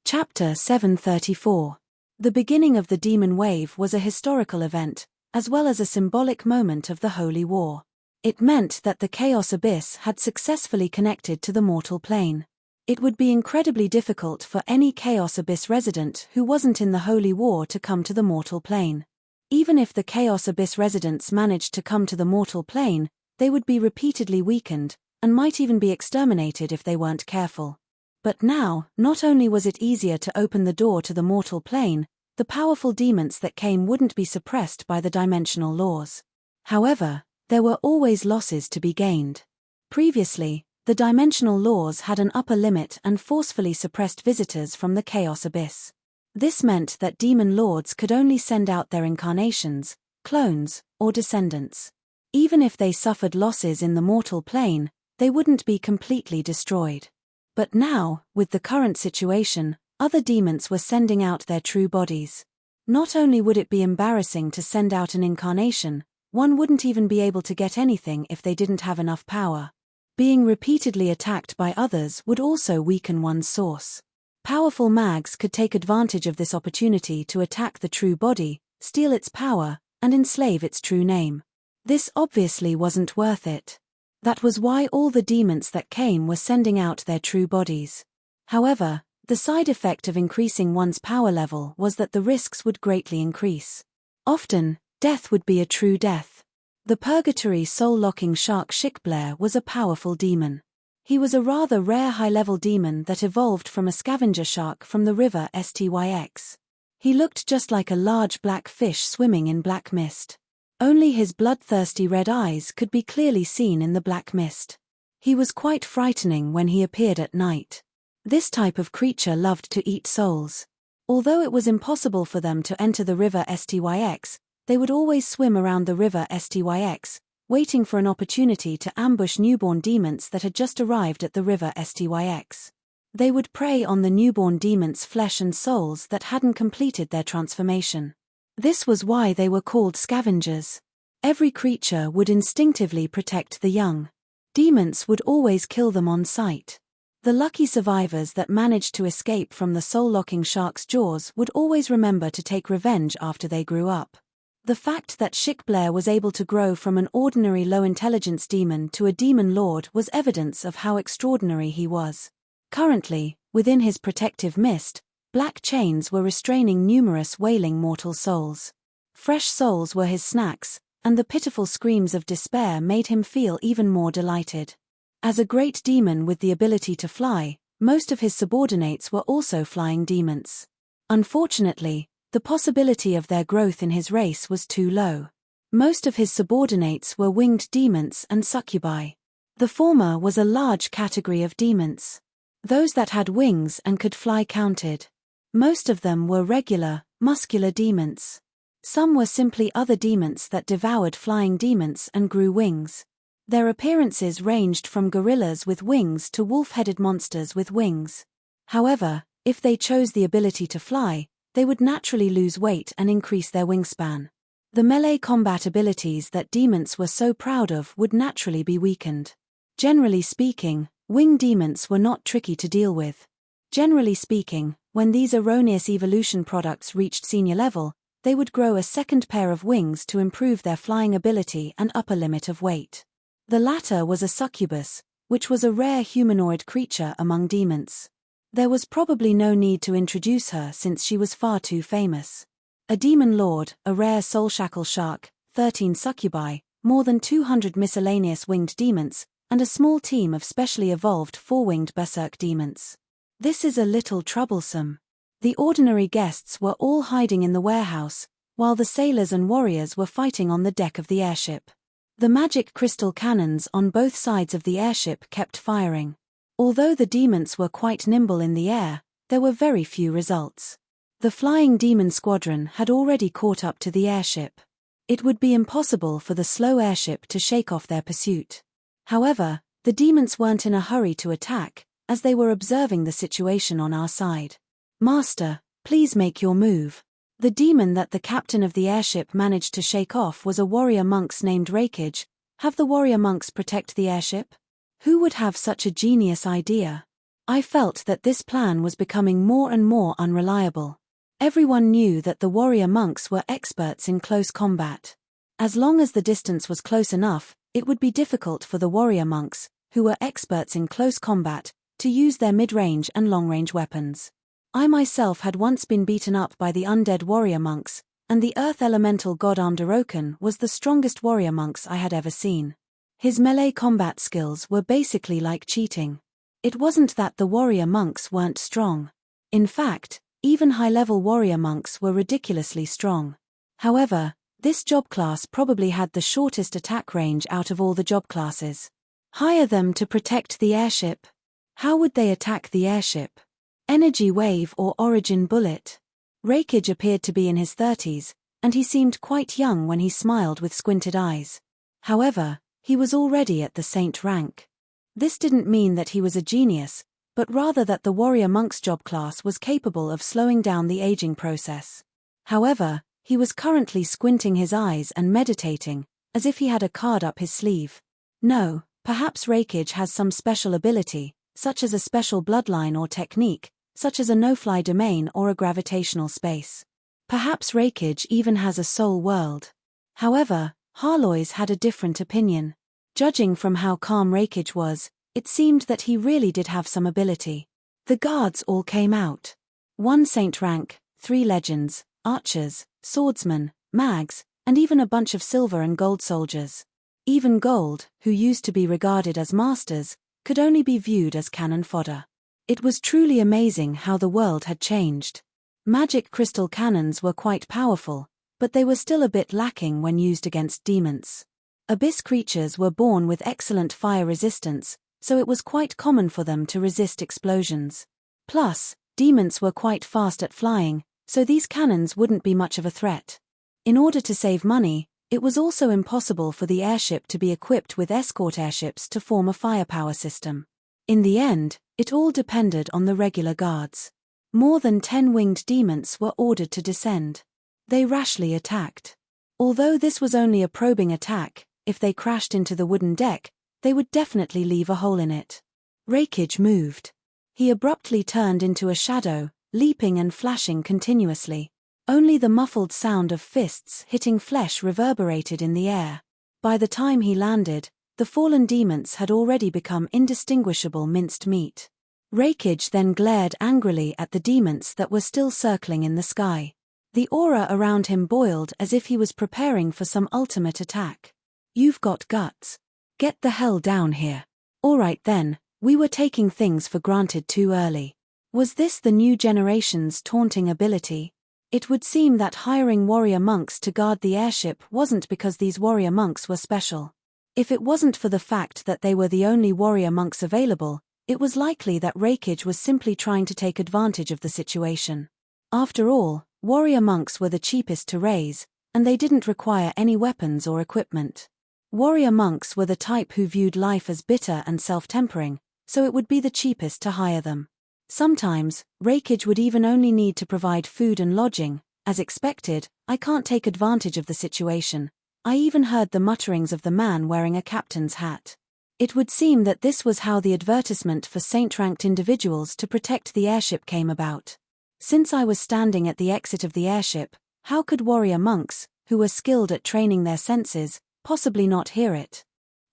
Chapter 734. The beginning of the Demon Wave was a historical event, as well as a symbolic moment of the Holy War. It meant that the Chaos Abyss had successfully connected to the mortal plane. It would be incredibly difficult for any Chaos Abyss resident who wasn't in the Holy War to come to the mortal plane. Even if the Chaos Abyss residents managed to come to the mortal plane, they would be repeatedly weakened, and might even be exterminated if they weren't careful. But now, not only was it easier to open the door to the mortal plane, the powerful demons that came wouldn't be suppressed by the dimensional laws. However, there were always losses to be gained. Previously, the dimensional laws had an upper limit and forcefully suppressed visitors from the Chaos Abyss. This meant that demon lords could only send out their incarnations, clones, or descendants. Even if they suffered losses in the mortal plane, they wouldn't be completely destroyed. But now, with the current situation, other demons were sending out their true bodies. Not only would it be embarrassing to send out an incarnation, one wouldn't even be able to get anything if they didn't have enough power. Being repeatedly attacked by others would also weaken one's source. Powerful mags could take advantage of this opportunity to attack the true body, steal its power, and enslave its true name. This obviously wasn't worth it. That was why all the demons that came were sending out their true bodies. However, the side effect of increasing one's power level was that the risks would greatly increase. Often, death would be a true death. The purgatory soul-locking shark Shikblair was a powerful demon. He was a rather rare high-level demon that evolved from a scavenger shark from the river Styx. He looked just like a large black fish swimming in black mist. Only his bloodthirsty red eyes could be clearly seen in the black mist. He was quite frightening when he appeared at night. This type of creature loved to eat souls. Although it was impossible for them to enter the river Styx, they would always swim around the river Styx, waiting for an opportunity to ambush newborn demons that had just arrived at the river Styx. They would prey on the newborn demons' flesh and souls that hadn't completed their transformation. This was why they were called scavengers. Every creature would instinctively protect the young. Demons would always kill them on sight. The lucky survivors that managed to escape from the soul-locking shark's jaws would always remember to take revenge after they grew up. The fact that Shikblair was able to grow from an ordinary low-intelligence demon to a demon lord was evidence of how extraordinary he was. Currently, within his protective mist, black chains were restraining numerous wailing mortal souls. Fresh souls were his snacks, and the pitiful screams of despair made him feel even more delighted. As a great demon with the ability to fly, most of his subordinates were also flying demons. Unfortunately, the possibility of their growth in his race was too low. Most of his subordinates were winged demons and succubi. The former was a large category of demons. Those that had wings and could fly counted. Most of them were regular, muscular demons. Some were simply other demons that devoured flying demons and grew wings. Their appearances ranged from gorillas with wings to wolf-headed monsters with wings. However, if they chose the ability to fly, they would naturally lose weight and increase their wingspan. The melee combat abilities that demons were so proud of would naturally be weakened. Generally speaking, winged demons were not tricky to deal with. Generally speaking, when these erroneous evolution products reached senior level, they would grow a second pair of wings to improve their flying ability and upper limit of weight. The latter was a succubus, which was a rare humanoid creature among demons. There was probably no need to introduce her since she was far too famous. A demon lord, a rare soul-shackle shark, 13 succubi, more than 200 miscellaneous winged demons, and a small team of specially evolved four-winged berserk demons. This is a little troublesome. The ordinary guests were all hiding in the warehouse, while the sailors and warriors were fighting on the deck of the airship. The magic crystal cannons on both sides of the airship kept firing. Although the demons were quite nimble in the air, there were very few results. The flying demon squadron had already caught up to the airship. It would be impossible for the slow airship to shake off their pursuit. However, the demons weren't in a hurry to attack, as they were observing the situation on our side. "Master, please make your move." The demon that the captain of the airship managed to shake off was a warrior monk named Rakage. Have the warrior monks protect the airship? Who would have such a genius idea? I felt that this plan was becoming more and more unreliable. Everyone knew that the warrior monks were experts in close combat. As long as the distance was close enough, it would be difficult for the warrior monks, who were experts in close combat, to use their mid-range and long-range weapons. I myself had once been beaten up by the undead warrior monks, and the earth elemental god Amdaroken was the strongest warrior monks I had ever seen. His melee combat skills were basically like cheating. It wasn't that the warrior monks weren't strong. In fact, even high-level warrior monks were ridiculously strong. However, this job class probably had the shortest attack range out of all the job classes. Hire them to protect the airship. How would they attack the airship? Energy wave or origin bullet? Rakage appeared to be in his 30s, and he seemed quite young when he smiled with squinted eyes. However, he was already at the saint rank. This didn't mean that he was a genius, but rather that the warrior monk's job class was capable of slowing down the aging process. However, he was currently squinting his eyes and meditating, as if he had a card up his sleeve. No, perhaps Rakage has some special ability, such as a special bloodline or technique, such as a no-fly domain or a gravitational space. Perhaps Rakage even has a soul world. However, Harlois had a different opinion. Judging from how calm Rakage was, it seemed that he really did have some ability. The guards all came out. 1 saint rank, 3 legends, archers, swordsmen, mags, and even a bunch of silver and gold soldiers. Even gold, who used to be regarded as masters, could only be viewed as cannon fodder. It was truly amazing how the world had changed. Magic crystal cannons were quite powerful, but they were still a bit lacking when used against demons. Abyss creatures were born with excellent fire resistance, so it was quite common for them to resist explosions. Plus, demons were quite fast at flying, so these cannons wouldn't be much of a threat. In order to save money, it was also impossible for the airship to be equipped with escort airships to form a firepower system. In the end, it all depended on the regular guards. More than 10 winged demons were ordered to descend. They rashly attacked. Although this was only a probing attack, if they crashed into the wooden deck, they would definitely leave a hole in it. Rakage moved. He abruptly turned into a shadow, leaping and flashing continuously. Only the muffled sound of fists hitting flesh reverberated in the air. By the time he landed, the fallen demons had already become indistinguishable minced meat. Rakage then glared angrily at the demons that were still circling in the sky. The aura around him boiled as if he was preparing for some ultimate attack. "You've got guts. Get the hell down here." Alright then, we were taking things for granted too early. Was this the new generation's taunting ability? It would seem that hiring warrior monks to guard the airship wasn't because these warrior monks were special. If it wasn't for the fact that they were the only warrior monks available, it was likely that Rakage was simply trying to take advantage of the situation. After all, warrior monks were the cheapest to raise, and they didn't require any weapons or equipment. Warrior monks were the type who viewed life as bitter and self-tempering, so it would be the cheapest to hire them. Sometimes, Rakage would even only need to provide food and lodging. As expected, I can't take advantage of the situation. I even heard the mutterings of the man wearing a captain's hat. It would seem that this was how the advertisement for saint-ranked individuals to protect the airship came about. Since I was standing at the exit of the airship, how could warrior monks, who were skilled at training their senses, possibly not hear it?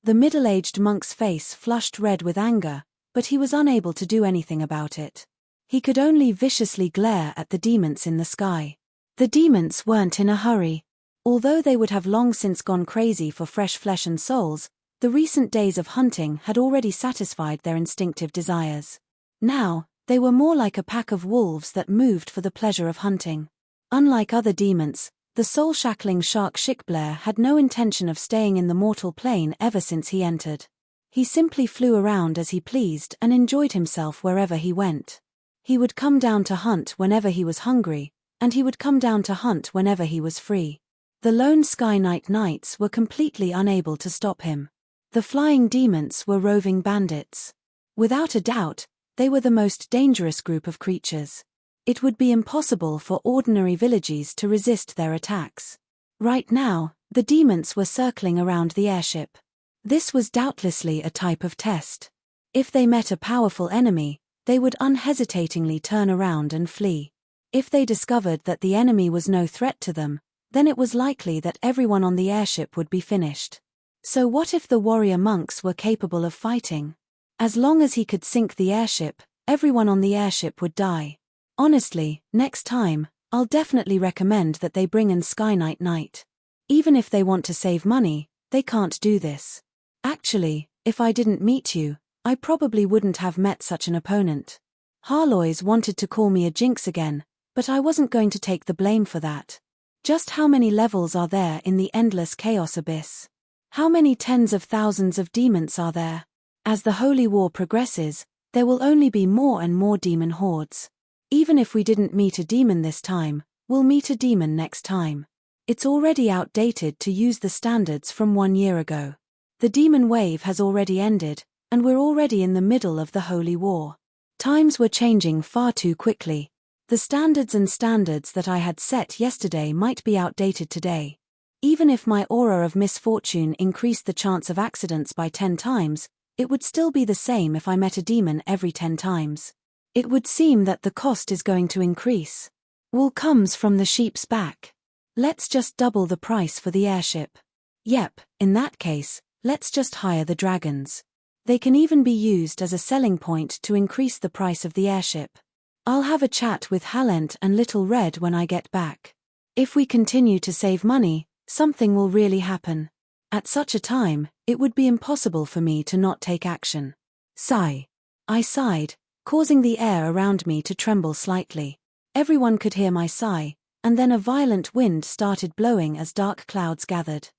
The middle-aged monk's face flushed red with anger, but he was unable to do anything about it. He could only viciously glare at the demons in the sky. The demons weren't in a hurry. Although they would have long since gone crazy for fresh flesh and souls, the recent days of hunting had already satisfied their instinctive desires. Now, they were more like a pack of wolves that moved for the pleasure of hunting. Unlike other demons, the soul-shackling shark Shikblair had no intention of staying in the mortal plane ever since he entered. He simply flew around as he pleased and enjoyed himself wherever he went. He would come down to hunt whenever he was hungry, and he would come down to hunt whenever he was free. The lone Sky Knight Knights were completely unable to stop him. The flying demons were roving bandits. Without a doubt, they were the most dangerous group of creatures. It would be impossible for ordinary villages to resist their attacks. Right now, the demons were circling around the airship. This was doubtlessly a type of test. If they met a powerful enemy, they would unhesitatingly turn around and flee. If they discovered that the enemy was no threat to them, then it was likely that everyone on the airship would be finished. So what if the warrior monks were capable of fighting? As long as he could sink the airship, everyone on the airship would die. Honestly, next time, I'll definitely recommend that they bring in Sky Knight. Even if they want to save money, they can't do this. Actually, if I didn't meet you, I probably wouldn't have met such an opponent. Harlois wanted to call me a jinx again, but I wasn't going to take the blame for that. Just how many levels are there in the endless chaos abyss? How many tens of thousands of demons are there? As the Holy War progresses, there will only be more and more demon hordes. Even if we didn't meet a demon this time, we'll meet a demon next time. It's already outdated to use the standards from 1 year ago. The demon wave has already ended, and we're already in the middle of the Holy War. Times were changing far too quickly. The standards that I had set yesterday might be outdated today. Even if my aura of misfortune increased the chance of accidents by 10 times, it would still be the same if I met a demon every 10 times. It would seem that the cost is going to increase. Wool comes from the sheep's back. Let's just double the price for the airship. Yep, in that case, let's just hire the dragons. They can even be used as a selling point to increase the price of the airship. I'll have a chat with Halent and Little Red when I get back. If we continue to save money, something will really happen. At such a time, it would be impossible for me to not take action. Sigh. I sighed, causing the air around me to tremble slightly. Everyone could hear my sigh, and then a violent wind started blowing as dark clouds gathered.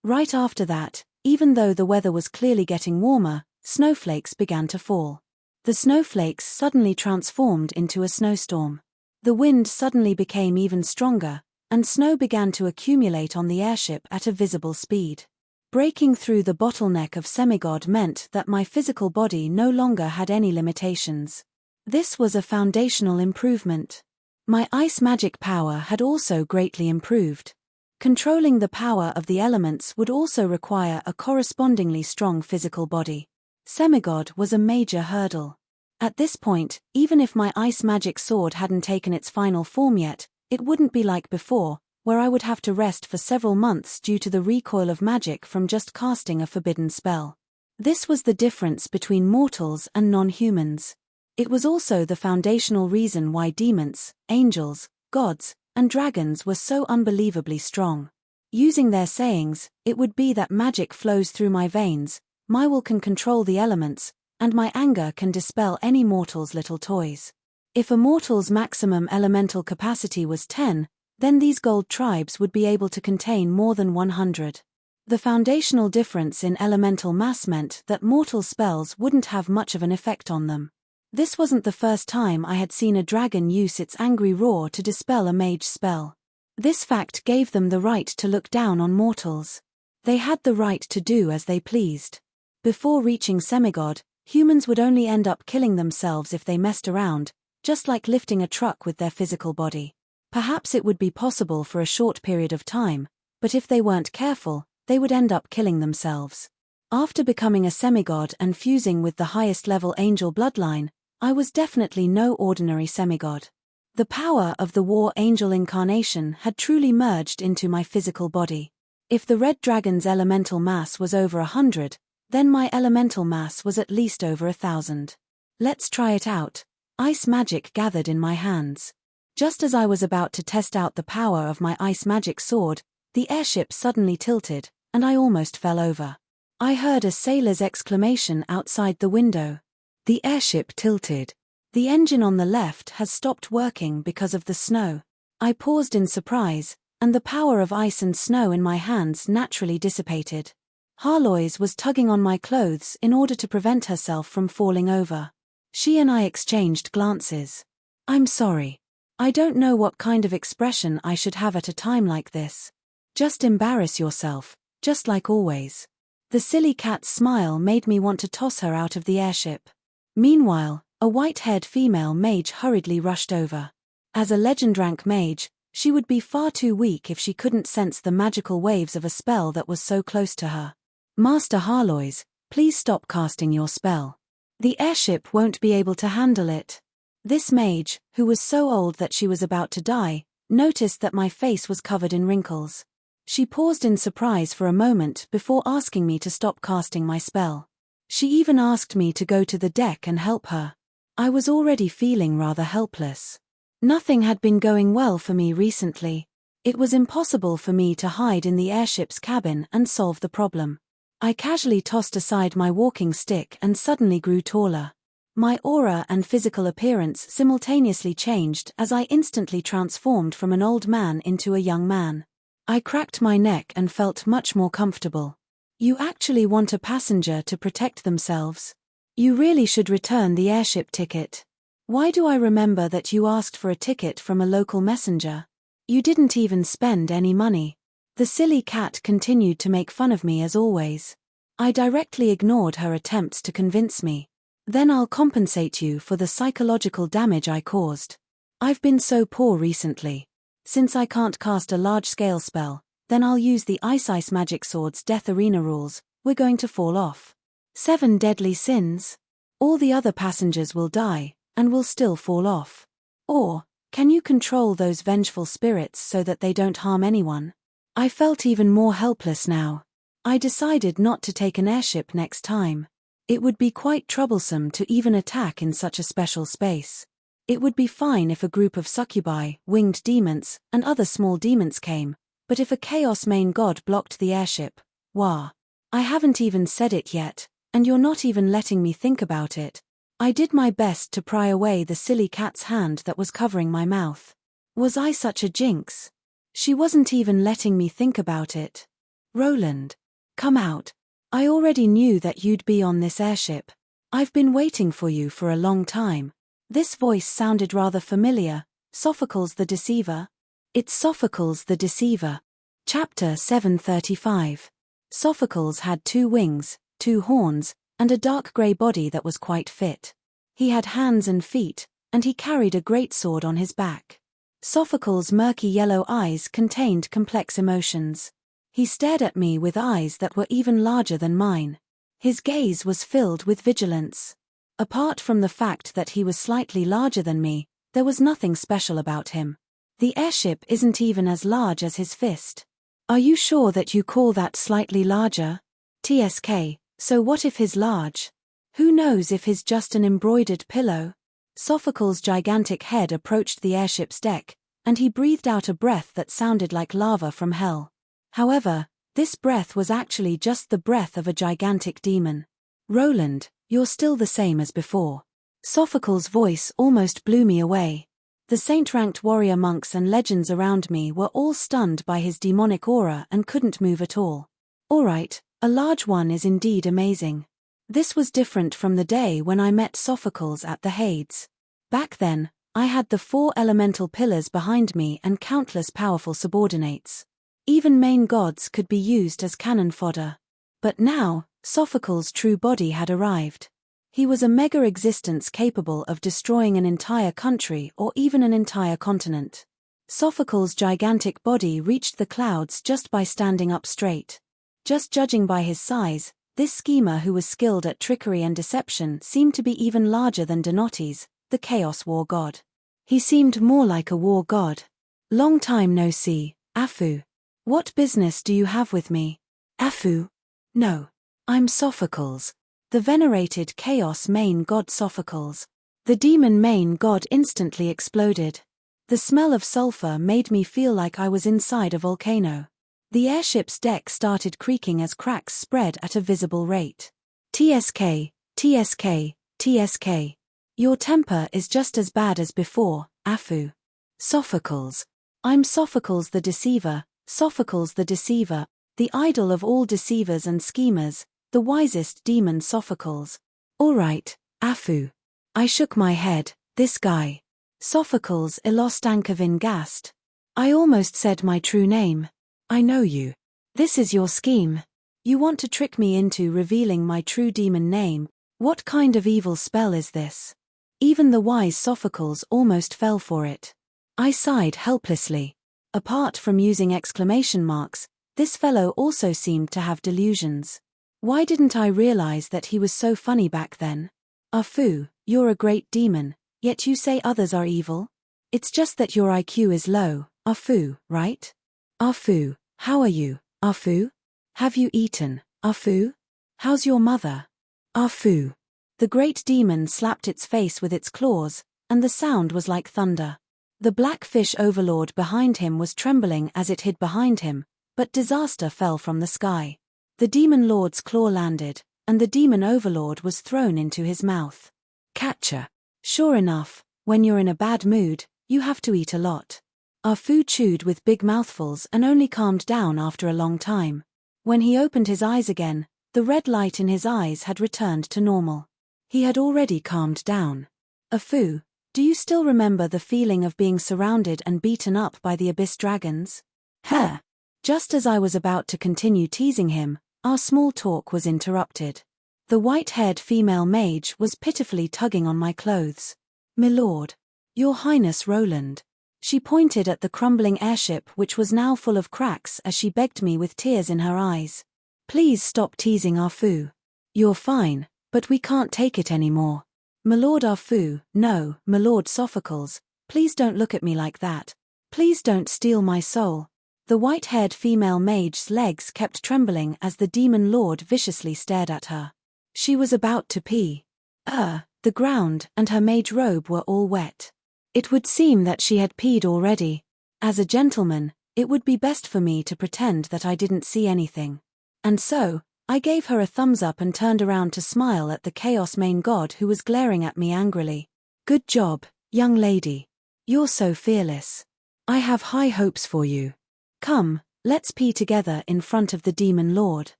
Right after that, even though the weather was clearly getting warmer, snowflakes began to fall. The snowflakes suddenly transformed into a snowstorm. The wind suddenly became even stronger, and snow began to accumulate on the airship at a visible speed. Breaking through the bottleneck of semigod meant that my physical body no longer had any limitations. This was a foundational improvement. My ice magic power had also greatly improved. Controlling the power of the elements would also require a correspondingly strong physical body. Semigod was a major hurdle. At this point, even if my ice magic sword hadn't taken its final form yet, it wouldn't be like before, where I would have to rest for several months due to the recoil of magic from just casting a forbidden spell. This was the difference between mortals and non-humans. It was also the foundational reason why demons, angels, gods, and dragons were so unbelievably strong. Using their sayings, it would be that magic flows through my veins, my will can control the elements, and my anger can dispel any mortal's little toys. If a mortal's maximum elemental capacity was 10, then these gold tribes would be able to contain more than 100. The foundational difference in elemental mass meant that mortal spells wouldn't have much of an effect on them. This wasn't the first time I had seen a dragon use its angry roar to dispel a mage spell. This fact gave them the right to look down on mortals. They had the right to do as they pleased. Before reaching semigod, humans would only end up killing themselves if they messed around, just like lifting a truck with their physical body. Perhaps it would be possible for a short period of time, but if they weren't careful, they would end up killing themselves. After becoming a semigod and fusing with the highest level angel bloodline, I was definitely no ordinary semigod. The power of the war angel incarnation had truly merged into my physical body. If the red dragon's elemental mass was over 100, then my elemental mass was at least over 1,000. Let's try it out. Ice magic gathered in my hands. Just as I was about to test out the power of my ice magic sword, the airship suddenly tilted, and I almost fell over. I heard a sailor's exclamation outside the window. The airship tilted. The engine on the left has stopped working because of the snow. I paused in surprise, and the power of ice and snow in my hands naturally dissipated. Harlois was tugging on my clothes in order to prevent herself from falling over. She and I exchanged glances. I'm sorry. I don't know what kind of expression I should have at a time like this. Just embarrass yourself, just like always. The silly cat's smile made me want to toss her out of the airship. Meanwhile, a white-haired female mage hurriedly rushed over. As a legend rank mage, she would be far too weak if she couldn't sense the magical waves of a spell that was so close to her. Master Harlois, please stop casting your spell. The airship won't be able to handle it. This mage, who was so old that she was about to die, noticed that my face was covered in wrinkles. She paused in surprise for a moment before asking me to stop casting my spell. She even asked me to go to the deck and help her. I was already feeling rather helpless. Nothing had been going well for me recently. It was impossible for me to hide in the airship's cabin and solve the problem. I casually tossed aside my walking stick and suddenly grew taller. My aura and physical appearance simultaneously changed as I instantly transformed from an old man into a young man. I cracked my neck and felt much more comfortable. You actually want a passenger to protect themselves? You really should return the airship ticket. Why do I remember that you asked for a ticket from a local messenger? You didn't even spend any money. The silly cat continued to make fun of me as always. I directly ignored her attempts to convince me. Then I'll compensate you for the psychological damage I caused. I've been so poor recently. Since I can't cast a large-scale spell, then I'll use the Ice Magic Sword's Death Arena rules. We're going to fall off. 7 deadly sins. All the other passengers will die, and will still fall off. Or, can you control those vengeful spirits so that they don't harm anyone? I felt even more helpless now. I decided not to take an airship next time. It would be quite troublesome to even attack in such a special space. It would be fine if a group of succubi, winged demons, and other small demons came, but if a chaos main god blocked the airship, wah. I haven't even said it yet, and you're not even letting me think about it. I did my best to pry away the silly cat's hand that was covering my mouth. Was I such a jinx? She wasn't even letting me think about it. Roland. Come out. I already knew that you'd be on this airship. I've been waiting for you for a long time. This voice sounded rather familiar. Sophocles the Deceiver? It's Sophocles the Deceiver. Chapter 735. Sophocles had 2 wings, 2 horns, and a dark grey body that was quite fit. He had hands and feet, and he carried a great sword on his back. Sophocles' murky yellow eyes contained complex emotions. He stared at me with eyes that were even larger than mine. His gaze was filled with vigilance. Apart from the fact that he was slightly larger than me, there was nothing special about him. The airship isn't even as large as his fist. Are you sure that you call that slightly larger? TSK, so what if he's large? Who knows if he's just an embroidered pillow? Sophocles' gigantic head approached the airship's deck, and he breathed out a breath that sounded like lava from hell. However, this breath was actually just the breath of a gigantic demon. Roland, you're still the same as before. Sophocles' voice almost blew me away. The saint-ranked warrior monks and legends around me were all stunned by his demonic aura and couldn't move at all. Alright, a large one is indeed amazing. This was different from the day when I met Sophocles at the Hades. Back then, I had the 4 elemental pillars behind me and countless powerful subordinates. Even main gods could be used as cannon fodder. But now, Sophocles' true body had arrived. He was a mega existence capable of destroying an entire country or even an entire continent. Sophocles' gigantic body reached the clouds just by standing up straight. Just judging by his size, this schemer who was skilled at trickery and deception seemed to be even larger than Denotes, the Chaos War god. He seemed more like a war god. Long time no see, Afu. What business do you have with me? Afu? No. I'm Sophocles. The venerated Chaos main god Sophocles. The demon main god instantly exploded. The smell of sulfur made me feel like I was inside a volcano. The airship's deck started creaking as cracks spread at a visible rate. TSK, TSK, TSK. Your temper is just as bad as before, Afu. Sophocles. I'm Sophocles the Deceiver, Sophocles the Deceiver, the idol of all deceivers and schemers, the wisest demon Sophocles. Alright, Afu. I shook my head, this guy. Sophocles Elostankavin Gast. I almost said my true name. I know you. This is your scheme. You want to trick me into revealing my true demon name. What kind of evil spell is this? Even the wise Sophocles almost fell for it. I sighed helplessly. Apart from using exclamation marks, this fellow also seemed to have delusions. Why didn't I realize that he was so funny back then? Afu, you're a great demon, yet you say others are evil? It's just that your IQ is low, Afu, right? Afu, how are you, Afu? Have you eaten, Afu? How's your mother? Afu. The great demon slapped its face with its claws, and the sound was like thunder. The black fish overlord behind him was trembling as it hid behind him, but disaster fell from the sky. The demon lord's claw landed, and the demon overlord was thrown into his mouth. Catcher. Sure enough, when you're in a bad mood, you have to eat a lot. Afu chewed with big mouthfuls and only calmed down after a long time. When he opened his eyes again, the red light in his eyes had returned to normal. He had already calmed down. Afu, do you still remember the feeling of being surrounded and beaten up by the abyss dragons? Huh. Just as I was about to continue teasing him, our small talk was interrupted. The white-haired female mage was pitifully tugging on my clothes. "Milord. Your Highness Roland." She pointed at the crumbling airship which was now full of cracks as she begged me with tears in her eyes. "Please stop teasing Afu. You're fine, but we can't take it anymore. Milord Afu, no, Milord Sophocles, please don't look at me like that. Please don't steal my soul." The white-haired female mage's legs kept trembling as the demon lord viciously stared at her. She was about to pee. The ground and her mage robe were all wet. It would seem that she had peed already. As a gentleman, it would be best for me to pretend that I didn't see anything. And so, I gave her a thumbs up and turned around to smile at the Chaos main god who was glaring at me angrily. "Good job, young lady. You're so fearless. I have high hopes for you. Come, let's pee together in front of the demon lord."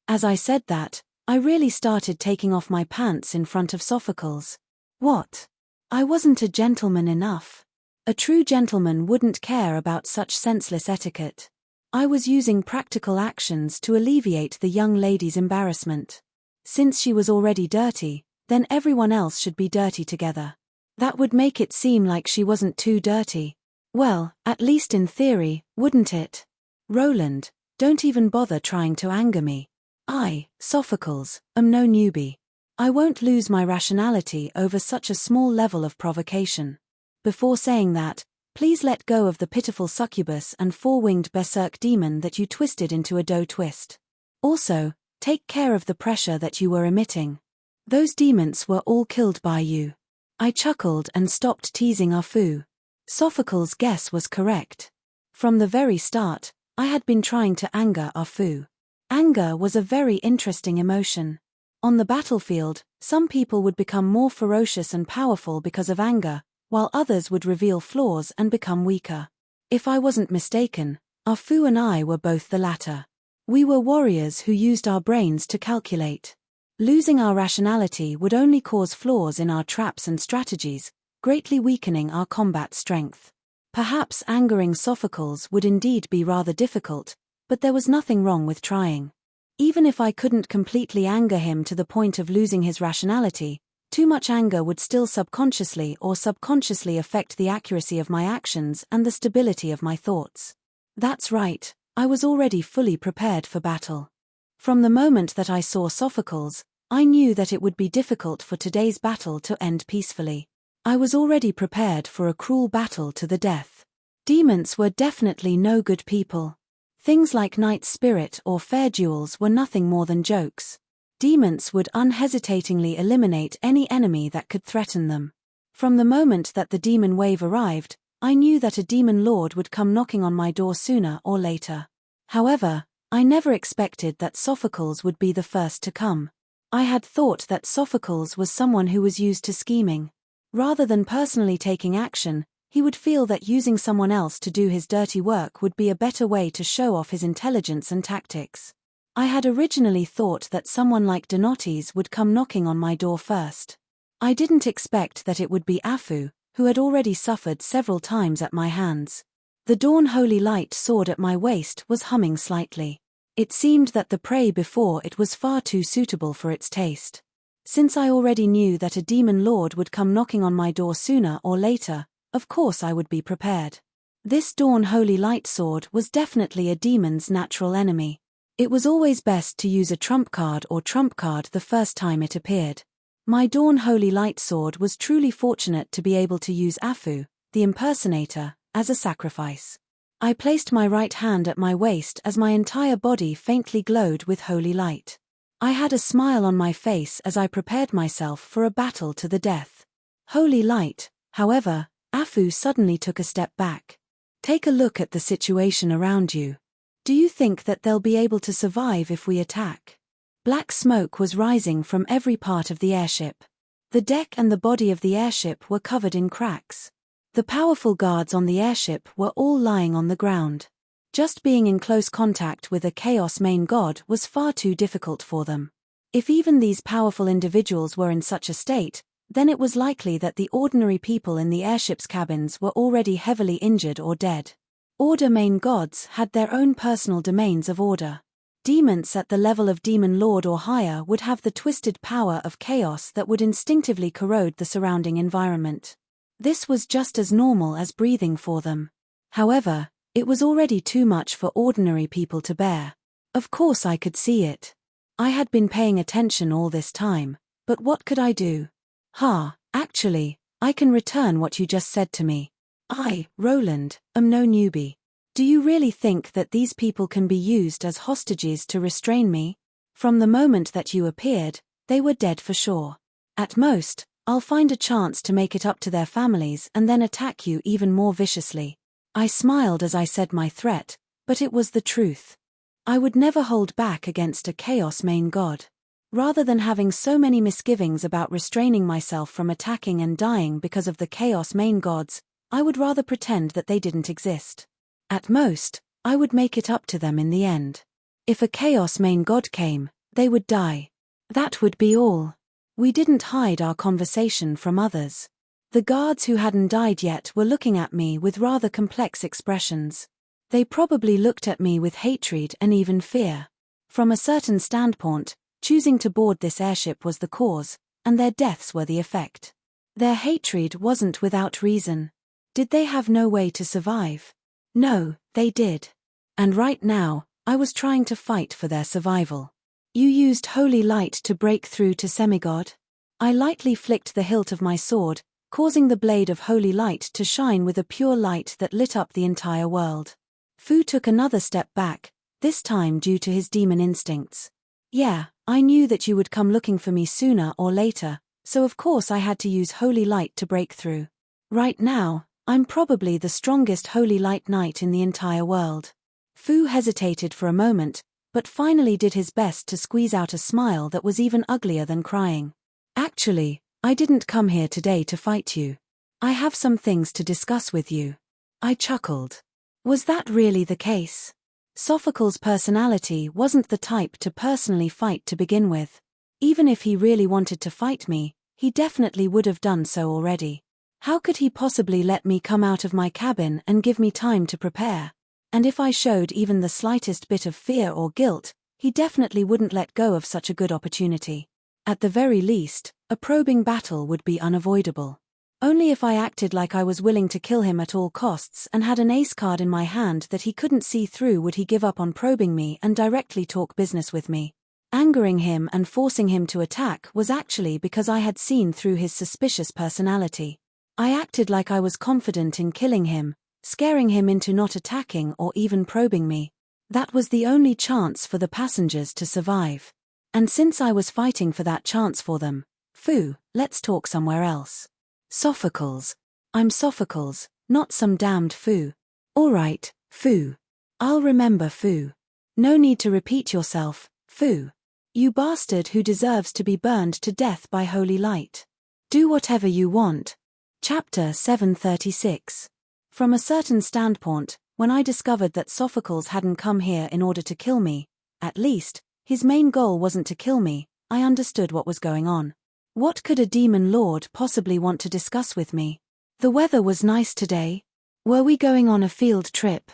As I said that, I really started taking off my pants in front of Sophocles. What? I wasn't a gentleman enough. A true gentleman wouldn't care about such senseless etiquette. I was using practical actions to alleviate the young lady's embarrassment. Since she was already dirty, then everyone else should be dirty together. That would make it seem like she wasn't too dirty. Well, at least in theory, wouldn't it? "Roland, don't even bother trying to anger me. I, Sophocles, am no newbie. I won't lose my rationality over such a small level of provocation. Before saying that, please let go of the pitiful succubus and four-winged berserk demon that you twisted into a dough twist. Also, take care of the pressure that you were emitting. Those demons were all killed by you." I chuckled and stopped teasing Afu. Sophocles' guess was correct. From the very start, I had been trying to anger Afu. Anger was a very interesting emotion. On the battlefield, some people would become more ferocious and powerful because of anger, while others would reveal flaws and become weaker. If I wasn't mistaken, Afu and I were both the latter. We were warriors who used our brains to calculate. Losing our rationality would only cause flaws in our traps and strategies, greatly weakening our combat strength. Perhaps angering Sophocles would indeed be rather difficult, but there was nothing wrong with trying. Even if I couldn't completely anger him to the point of losing his rationality, too much anger would still subconsciously affect the accuracy of my actions and the stability of my thoughts. That's right, I was already fully prepared for battle. From the moment that I saw Sophocles, I knew that it would be difficult for today's battle to end peacefully. I was already prepared for a cruel battle to the death. Demons were definitely no good people. Things like knight's spirit or fair duels were nothing more than jokes. Demons would unhesitatingly eliminate any enemy that could threaten them. From the moment that the demon wave arrived, I knew that a demon lord would come knocking on my door sooner or later. However, I never expected that Sophocles would be the first to come. I had thought that Sophocles was someone who was used to scheming. Rather than personally taking action, he would feel that using someone else to do his dirty work would be a better way to show off his intelligence and tactics. I had originally thought that someone like Donates would come knocking on my door first. I didn't expect that it would be Afu, who had already suffered several times at my hands. The dawn holy light sword at my waist was humming slightly. It seemed that the prey before it was far too suitable for its taste. Since I already knew that a demon lord would come knocking on my door sooner or later, of course I would be prepared. This dawn holy light sword was definitely a demon's natural enemy. It was always best to use a trump card the first time it appeared. My Dawn Holy Light Sword was truly fortunate to be able to use Afu, the impersonator, as a sacrifice. I placed my right hand at my waist as my entire body faintly glowed with holy light. I had a smile on my face as I prepared myself for a battle to the death. Holy light, however, Afu suddenly took a step back. Take a look at the situation around you. Do you think that they'll be able to survive if we attack? Black smoke was rising from every part of the airship. The deck and the body of the airship were covered in cracks. The powerful guards on the airship were all lying on the ground. Just being in close contact with a Chaos main god was far too difficult for them. If even these powerful individuals were in such a state, then it was likely that the ordinary people in the airship's cabins were already heavily injured or dead. Order main gods had their own personal domains of order. Demons at the level of Demon Lord or higher would have the twisted power of chaos that would instinctively corrode the surrounding environment. This was just as normal as breathing for them. However, it was already too much for ordinary people to bear. Of course I could see it. I had been paying attention all this time, but what could I do? Actually, I can return what you just said to me. I, Roland, am no newbie. Do you really think that these people can be used as hostages to restrain me? From the moment that you appeared, they were dead for sure. At most, I'll find a chance to make it up to their families and then attack you even more viciously. I smiled as I said my threat, but it was the truth. I would never hold back against a Chaos main god. Rather than having so many misgivings about restraining myself from attacking and dying because of the Chaos main gods, I would rather pretend that they didn't exist. At most, I would make it up to them in the end. If a Chaos main god came, they would die. That would be all. We didn't hide our conversation from others. The guards who hadn't died yet were looking at me with rather complex expressions. They probably looked at me with hatred and even fear. From a certain standpoint, choosing to board this airship was the cause, and their deaths were the effect. Their hatred wasn't without reason. Did they have no way to survive? No, they did. And right now, I was trying to fight for their survival. You used holy light to break through to semigod? I lightly flicked the hilt of my sword, causing the blade of holy light to shine with a pure light that lit up the entire world. Fu took another step back, this time due to his demon instincts. Yeah, I knew that you would come looking for me sooner or later, so of course I had to use holy light to break through. Right now, I'm probably the strongest holy light knight in the entire world. Fu hesitated for a moment, but finally did his best to squeeze out a smile that was even uglier than crying. Actually, I didn't come here today to fight you. I have some things to discuss with you. I chuckled. Was that really the case? Sophocles' personality wasn't the type to personally fight to begin with. Even if he really wanted to fight me, he definitely would have done so already. How could he possibly let me come out of my cabin and give me time to prepare? And if I showed even the slightest bit of fear or guilt, he definitely wouldn't let go of such a good opportunity. At the very least, a probing battle would be unavoidable. Only if I acted like I was willing to kill him at all costs and had an ace card in my hand that he couldn't see through would he give up on probing me and directly talk business with me. Angering him and forcing him to attack was actually because I had seen through his suspicious personality. I acted like I was confident in killing him, scaring him into not attacking or even probing me. That was the only chance for the passengers to survive. And since I was fighting for that chance for them, Fu, let's talk somewhere else. Sophocles. I'm Sophocles, not some damned Fu. Alright, Fu. I'll remember Fu. No need to repeat yourself, Fu. You bastard who deserves to be burned to death by holy light. Do whatever you want. Chapter 736. From a certain standpoint, when I discovered that Sophocles hadn't come here in order to kill me, at least, his main goal wasn't to kill me, I understood what was going on. What could a demon lord possibly want to discuss with me? The weather was nice today. Were we going on a field trip?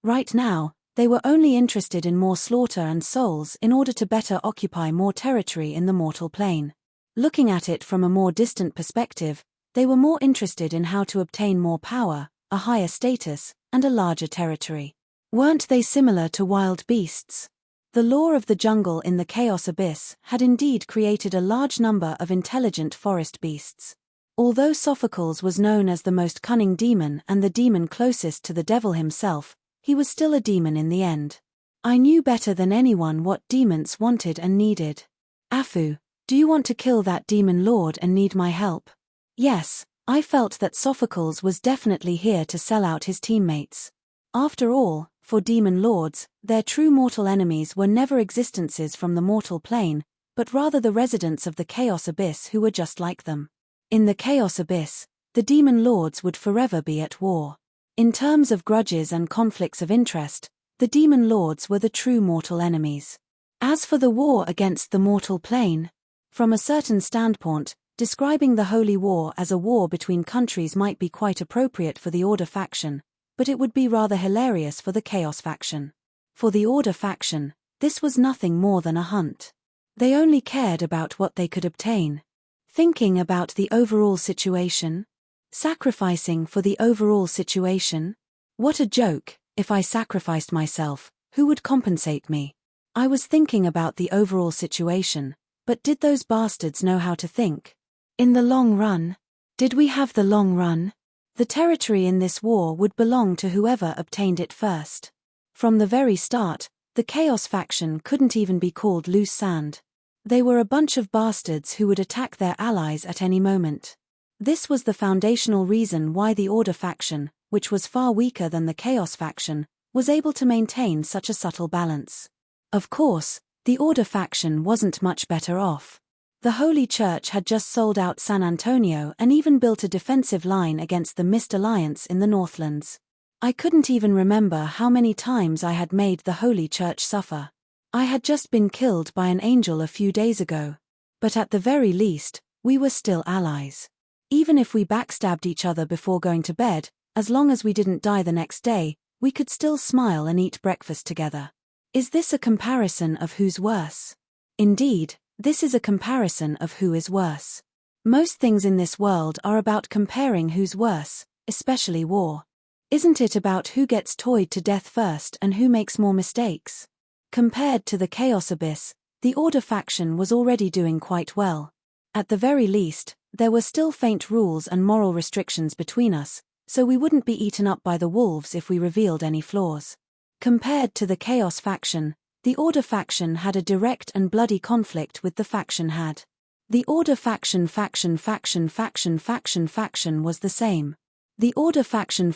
Right now, they were only interested in more slaughter and souls in order to better occupy more territory in the mortal plane. Looking at it from a more distant perspective, they were more interested in how to obtain more power, a higher status, and a larger territory. Weren't they similar to wild beasts? The law of the jungle in the Chaos Abyss had indeed created a large number of intelligent forest beasts. Although Sophocles was known as the most cunning demon and the demon closest to the devil himself, he was still a demon in the end. I knew better than anyone what demons wanted and needed. Afu, do you want to kill that demon lord and need my help? Yes, I felt that Sophocles was definitely here to sell out his teammates. After all, for demon lords, their true mortal enemies were never existences from the mortal plane, but rather the residents of the Chaos Abyss who were just like them. In the Chaos Abyss, the demon lords would forever be at war. In terms of grudges and conflicts of interest, the demon lords were the true mortal enemies. As for the war against the mortal plane, from a certain standpoint, describing the Holy War as a war between countries might be quite appropriate for the Order faction, but it would be rather hilarious for the Chaos faction. For the Order faction, this was nothing more than a hunt. They only cared about what they could obtain. Thinking about the overall situation? Sacrificing for the overall situation? What a joke, if I sacrificed myself, who would compensate me? I was thinking about the overall situation, but did those bastards know how to think? In the long run? Did we have the long run? The territory in this war would belong to whoever obtained it first. From the very start, the Chaos faction couldn't even be called loose sand. They were a bunch of bastards who would attack their allies at any moment. This was the foundational reason why the Order faction, which was far weaker than the Chaos faction, was able to maintain such a subtle balance. Of course, the Order faction wasn't much better off. The Holy Church had just sold out San Antonio and even built a defensive line against the Mist Alliance in the Northlands. I couldn't even remember how many times I had made the Holy Church suffer. I had just been killed by an angel a few days ago. But at the very least, we were still allies. Even if we backstabbed each other before going to bed, as long as we didn't die the next day, we could still smile and eat breakfast together. Is this a comparison of who's worse? Indeed, this is a comparison of who is worse. Most things in this world are about comparing who's worse, especially war. Isn't it about who gets toyed to death first and who makes more mistakes? Compared to the Chaos Abyss, the Order faction was already doing quite well. At the very least, there were still faint rules and moral restrictions between us, so we wouldn't be eaten up by the wolves if we revealed any flaws. Compared to the Chaos faction, the Order faction had a direct and bloody conflict with the faction had. The Order faction was the same. The Order faction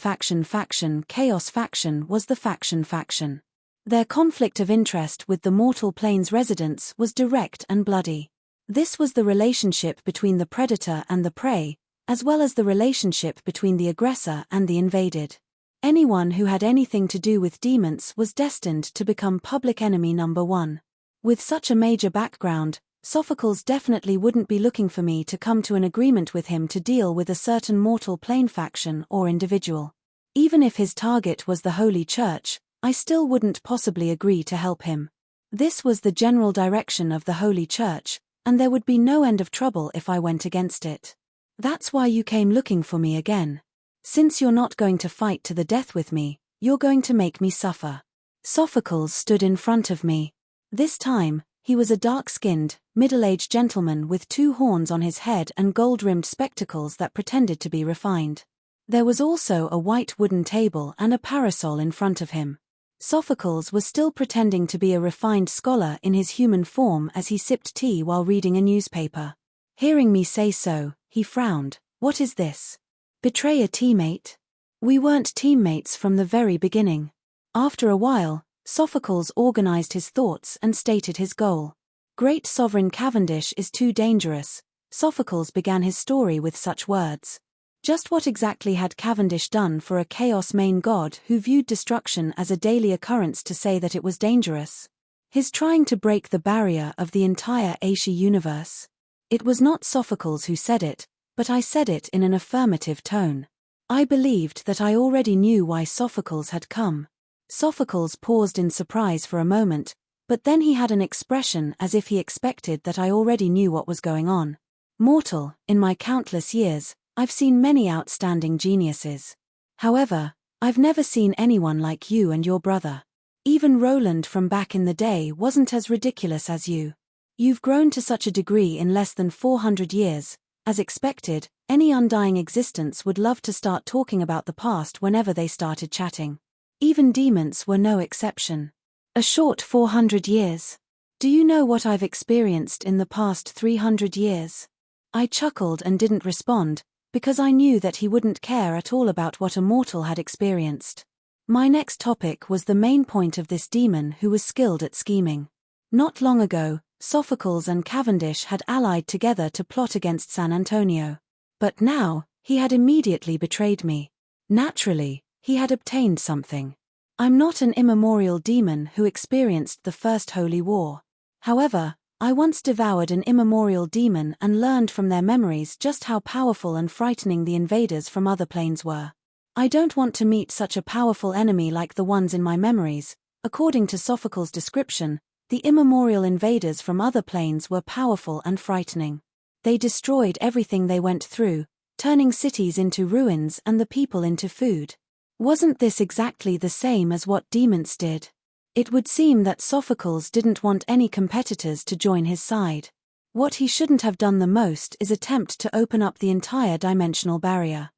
Chaos faction was the faction. Their conflict of interest with the mortal plane's residents was direct and bloody. This was the relationship between the predator and the prey, as well as the relationship between the aggressor and the invaded. Anyone who had anything to do with demons was destined to become public enemy number one. With such a major background, Sophocles definitely wouldn't be looking for me to come to an agreement with him to deal with a certain mortal plane faction or individual. Even if his target was the Holy Church, I still wouldn't possibly agree to help him. This was the general direction of the Holy Church, and there would be no end of trouble if I went against it. That's why you came looking for me again. Since you're not going to fight to the death with me, you're going to make me suffer. Sophocles stood in front of me. This time, he was a dark-skinned, middle-aged gentleman with 2 horns on his head and gold-rimmed spectacles that pretended to be refined. There was also a white wooden table and a parasol in front of him. Sophocles was still pretending to be a refined scholar in his human form as he sipped tea while reading a newspaper. Hearing me say so, he frowned. What is this? Betray a teammate? We weren't teammates from the very beginning. After a while, Sophocles organized his thoughts and stated his goal. Great Sovereign Cavendish is too dangerous. Sophocles began his story with such words. Just what exactly had Cavendish done for a chaos main god who viewed destruction as a daily occurrence to say that it was dangerous? His trying to break the barrier of the entire Aeschi universe? It was not Sophocles who said it, but I said it in an affirmative tone. I believed that I already knew why Sophocles had come. Sophocles paused in surprise for a moment, but then he had an expression as if he expected that I already knew what was going on. Mortal, in my countless years, I've seen many outstanding geniuses. However, I've never seen anyone like you and your brother. Even Roland from back in the day wasn't as ridiculous as you. You've grown to such a degree in less than 400 years. As expected, any undying existence would love to start talking about the past whenever they started chatting. Even demons were no exception. A short 400 years. Do you know what I've experienced in the past 300 years? I chuckled and didn't respond, because I knew that he wouldn't care at all about what a mortal had experienced. My next topic was the main point of this demon who was skilled at scheming. Not long ago, Sophocles and Cavendish had allied together to plot against San Antonio. But now, he had immediately betrayed me. Naturally, he had obtained something. I'm not an immemorial demon who experienced the First Holy War. However, I once devoured an immemorial demon and learned from their memories just how powerful and frightening the invaders from other planes were. I don't want to meet such a powerful enemy like the ones in my memories. According to Sophocles' description, the immemorial invaders from other planes were powerful and frightening. They destroyed everything they went through, turning cities into ruins and the people into food. Wasn't this exactly the same as what demons did? It would seem that Sophocles didn't want any competitors to join his side. What he shouldn't have done the most is attempt to open up the entire dimensional barrier.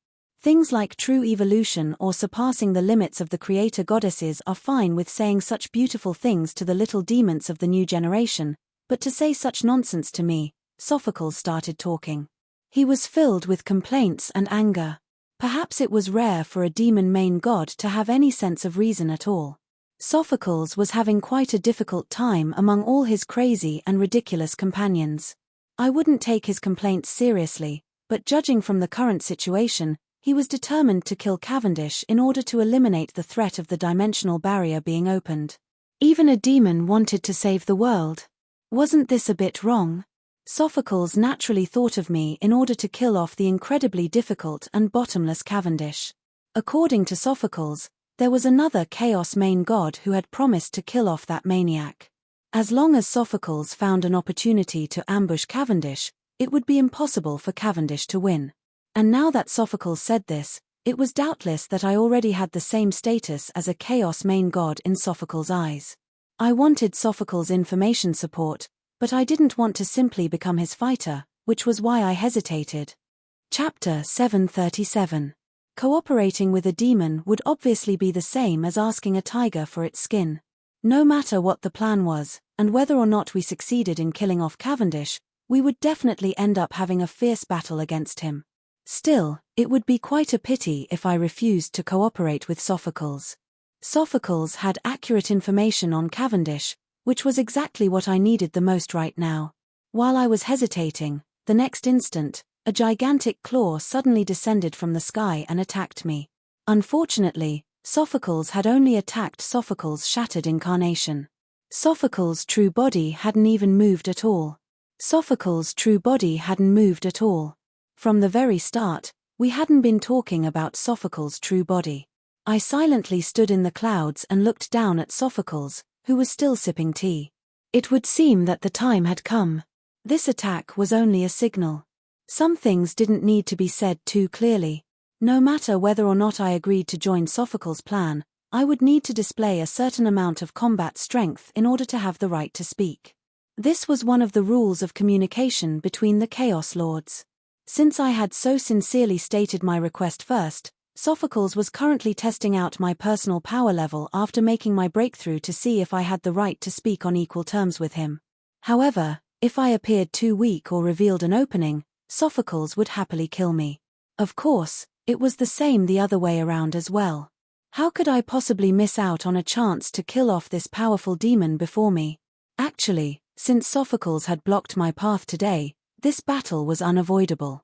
Things like true evolution or surpassing the limits of the creator goddesses are fine with saying such beautiful things to the little demons of the new generation, but to say such nonsense to me, Sophocles started talking. He was filled with complaints and anger. Perhaps it was rare for a demon main god to have any sense of reason at all. Sophocles was having quite a difficult time among all his crazy and ridiculous companions. I wouldn't take his complaints seriously, but judging from the current situation, he was determined to kill Cavendish in order to eliminate the threat of the dimensional barrier being opened. Even a demon wanted to save the world. Wasn't this a bit wrong? Sophocles naturally thought of me in order to kill off the incredibly difficult and bottomless Cavendish. According to Sophocles, there was another Chaos main god who had promised to kill off that maniac. As long as Sophocles found an opportunity to ambush Cavendish, it would be impossible for Cavendish to win. And now that Sophocles said this, it was doubtless that I already had the same status as a Chaos main god in Sophocles' eyes. I wanted Sophocles' information support, but I didn't want to simply become his fighter, which was why I hesitated. Chapter 737. Cooperating with a demon would obviously be the same as asking a tiger for its skin. No matter what the plan was, and whether or not we succeeded in killing off Cavendish, we would definitely end up having a fierce battle against him. Still, it would be quite a pity if I refused to cooperate with Sophocles. Sophocles had accurate information on Cavendish, which was exactly what I needed the most right now. While I was hesitating, the next instant, a gigantic claw suddenly descended from the sky and attacked me. Unfortunately, Sophocles had only attacked Sophocles' shattered incarnation. Sophocles' true body hadn't even moved at all. Sophocles' true body hadn't moved at all. From the very start, we hadn't been talking about Sophocles' true body. I silently stood in the clouds and looked down at Sophocles, who was still sipping tea. It would seem that the time had come. This attack was only a signal. Some things didn't need to be said too clearly. No matter whether or not I agreed to join Sophocles' plan, I would need to display a certain amount of combat strength in order to have the right to speak. This was one of the rules of communication between the Chaos Lords. Since I had so sincerely stated my request first, Sophocles was currently testing out my personal power level after making my breakthrough to see if I had the right to speak on equal terms with him. However, if I appeared too weak or revealed an opening, Sophocles would happily kill me. Of course, it was the same the other way around as well. How could I possibly miss out on a chance to kill off this powerful demon before me? Actually, since Sophocles had blocked my path today, this battle was unavoidable.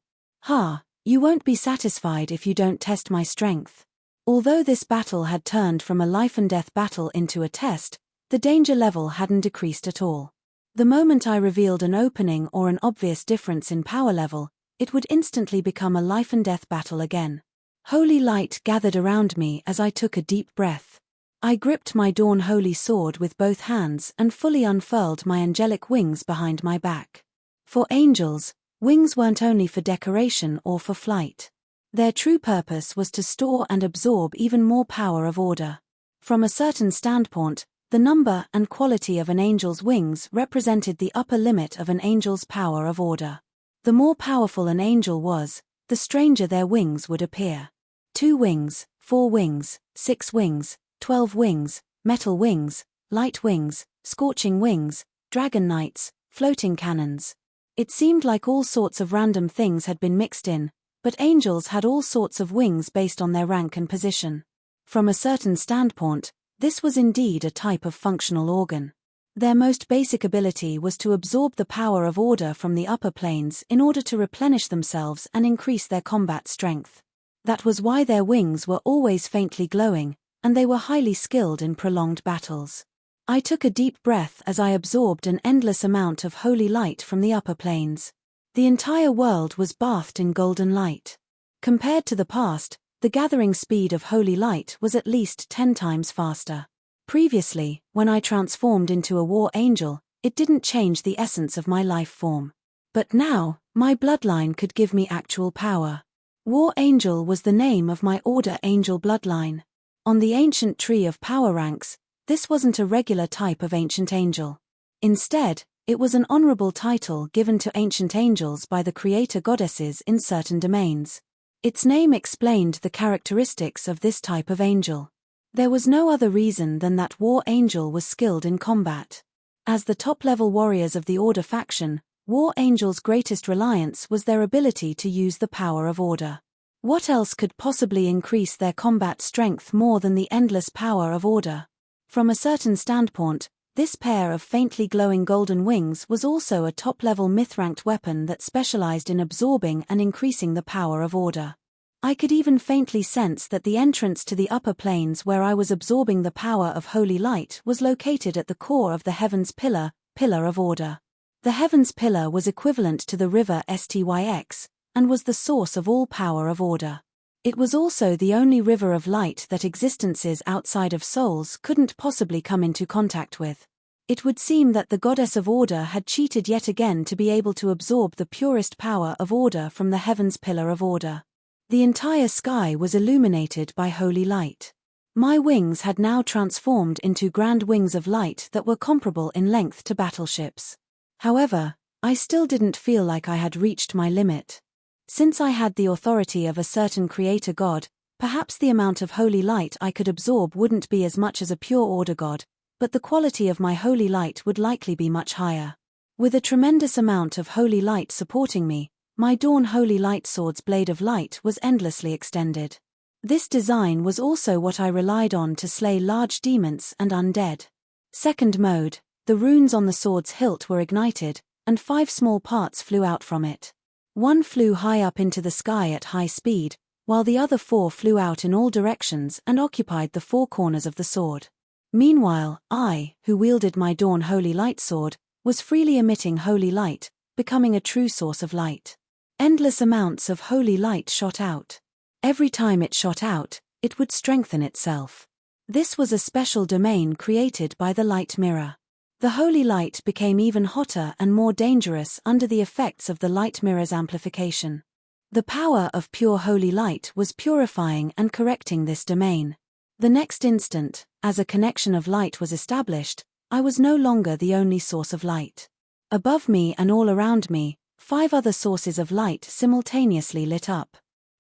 You won't be satisfied if you don't test my strength. Although this battle had turned from a life-and-death battle into a test, the danger level hadn't decreased at all. The moment I revealed an opening or an obvious difference in power level, it would instantly become a life-and-death battle again. Holy light gathered around me as I took a deep breath. I gripped my Dawn Holy Sword with both hands and fully unfurled my angelic wings behind my back. For angels, wings weren't only for decoration or for flight. Their true purpose was to store and absorb even more power of order. From a certain standpoint, The number and quality of an angel's wings represented the upper limit of an angel's power of order. The more powerful an angel was, the stranger their wings would appear. 2 wings, 4 wings, 6 wings, 12 wings, metal wings, light wings, scorching wings, dragon knights, floating cannons. It seemed like all sorts of random things had been mixed in, but angels had all sorts of wings based on their rank and position. From a certain standpoint, this was indeed a type of functional organ. Their most basic ability was to absorb the power of order from the upper planes in order to replenish themselves and increase their combat strength. That was why their wings were always faintly glowing, and they were highly skilled in prolonged battles. I took a deep breath as I absorbed an endless amount of holy light from the upper planes. The entire world was bathed in golden light. Compared to the past, the gathering speed of holy light was at least 10 times faster. Previously, when I transformed into a war angel, it didn't change the essence of my life form. But now, my bloodline could give me actual power. War angel was the name of my order angel bloodline. On the ancient tree of power ranks, this wasn't a regular type of ancient angel. Instead, it was an honorable title given to ancient angels by the creator goddesses in certain domains. Its name explained the characteristics of this type of angel. There was no other reason than that war angel was skilled in combat. As the top-level warriors of the Order faction, war angels' greatest reliance was their ability to use the power of order. What else could possibly increase their combat strength more than the endless power of order? From a certain standpoint, this pair of faintly glowing golden wings was also a top-level myth-ranked weapon that specialized in absorbing and increasing the power of order. I could even faintly sense that the entrance to the upper planes where I was absorbing the power of holy light was located at the core of the Heaven's Pillar, Pillar of Order. The Heaven's Pillar was equivalent to the river Styx, and was the source of all power of order. It was also the only river of light that existences outside of souls couldn't possibly come into contact with. It would seem that the goddess of order had cheated yet again to be able to absorb the purest power of order from the Heaven's Pillar of Order. The entire sky was illuminated by holy light. My wings had now transformed into grand wings of light that were comparable in length to battleships. However, I still didn't feel like I had reached my limit. Since I had the authority of a certain creator god, perhaps the amount of holy light I could absorb wouldn't be as much as a pure order god, but the quality of my holy light would likely be much higher. With a tremendous amount of holy light supporting me, my Dawn Holy Light Sword's blade of light was endlessly extended. This design was also what I relied on to slay large demons and undead. Second mode, the runes on the sword's hilt were ignited, and 5 small parts flew out from it. One flew high up into the sky at high speed, while the other 4 flew out in all directions and occupied the 4 corners of the sword. Meanwhile, I, who wielded my Dawn Holy Light Sword, was freely emitting holy light, becoming a true source of light. Endless amounts of holy light shot out. Every time it shot out, it would strengthen itself. This was a special domain created by the light mirror. The holy light became even hotter and more dangerous under the effects of the light mirror's amplification. The power of pure holy light was purifying and correcting this domain. The next instant, as a connection of light was established, I was no longer the only source of light. Above me and all around me, 5 other sources of light simultaneously lit up.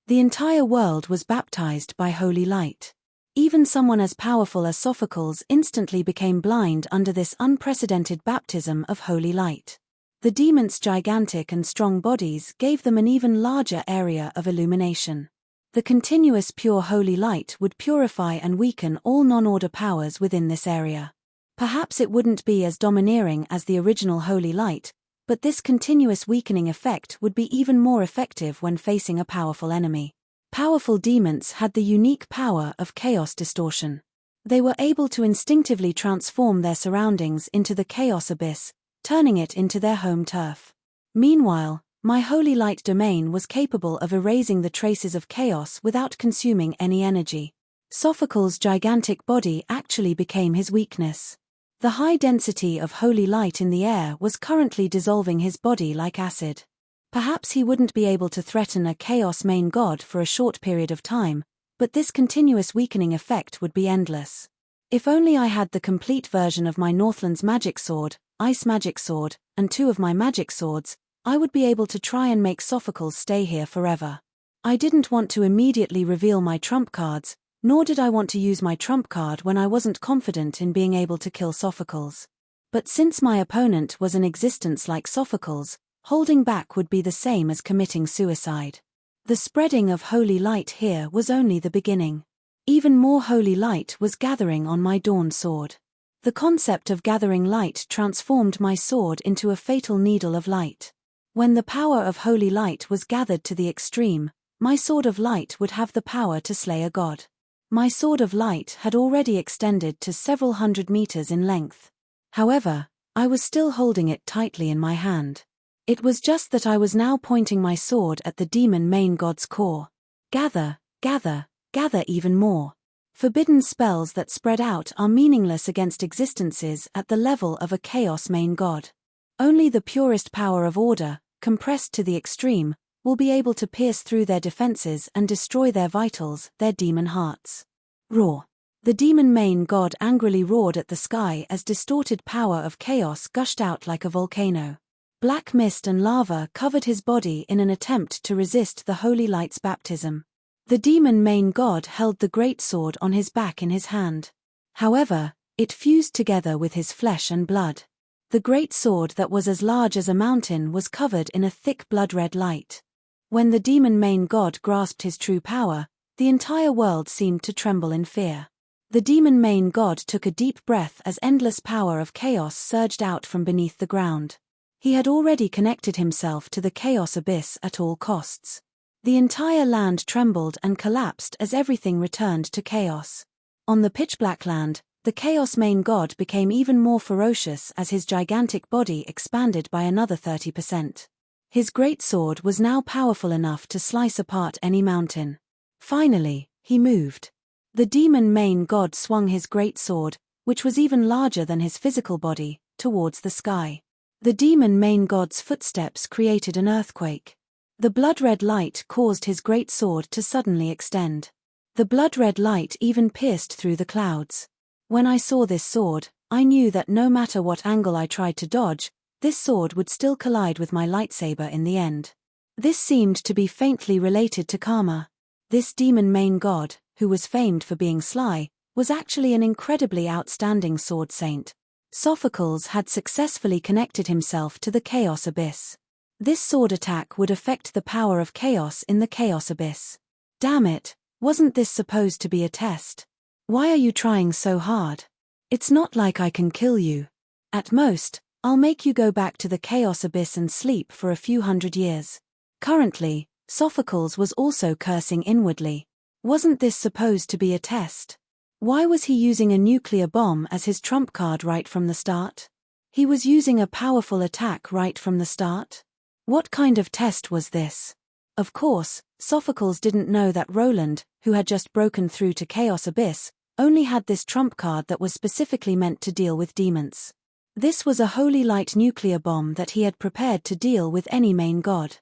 The entire world was baptized by holy light. Even someone as powerful as Sophocles instantly became blind under this unprecedented baptism of holy light. The demons' gigantic and strong bodies gave them an even larger area of illumination. The continuous pure holy light would purify and weaken all non-order powers within this area. Perhaps it wouldn't be as domineering as the original holy light, but this continuous weakening effect would be even more effective when facing a powerful enemy. Powerful demons had the unique power of chaos distortion. They were able to instinctively transform their surroundings into the chaos abyss, turning it into their home turf. Meanwhile, my holy light domain was capable of erasing the traces of chaos without consuming any energy. Sophocles' gigantic body actually became his weakness. The high density of holy light in the air was currently dissolving his body like acid. Perhaps he wouldn't be able to threaten a chaos main god for a short period of time, but this continuous weakening effect would be endless. If only I had the complete version of my Northland's magic sword, ice magic sword, and 2 of my magic swords, I would be able to try and make Sophocles stay here forever. I didn't want to immediately reveal my trump cards, nor did I want to use my trump card when I wasn't confident in being able to kill Sophocles. But since my opponent was an existence like Sophocles, holding back would be the same as committing suicide. The spreading of holy light here was only the beginning. Even more holy light was gathering on my dawn sword. The concept of gathering light transformed my sword into a fatal needle of light. When the power of holy light was gathered to the extreme, my sword of light would have the power to slay a god. My sword of light had already extended to several hundred meters in length. However, I was still holding it tightly in my hand. It was just that I was now pointing my sword at the demon main god's core. Gather, gather, gather even more. Forbidden spells that spread out are meaningless against existences at the level of a chaos main god. Only the purest power of order, compressed to the extreme, will be able to pierce through their defenses and destroy their vitals, their demon hearts. Roar. The demon main god angrily roared at the sky as distorted power of chaos gushed out like a volcano. Black mist and lava covered his body in an attempt to resist the holy light's baptism. The demon main god held the great sword on his back in his hand. However, it fused together with his flesh and blood. The great sword that was as large as a mountain was covered in a thick blood-red light. When the demon main god grasped his true power, the entire world seemed to tremble in fear. The demon main god took a deep breath as endless power of chaos surged out from beneath the ground. He had already connected himself to the chaos abyss at all costs. The entire land trembled and collapsed as everything returned to chaos. On the pitch-black land, the chaos main god became even more ferocious as his gigantic body expanded by another 30%. His great sword was now powerful enough to slice apart any mountain. Finally, he moved. The demon main god swung his great sword, which was even larger than his physical body, towards the sky. The demon main god's footsteps created an earthquake. The blood-red light caused his great sword to suddenly extend. The blood-red light even pierced through the clouds. When I saw this sword, I knew that no matter what angle I tried to dodge, this sword would still collide with my lightsaber in the end. This seemed to be faintly related to karma. This demon main god, who was famed for being sly, was actually an incredibly outstanding sword saint. Sophocles had successfully connected himself to the chaos abyss. This sword attack would affect the power of chaos in the chaos abyss. Damn it, wasn't this supposed to be a test? Why are you trying so hard? It's not like I can kill you. At most, I'll make you go back to the chaos abyss and sleep for a few hundred years. Currently, Sophocles was also cursing inwardly. Wasn't this supposed to be a test? Why was he using a nuclear bomb as his trump card right from the start? He was using a powerful attack right from the start? What kind of test was this? Of course, Sophocles didn't know that Roland, who had just broken through to Chaos Abyss, only had this trump card that was specifically meant to deal with demons. This was a holy light nuclear bomb that he had prepared to deal with any main god.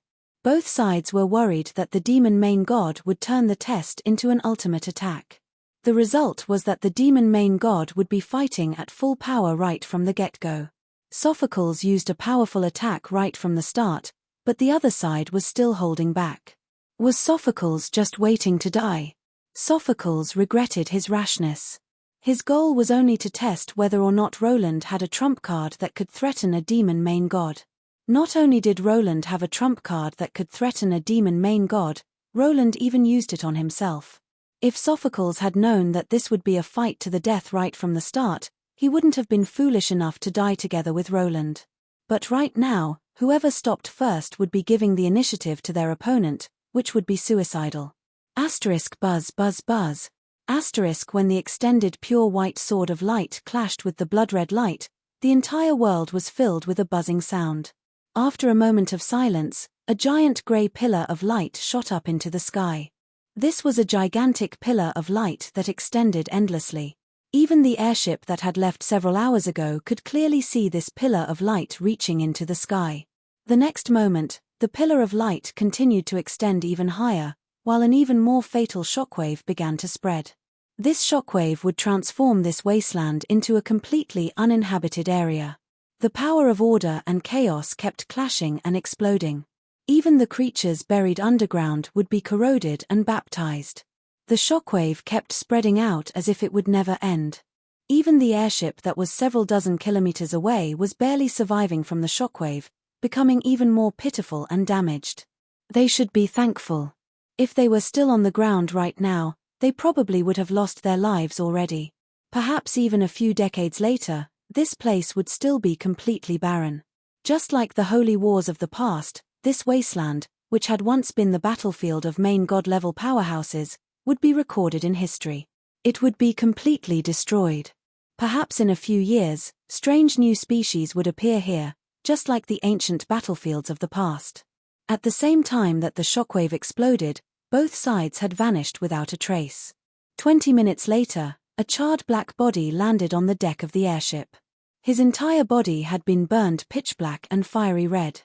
Both sides were worried that the demon main god would turn the test into an ultimate attack. The result was that the demon main god would be fighting at full power right from the get-go. Sophocles used a powerful attack right from the start, but the other side was still holding back. Was Sophocles just waiting to die? Sophocles regretted his rashness. His goal was only to test whether or not Roland had a trump card that could threaten a demon main god. Not only did Roland have a trump card that could threaten a demon main god, Roland even used it on himself. If Sophocles had known that this would be a fight to the death right from the start, he wouldn't have been foolish enough to die together with Roland. But right now, whoever stopped first would be giving the initiative to their opponent, which would be suicidal. Asterisk buzz buzz buzz. Asterisk when the extended pure white sword of light clashed with the blood-red light, the entire world was filled with a buzzing sound. After a moment of silence, a giant grey pillar of light shot up into the sky. This was a gigantic pillar of light that extended endlessly. Even the airship that had left several hours ago could clearly see this pillar of light reaching into the sky. The next moment, the pillar of light continued to extend even higher, while an even more fatal shockwave began to spread. This shockwave would transform this wasteland into a completely uninhabited area. The power of order and chaos kept clashing and exploding. Even the creatures buried underground would be corroded and baptized. The shockwave kept spreading out as if it would never end. Even the airship that was several dozen kilometers away was barely surviving from the shockwave, becoming even more pitiful and damaged. They should be thankful. If they were still on the ground right now, they probably would have lost their lives already. Perhaps even a few decades later, this place would still be completely barren. Just like the holy wars of the past, this wasteland, which had once been the battlefield of main god-level powerhouses, would be recorded in history. It would be completely destroyed. Perhaps in a few years, strange new species would appear here, just like the ancient battlefields of the past. At the same time that the shockwave exploded, both sides had vanished without a trace. 20 minutes later, a charred black body landed on the deck of the airship. His entire body had been burned pitch black and fiery red.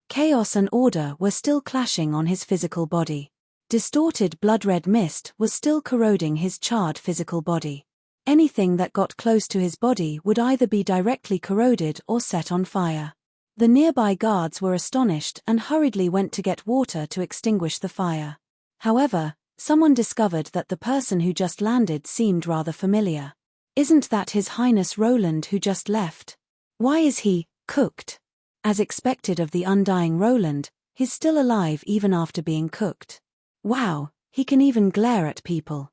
Chaos and order were still clashing on his physical body. Distorted blood-red mist was still corroding his charred physical body. Anything that got close to his body would either be directly corroded or set on fire. The nearby guards were astonished and hurriedly went to get water to extinguish the fire. However, someone discovered that the person who just landed seemed rather familiar. Isn't that His Highness Roland who just left? Why is he cooked? As expected of the undying Roland, he's still alive even after being cooked. Wow, he can even glare at people.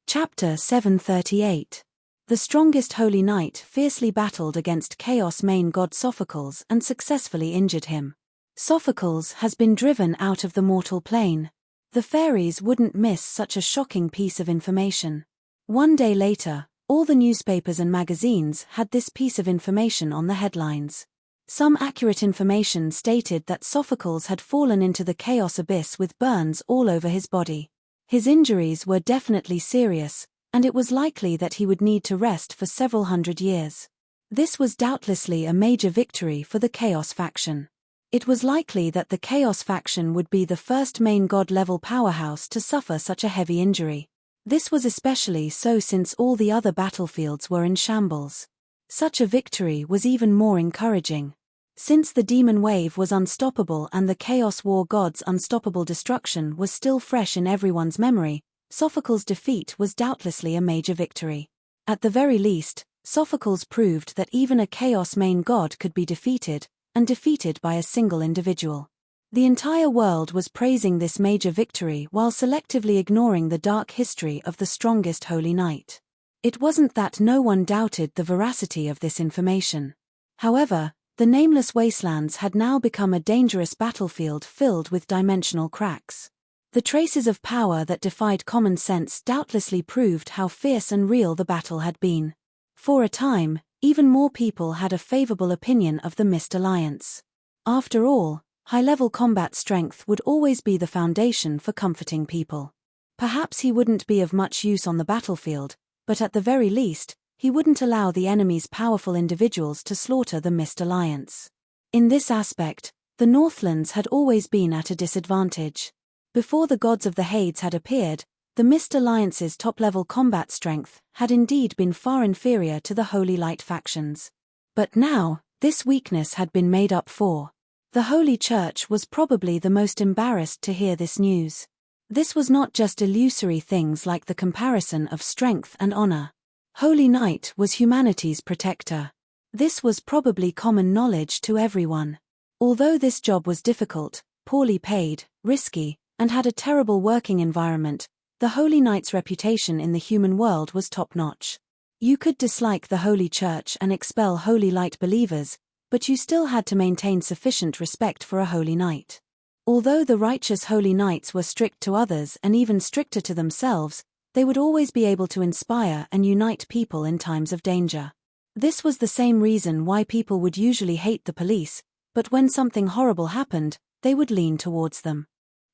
Chapter 738. The strongest holy knight fiercely battled against Chaos main god Sophocles and successfully injured him. Sophocles has been driven out of the mortal plane. The fairies wouldn't miss such a shocking piece of information. One day later, all the newspapers and magazines had this piece of information on the headlines. Some accurate information stated that Sophocles had fallen into the chaos abyss with burns all over his body. His injuries were definitely serious, and it was likely that he would need to rest for several hundred years. This was doubtlessly a major victory for the Chaos faction. It was likely that the Chaos faction would be the first main god-level powerhouse to suffer such a heavy injury. This was especially so since all the other battlefields were in shambles. Such a victory was even more encouraging. Since the demon wave was unstoppable and the Chaos War god's unstoppable destruction was still fresh in everyone's memory, Sophocles' defeat was doubtlessly a major victory. At the very least, Sophocles proved that even a Chaos main god could be defeated, and defeated by a single individual. The entire world was praising this major victory while selectively ignoring the dark history of the strongest holy knight. It wasn't that no one doubted the veracity of this information. However, the nameless wastelands had now become a dangerous battlefield filled with dimensional cracks. The traces of power that defied common sense doubtlessly proved how fierce and real the battle had been. For a time, even more people had a favorable opinion of the Mist Alliance. After all, high-level combat strength would always be the foundation for comforting people. Perhaps he wouldn't be of much use on the battlefield, but at the very least, he wouldn't allow the enemy's powerful individuals to slaughter the Mist Alliance. In this aspect, the Northlands had always been at a disadvantage. Before the gods of the Hades had appeared, the Mist Alliance's top-level combat strength had indeed been far inferior to the Holy Light factions. But now, this weakness had been made up for. The Holy Church was probably the most embarrassed to hear this news. This was not just illusory things like the comparison of strength and honor. Holy Knight was humanity's protector. This was probably common knowledge to everyone. Although this job was difficult, poorly paid, risky, and had a terrible working environment, the Holy Knight's reputation in the human world was top-notch. You could dislike the Holy Church and expel Holy Light believers, but you still had to maintain sufficient respect for a Holy Knight. Although the righteous Holy Knights were strict to others and even stricter to themselves, they would always be able to inspire and unite people in times of danger. This was the same reason why people would usually hate the police, but when something horrible happened, they would lean towards them.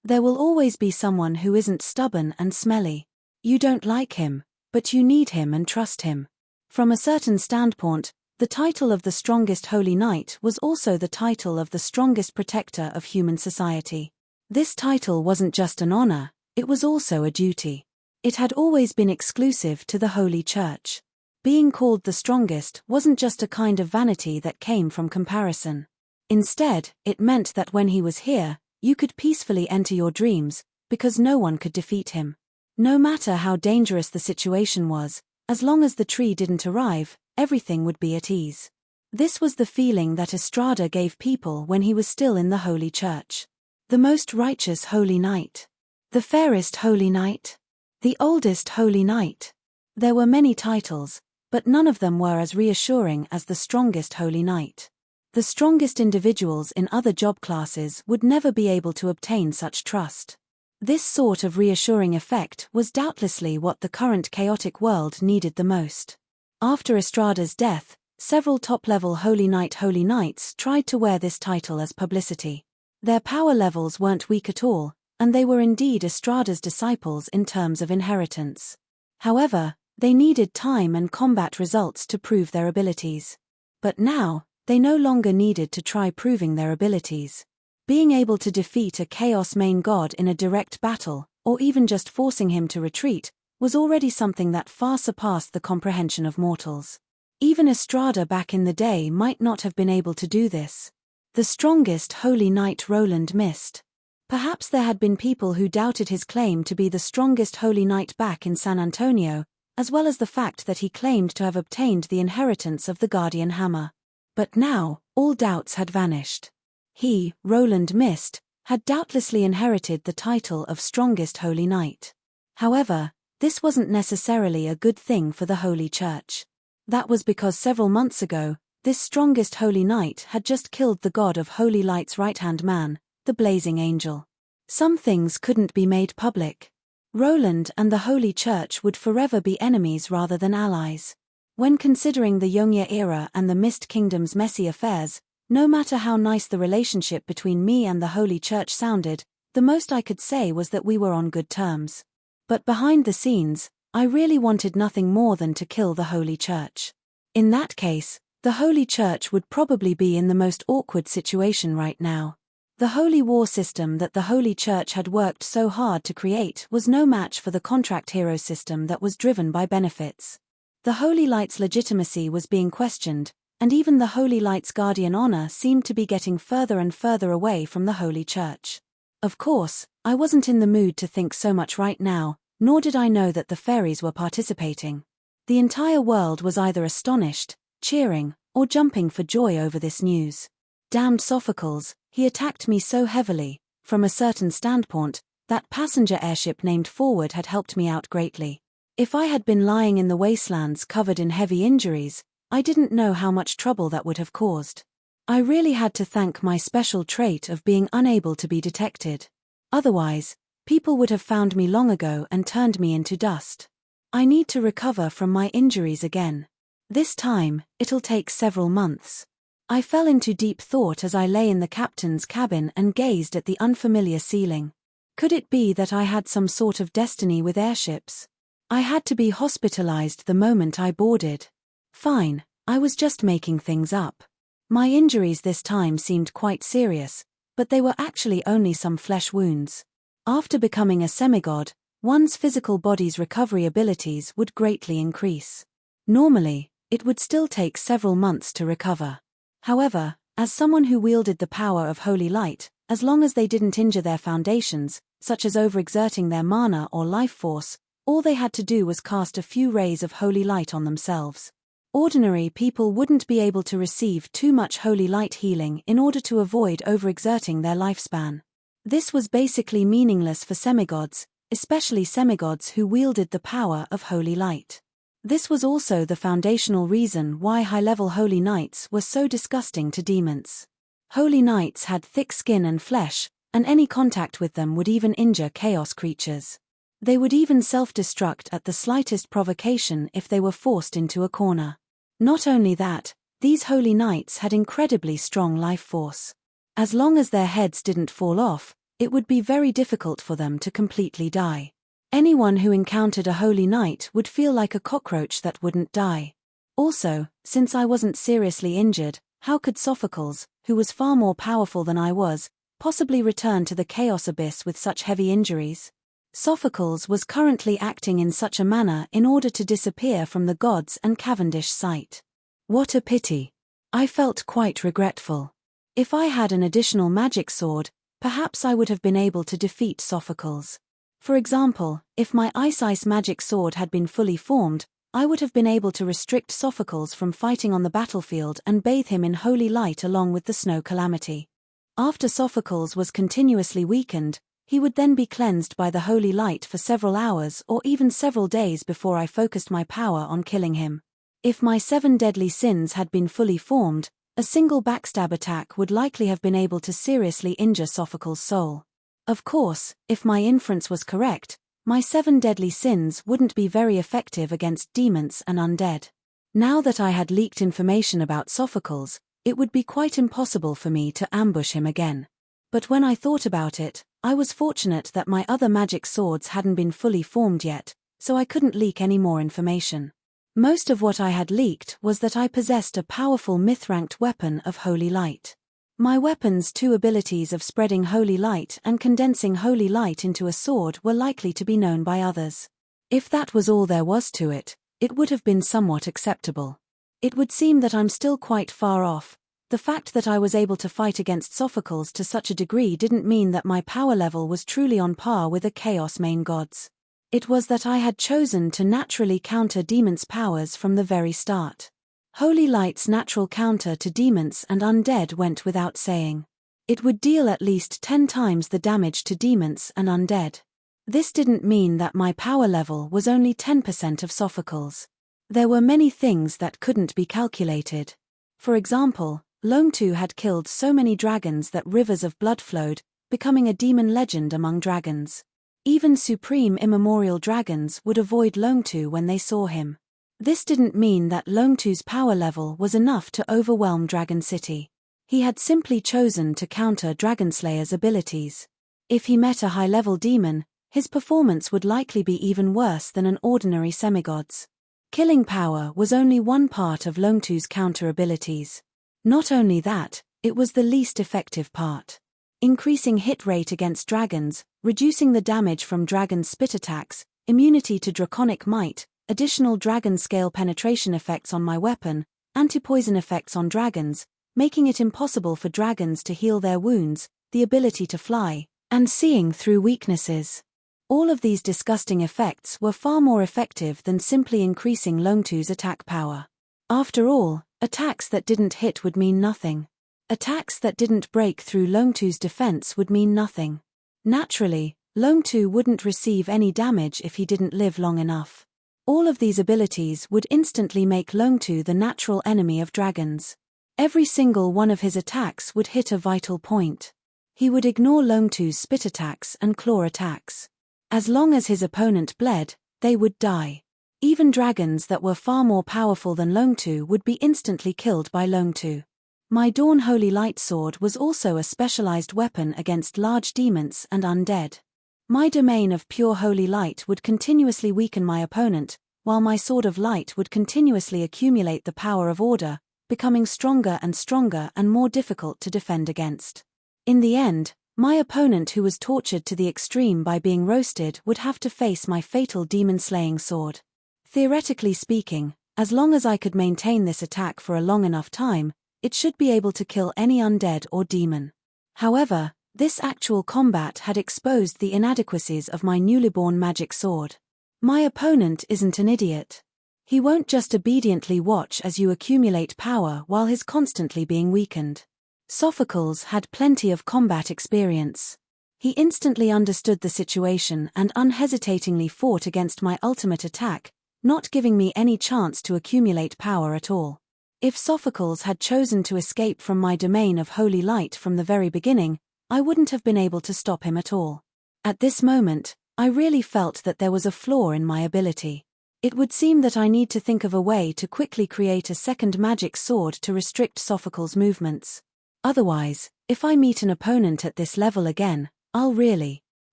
There will always be someone who isn't stubborn and smelly. You don't like him, but you need him and trust him. From a certain standpoint, the title of the strongest Holy Knight was also the title of the strongest protector of human society. This title wasn't just an honor, it was also a duty. It had always been exclusive to the Holy Church. Being called the strongest wasn't just a kind of vanity that came from comparison. Instead, it meant that when he was here, you could peacefully enter your dreams, because no one could defeat him. No matter how dangerous the situation was, as long as the tree didn't arrive, everything would be at ease. This was the feeling that Estrada gave people when he was still in the Holy Church. The most righteous Holy Knight. The fairest Holy Knight. The oldest Holy Knight. There were many titles, but none of them were as reassuring as the strongest Holy Knight. The strongest individuals in other job classes would never be able to obtain such trust. This sort of reassuring effect was doubtlessly what the current chaotic world needed the most. After Estrada's death, several top-level Holy Knights tried to wear this title as publicity. Their power levels weren't weak at all, and they were indeed Estrada's disciples in terms of inheritance. However, they needed time and combat results to prove their abilities. But now, they no longer needed to try proving their abilities. Being able to defeat a Chaos main god in a direct battle, or even just forcing him to retreat, was already something that far surpassed the comprehension of mortals. Even Estrada back in the day might not have been able to do this. The strongest Holy Knight Roland missed. Perhaps there had been people who doubted his claim to be the strongest Holy Knight back in San Antonio, as well as the fact that he claimed to have obtained the inheritance of the Guardian Hammer. But now, all doubts had vanished. He, Roland Mist, had doubtlessly inherited the title of strongest Holy Knight. However, this wasn't necessarily a good thing for the Holy Church. That was because several months ago, this strongest Holy Knight had just killed the god of Holy Light's right-hand man, the Blazing Angel. Some things couldn't be made public. Roland and the Holy Church would forever be enemies rather than allies. When considering the Yongyea era and the Mist Kingdom's messy affairs, no matter how nice the relationship between me and the Holy Church sounded, the most I could say was that we were on good terms. But behind the scenes, I really wanted nothing more than to kill the Holy Church. In that case, the Holy Church would probably be in the most awkward situation right now. The Holy War system that the Holy Church had worked so hard to create was no match for the contract hero system that was driven by benefits. The Holy Light's legitimacy was being questioned, and even the Holy Light's guardian honor seemed to be getting further and further away from the Holy Church. Of course, I wasn't in the mood to think so much right now, nor did I know that the fairies were participating. The entire world was either astonished, cheering, or jumping for joy over this news. Damned Sophocles, he attacked me so heavily, from a certain standpoint, that passenger airship named Forward had helped me out greatly. If I had been lying in the wastelands covered in heavy injuries, I didn't know how much trouble that would have caused. I really had to thank my special trait of being unable to be detected. Otherwise, people would have found me long ago and turned me into dust. I need to recover from my injuries again. This time, it'll take several months. I fell into deep thought as I lay in the captain's cabin and gazed at the unfamiliar ceiling. Could it be that I had some sort of destiny with airships? I had to be hospitalized the moment I boarded. Fine, I was just making things up. My injuries this time seemed quite serious, but they were actually only some flesh wounds. After becoming a semigod, one's physical body's recovery abilities would greatly increase. Normally, it would still take several months to recover. However, as someone who wielded the power of Holy Light, as long as they didn't injure their foundations, such as overexerting their mana or life force, all they had to do was cast a few rays of Holy Light on themselves. Ordinary people wouldn't be able to receive too much Holy Light healing in order to avoid overexerting their lifespan. This was basically meaningless for semigods, especially semigods who wielded the power of Holy Light. This was also the foundational reason why high-level Holy Knights were so disgusting to demons. Holy Knights had thick skin and flesh, and any contact with them would even injure chaos creatures. They would even self-destruct at the slightest provocation if they were forced into a corner. Not only that, these Holy Knights had incredibly strong life force. As long as their heads didn't fall off, it would be very difficult for them to completely die. Anyone who encountered a Holy Knight would feel like a cockroach that wouldn't die. Also, since I wasn't seriously injured, how could Sophocles, who was far more powerful than I was, possibly return to the Chaos Abyss with such heavy injuries? Sophocles was currently acting in such a manner in order to disappear from the gods and Cavendish sight. What a pity. I felt quite regretful. If I had an additional magic sword, perhaps I would have been able to defeat Sophocles. For example, if my ice magic sword had been fully formed, I would have been able to restrict Sophocles from fighting on the battlefield and bathe him in holy light along with the snow calamity. After Sophocles was continuously weakened, he would then be cleansed by the holy light for several hours or even several days before I focused my power on killing him. If my 7 deadly sins had been fully formed, a single backstab attack would likely have been able to seriously injure Sophocles' soul. Of course, if my inference was correct, my 7 deadly sins wouldn't be very effective against demons and undead. Now that I had leaked information about Sophocles, it would be quite impossible for me to ambush him again. But when I thought about it, I was fortunate that my other magic swords hadn't been fully formed yet, so I couldn't leak any more information. Most of what I had leaked was that I possessed a powerful myth-ranked weapon of holy light. My weapon's 2 abilities of spreading holy light and condensing holy light into a sword were likely to be known by others. If that was all there was to it, it would have been somewhat acceptable. It would seem that I'm still quite far off. The fact that I was able to fight against Sophocles to such a degree didn't mean that my power level was truly on par with the Chaos main gods. It was that I had chosen to naturally counter demons' powers from the very start. Holy Light's natural counter to demons and undead went without saying. It would deal at least 10 times the damage to demons and undead. This didn't mean that my power level was only 10% of Sophocles. There were many things that couldn't be calculated. For example, Longtu had killed so many dragons that rivers of blood flowed, becoming a demon legend among dragons. Even supreme immemorial dragons would avoid Longtu when they saw him. This didn't mean that Longtu's power level was enough to overwhelm Dragon City. He had simply chosen to counter Dragonslayer's abilities. If he met a high-level demon, his performance would likely be even worse than an ordinary semigod's. Killing power was only one part of Longtu's counter abilities. Not only that, it was the least effective part. Increasing hit rate against dragons, reducing the damage from dragon spit attacks, immunity to draconic might, additional dragon scale penetration effects on my weapon, anti-poison effects on dragons, making it impossible for dragons to heal their wounds, the ability to fly, and seeing through weaknesses. All of these disgusting effects were far more effective than simply increasing Longtu's attack power. After all, attacks that didn't hit would mean nothing. Attacks that didn't break through Longtu's defense would mean nothing. Naturally, Longtu wouldn't receive any damage if he didn't live long enough. All of these abilities would instantly make Longtu the natural enemy of dragons. Every single one of his attacks would hit a vital point. He would ignore Longtu's spit attacks and claw attacks. As long as his opponent bled, they would die. Even dragons that were far more powerful than Longtu would be instantly killed by Longtu. My Dawn Holy Light Sword was also a specialized weapon against large demons and undead. My domain of pure holy light would continuously weaken my opponent, while my Sword of Light would continuously accumulate the power of order, becoming stronger and more difficult to defend against. In the end, my opponent who was tortured to the extreme by being roasted would have to face my fatal demon-slaying sword. Theoretically speaking, as long as I could maintain this attack for a long enough time, it should be able to kill any undead or demon. However, this actual combat had exposed the inadequacies of my newly born magic sword. My opponent isn't an idiot. He won't just obediently watch as you accumulate power while he's constantly being weakened. Sophocles had plenty of combat experience. He instantly understood the situation and unhesitatingly fought against my ultimate attack, not giving me any chance to accumulate power at all. If Sophocles had chosen to escape from my domain of holy light from the very beginning, I wouldn't have been able to stop him at all. At this moment, I really felt that there was a flaw in my ability. It would seem that I need to think of a way to quickly create a second magic sword to restrict Sophocles' movements. Otherwise, if I meet an opponent at this level again, I'll really...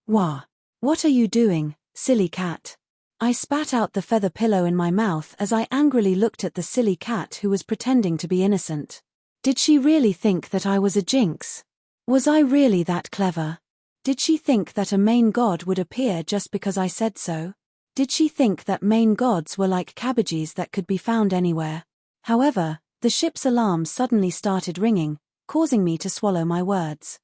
Wah! What are you doing, silly cat? I spat out the feather pillow in my mouth as I angrily looked at the silly cat who was pretending to be innocent. Did she really think that I was a jinx? Was I really that clever? Did she think that a main god would appear just because I said so? Did she think that main gods were like cabbages that could be found anywhere? However, the ship's alarm suddenly started ringing, causing me to swallow my words.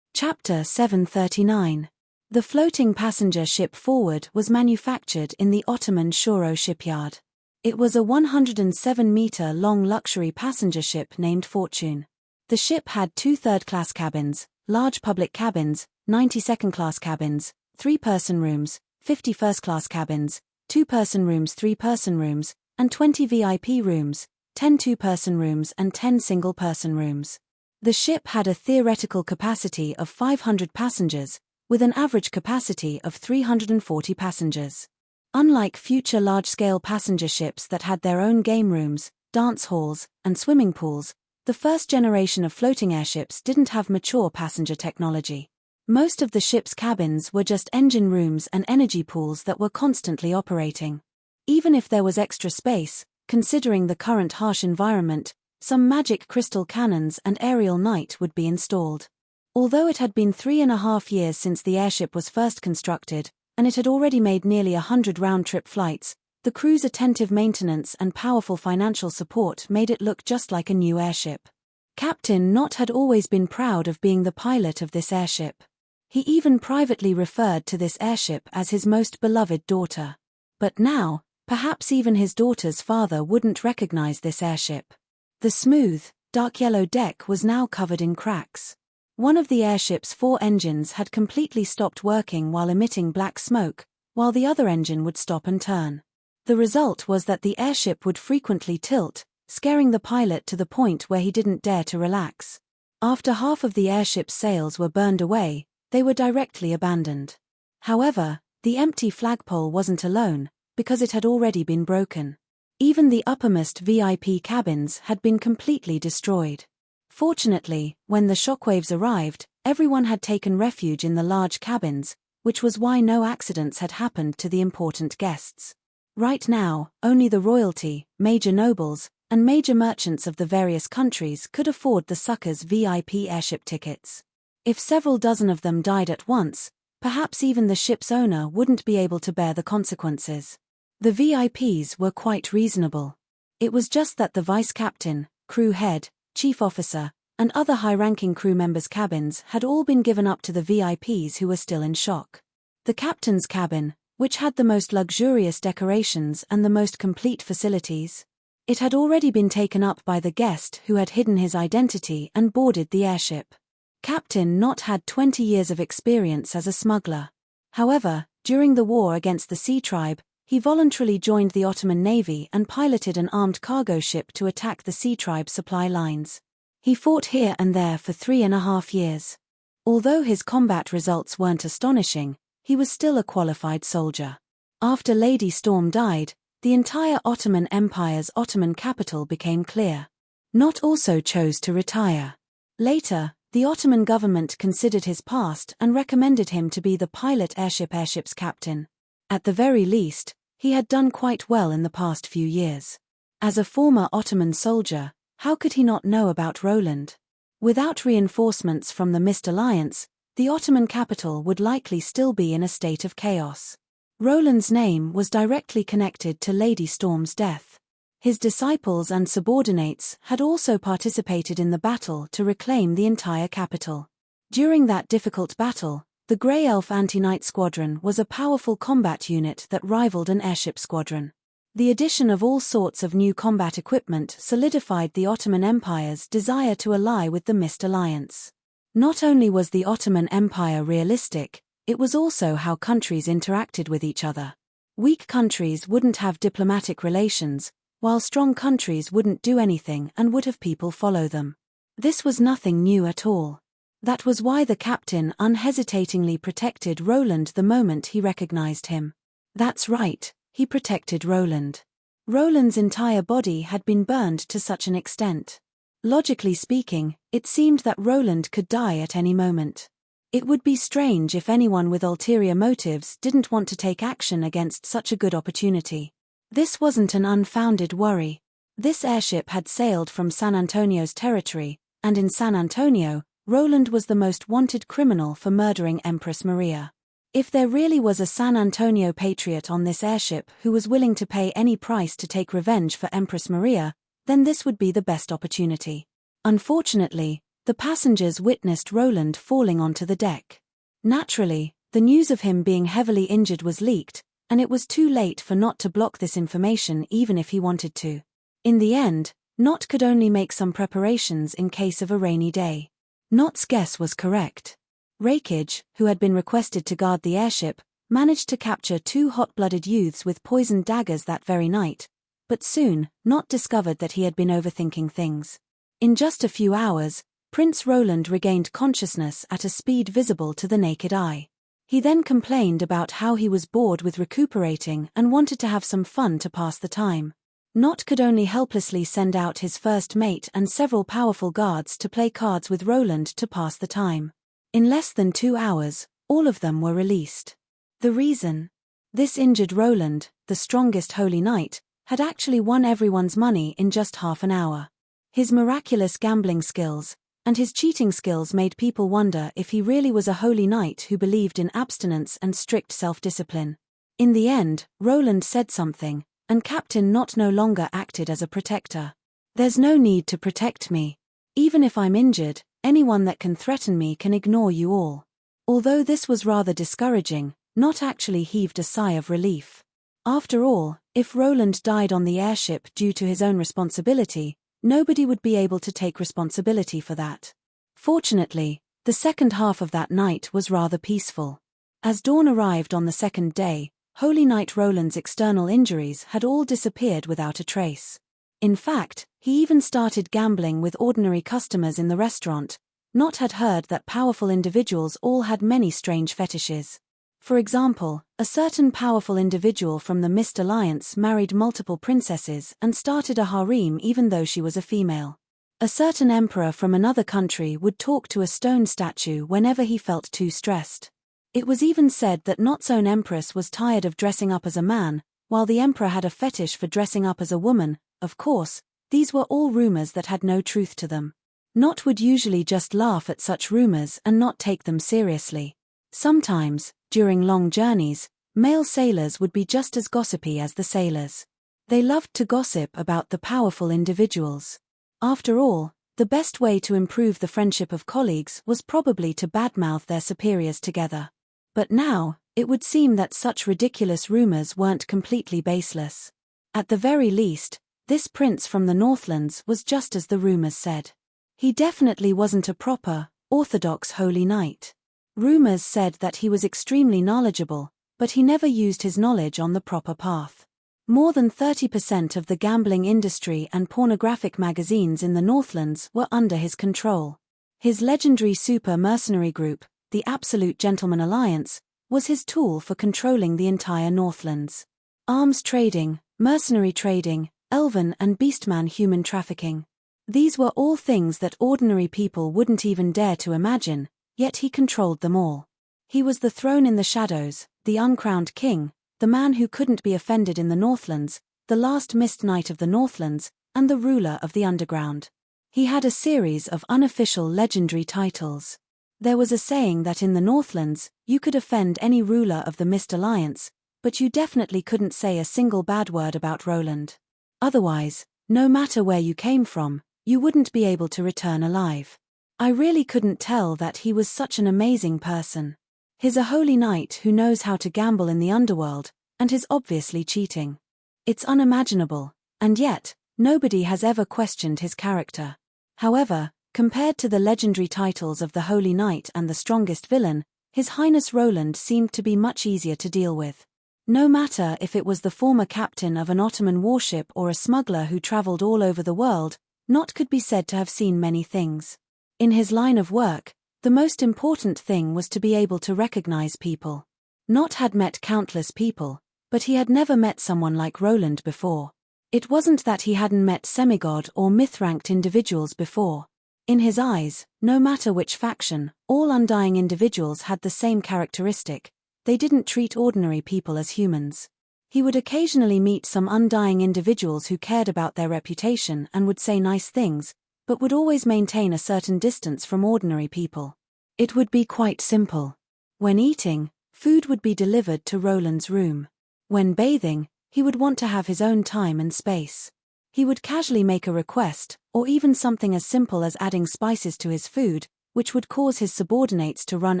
Chapter 739. The floating passenger ship Forward was manufactured in the Ottoman Shoro shipyard. It was a 107-meter-long luxury passenger ship named Fortune. The ship had 2 third-class cabins, large public cabins, 90 second-class cabins, 3-person rooms, 50 first-class cabins, 2-person rooms, 3-person rooms, and 20 VIP rooms, 10 2-person rooms and 10 single-person rooms. The ship had a theoretical capacity of 500 passengers, with an average capacity of 340 passengers. Unlike future large-scale passenger ships that had their own game rooms, dance halls, and swimming pools, the first generation of floating airships didn't have mature passenger technology. Most of the ship's cabins were just engine rooms and energy pools that were constantly operating. Even if there was extra space, considering the current harsh environment, some magic crystal cannons and aerial night would be installed. Although it had been 3.5 years since the airship was first constructed, and it had already made nearly 100 round-trip flights, the crew's attentive maintenance and powerful financial support made it look just like a new airship. Captain Knott had always been proud of being the pilot of this airship. He even privately referred to this airship as his most beloved daughter. But now, perhaps even his daughter's father wouldn't recognize this airship. The smooth, dark yellow deck was now covered in cracks. One of the airship's 4 engines had completely stopped working while emitting black smoke, while the other engine would stop and turn. The result was that the airship would frequently tilt, scaring the pilot to the point where he didn't dare to relax. After half of the airship's sails were burned away, they were directly abandoned. However, the empty flagpole wasn't alone, because it had already been broken. Even the uppermost VIP cabins had been completely destroyed. Fortunately, when the shockwaves arrived, everyone had taken refuge in the large cabins, which was why no accidents had happened to the important guests. Right now, only the royalty, major nobles, and major merchants of the various countries could afford the suckers' VIP airship tickets. If several dozen of them died at once, perhaps even the ship's owner wouldn't be able to bear the consequences. The VIPs were quite reasonable. It was just that the vice captain, crew head, chief officer, and other high-ranking crew members' cabins had all been given up to the VIPs who were still in shock. The captain's cabin, which had the most luxurious decorations and the most complete facilities, it had already been taken up by the guest who had hidden his identity and boarded the airship. Captain Knott had 20 years of experience as a smuggler. However, during the war against the Sea Tribe, he voluntarily joined the Ottoman Navy and piloted an armed cargo ship to attack the Sea Tribe supply lines. He fought here and there for 3.5 years. Although his combat results weren't astonishing, he was still a qualified soldier. After Lady Storm died, the entire Ottoman Empire's Ottoman capital became clear. Knott also chose to retire. Later, the Ottoman government considered his past and recommended him to be the pilot airship's captain. At the very least, he had done quite well in the past few years. As a former Ottoman soldier, how could he not know about Roland? Without reinforcements from the Mist Alliance, the Ottoman capital would likely still be in a state of chaos. Roland's name was directly connected to Lady Storm's death. His disciples and subordinates had also participated in the battle to reclaim the entire capital. During that difficult battle, the Grey Elf Anti-Night Squadron was a powerful combat unit that rivaled an airship squadron. The addition of all sorts of new combat equipment solidified the Ottoman Empire's desire to ally with the Mist Alliance. Not only was the Ottoman Empire realistic, it was also how countries interacted with each other. Weak countries wouldn't have diplomatic relations, while strong countries wouldn't do anything and would have people follow them. This was nothing new at all. That was why the captain unhesitatingly protected Roland the moment he recognized him. That's right, he protected Roland. Roland's entire body had been burned to such an extent. Logically speaking, it seemed that Roland could die at any moment. It would be strange if anyone with ulterior motives didn't want to take action against such a good opportunity. This wasn't an unfounded worry. This airship had sailed from San Antonio's territory, and in San Antonio, Roland was the most wanted criminal for murdering Empress Maria. If there really was a San Antonio patriot on this airship who was willing to pay any price to take revenge for Empress Maria, then this would be the best opportunity. Unfortunately, the passengers witnessed Roland falling onto the deck. Naturally, the news of him being heavily injured was leaked, and it was too late for Nott to block this information even if he wanted to. In the end, Nott could only make some preparations in case of a rainy day. Nott's guess was correct. Rakeage, who had been requested to guard the airship, managed to capture 2 hot-blooded youths with poisoned daggers that very night, but soon, Nott discovered that he had been overthinking things. In just a few hours, Prince Roland regained consciousness at a speed visible to the naked eye. He then complained about how he was bored with recuperating and wanted to have some fun to pass the time. Nott could only helplessly send out his first mate and several powerful guards to play cards with Roland to pass the time. In less than 2 hours, all of them were released. The reason? This injured Roland, the strongest holy knight, had actually won everyone's money in just half an hour. His miraculous gambling skills and his cheating skills made people wonder if he really was a holy knight who believed in abstinence and strict self-discipline. In the end, Roland said something, and Captain Nott no longer acted as a protector. "There's no need to protect me. Even if I'm injured, anyone that can threaten me can ignore you all." Although this was rather discouraging, Nott actually heaved a sigh of relief. After all, if Roland died on the airship due to his own responsibility, nobody would be able to take responsibility for that. Fortunately, the second half of that night was rather peaceful. As dawn arrived on the second day, Holy Knight Roland's external injuries had all disappeared without a trace. In fact, he even started gambling with ordinary customers in the restaurant. Nott had heard that powerful individuals all had many strange fetishes. For example, a certain powerful individual from the Mist Alliance married multiple princesses and started a harem even though she was a female. A certain emperor from another country would talk to a stone statue whenever he felt too stressed. It was even said that Nott's own empress was tired of dressing up as a man, while the emperor had a fetish for dressing up as a woman. Of course, these were all rumors that had no truth to them. Nott would usually just laugh at such rumors and not take them seriously. Sometimes, during long journeys, male sailors would be just as gossipy as the sailors. They loved to gossip about the powerful individuals. After all, the best way to improve the friendship of colleagues was probably to badmouth their superiors together. But now, it would seem that such ridiculous rumors weren't completely baseless. At the very least, this prince from the Northlands was just as the rumors said. He definitely wasn't a proper, orthodox holy knight. Rumors said that he was extremely knowledgeable, but he never used his knowledge on the proper path. More than 30% of the gambling industry and pornographic magazines in the Northlands were under his control. His legendary super mercenary group, the Absolute Gentleman Alliance, was his tool for controlling the entire Northlands. Arms trading, mercenary trading, elven and beastman human trafficking. These were all things that ordinary people wouldn't even dare to imagine, yet he controlled them all. He was the throne in the shadows, the uncrowned king, the man who couldn't be offended in the Northlands, the last Mist Knight of the Northlands, and the ruler of the underground. He had a series of unofficial legendary titles. There was a saying that in the Northlands, you could offend any ruler of the Mist Alliance, but you definitely couldn't say a single bad word about Roland. Otherwise, no matter where you came from, you wouldn't be able to return alive. I really couldn't tell that he was such an amazing person. He's a holy knight who knows how to gamble in the underworld, and is obviously cheating. It's unimaginable, and yet, nobody has ever questioned his character. However, compared to the legendary titles of the Holy Knight and the strongest villain, His Highness Roland seemed to be much easier to deal with. No matter if it was the former captain of an Ottoman warship or a smuggler who traveled all over the world, Nott could be said to have seen many things. In his line of work, the most important thing was to be able to recognize people. Nott had met countless people, but he had never met someone like Roland before. It wasn't that he hadn't met semigod or myth-ranked individuals before. In his eyes, no matter which faction, all undying individuals had the same characteristic: they didn't treat ordinary people as humans. He would occasionally meet some undying individuals who cared about their reputation and would say nice things, but would always maintain a certain distance from ordinary people. It would be quite simple. When eating, food would be delivered to Roland's room. When bathing, he would want to have his own time and space. He would casually make a request, or even something as simple as adding spices to his food, which would cause his subordinates to run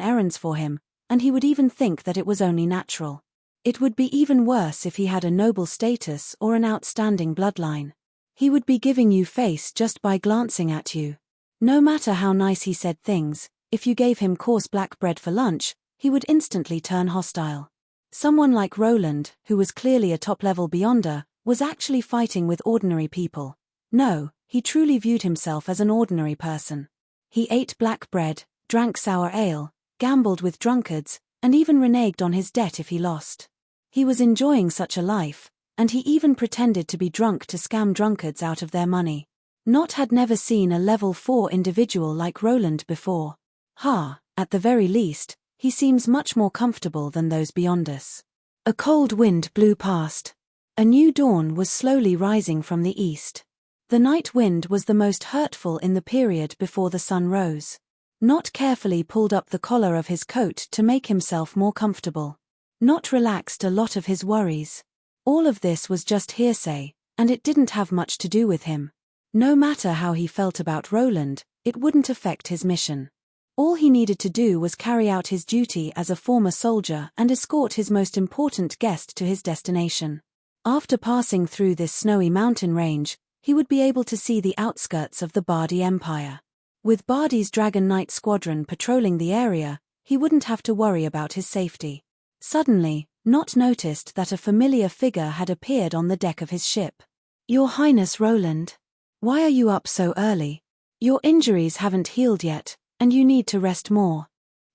errands for him, and he would even think that it was only natural. It would be even worse if he had a noble status or an outstanding bloodline. He would be giving you face just by glancing at you. No matter how nice he said things, if you gave him coarse black bread for lunch, he would instantly turn hostile. Someone like Roland, who was clearly a top-level beyonder, was actually fighting with ordinary people. No, he truly viewed himself as an ordinary person. He ate black bread, drank sour ale, gambled with drunkards, and even reneged on his debt if he lost. He was enjoying such a life, and he even pretended to be drunk to scam drunkards out of their money. Not had never seen a level 4 individual like Roland before. At the very least, he seems much more comfortable than those beyond us. A cold wind blew past. A new dawn was slowly rising from the east. The night wind was the most hurtful in the period before the sun rose. Not carefully pulled up the collar of his coat to make himself more comfortable. Not relaxed a lot of his worries. All of this was just hearsay, and it didn't have much to do with him. No matter how he felt about Roland, it wouldn't affect his mission. All he needed to do was carry out his duty as a former soldier and escort his most important guest to his destination. After passing through this snowy mountain range, he would be able to see the outskirts of the Bardi Empire. With Bardi's Dragon Knight squadron patrolling the area, he wouldn't have to worry about his safety. Suddenly, Not noticed that a familiar figure had appeared on the deck of his ship. "Your Highness Roland, why are you up so early? Your injuries haven't healed yet, and you need to rest more.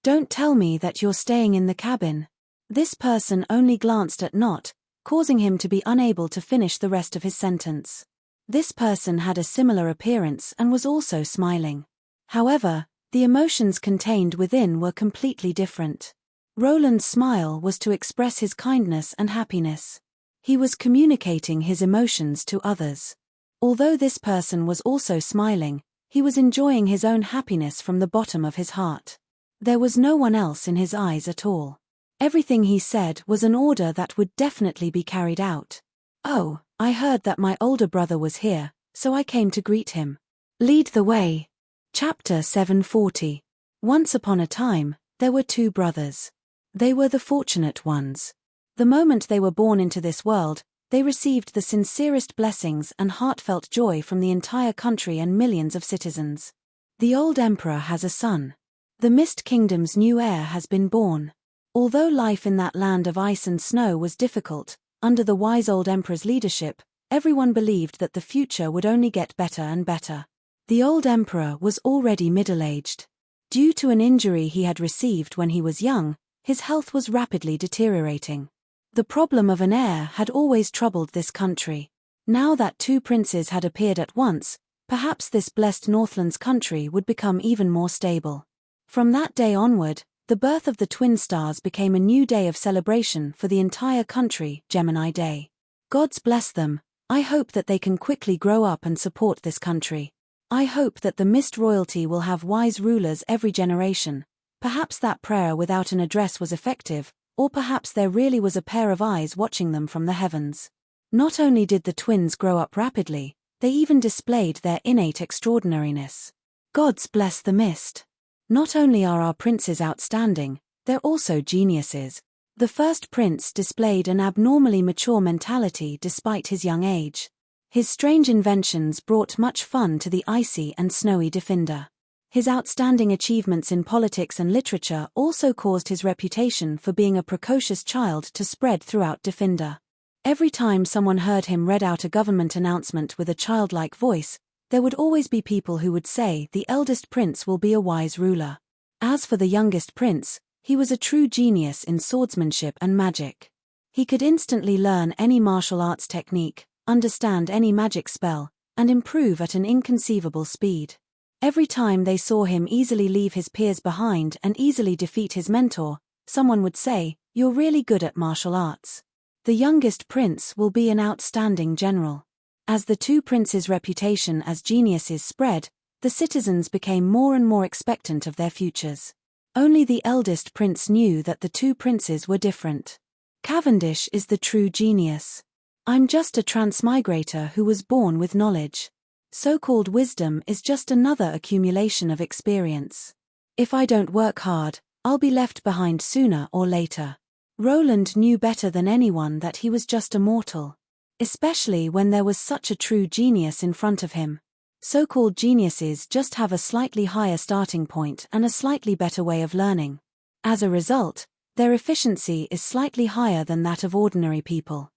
Don't tell me that you're staying in the cabin." This person only glanced at Not, causing him to be unable to finish the rest of his sentence. This person had a similar appearance and was also smiling. However, the emotions contained within were completely different. Roland's smile was to express his kindness and happiness. He was communicating his emotions to others. Although this person was also smiling, he was enjoying his own happiness from the bottom of his heart. There was no one else in his eyes at all. Everything he said was an order that would definitely be carried out. "Oh, I heard that my older brother was here, so I came to greet him. Lead the way." Chapter 740. Once upon a time, there were two brothers. They were the fortunate ones. The moment they were born into this world, they received the sincerest blessings and heartfelt joy from the entire country and millions of citizens. The old emperor has a son. The Mist Kingdom's new heir has been born. Although life in that land of ice and snow was difficult, under the wise old emperor's leadership, everyone believed that the future would only get better and better. The old emperor was already middle-aged. Due to an injury he had received when he was young, his health was rapidly deteriorating. The problem of an heir had always troubled this country. Now that two princes had appeared at once, perhaps this blessed Northland's country would become even more stable. From that day onward, the birth of the twin stars became a new day of celebration for the entire country, Gemini Day. Gods bless them. I hope that they can quickly grow up and support this country. I hope that the Mist royalty will have wise rulers every generation. Perhaps that prayer without an address was effective, or perhaps there really was a pair of eyes watching them from the heavens. Not only did the twins grow up rapidly, they even displayed their innate extraordinariness. Gods bless the Mist. Not only are our princes outstanding, they're also geniuses. The first prince displayed an abnormally mature mentality despite his young age. His strange inventions brought much fun to the icy and snowy Defender. His outstanding achievements in politics and literature also caused his reputation for being a precocious child to spread throughout Defender. Every time someone heard him read out a government announcement with a childlike voice, there would always be people who would say the eldest prince will be a wise ruler. As for the youngest prince, he was a true genius in swordsmanship and magic. He could instantly learn any martial arts technique, understand any magic spell, and improve at an inconceivable speed. Every time they saw him easily leave his peers behind and easily defeat his mentor, someone would say, "You're really good at martial arts. The youngest prince will be an outstanding general." As the two princes' reputation as geniuses spread, The citizens became more and more expectant of their futures. Only the eldest prince knew that the two princes were different. Cavendish is the true genius. I'm just a transmigrator who was born with knowledge. So-called wisdom is just another accumulation of experience. If I don't work hard, I'll be left behind sooner or later. Roland knew better than anyone that he was just a mortal. Especially when there was such a true genius in front of him. So-called geniuses just have a slightly higher starting point and a slightly better way of learning. As a result, their efficiency is slightly higher than that of ordinary people.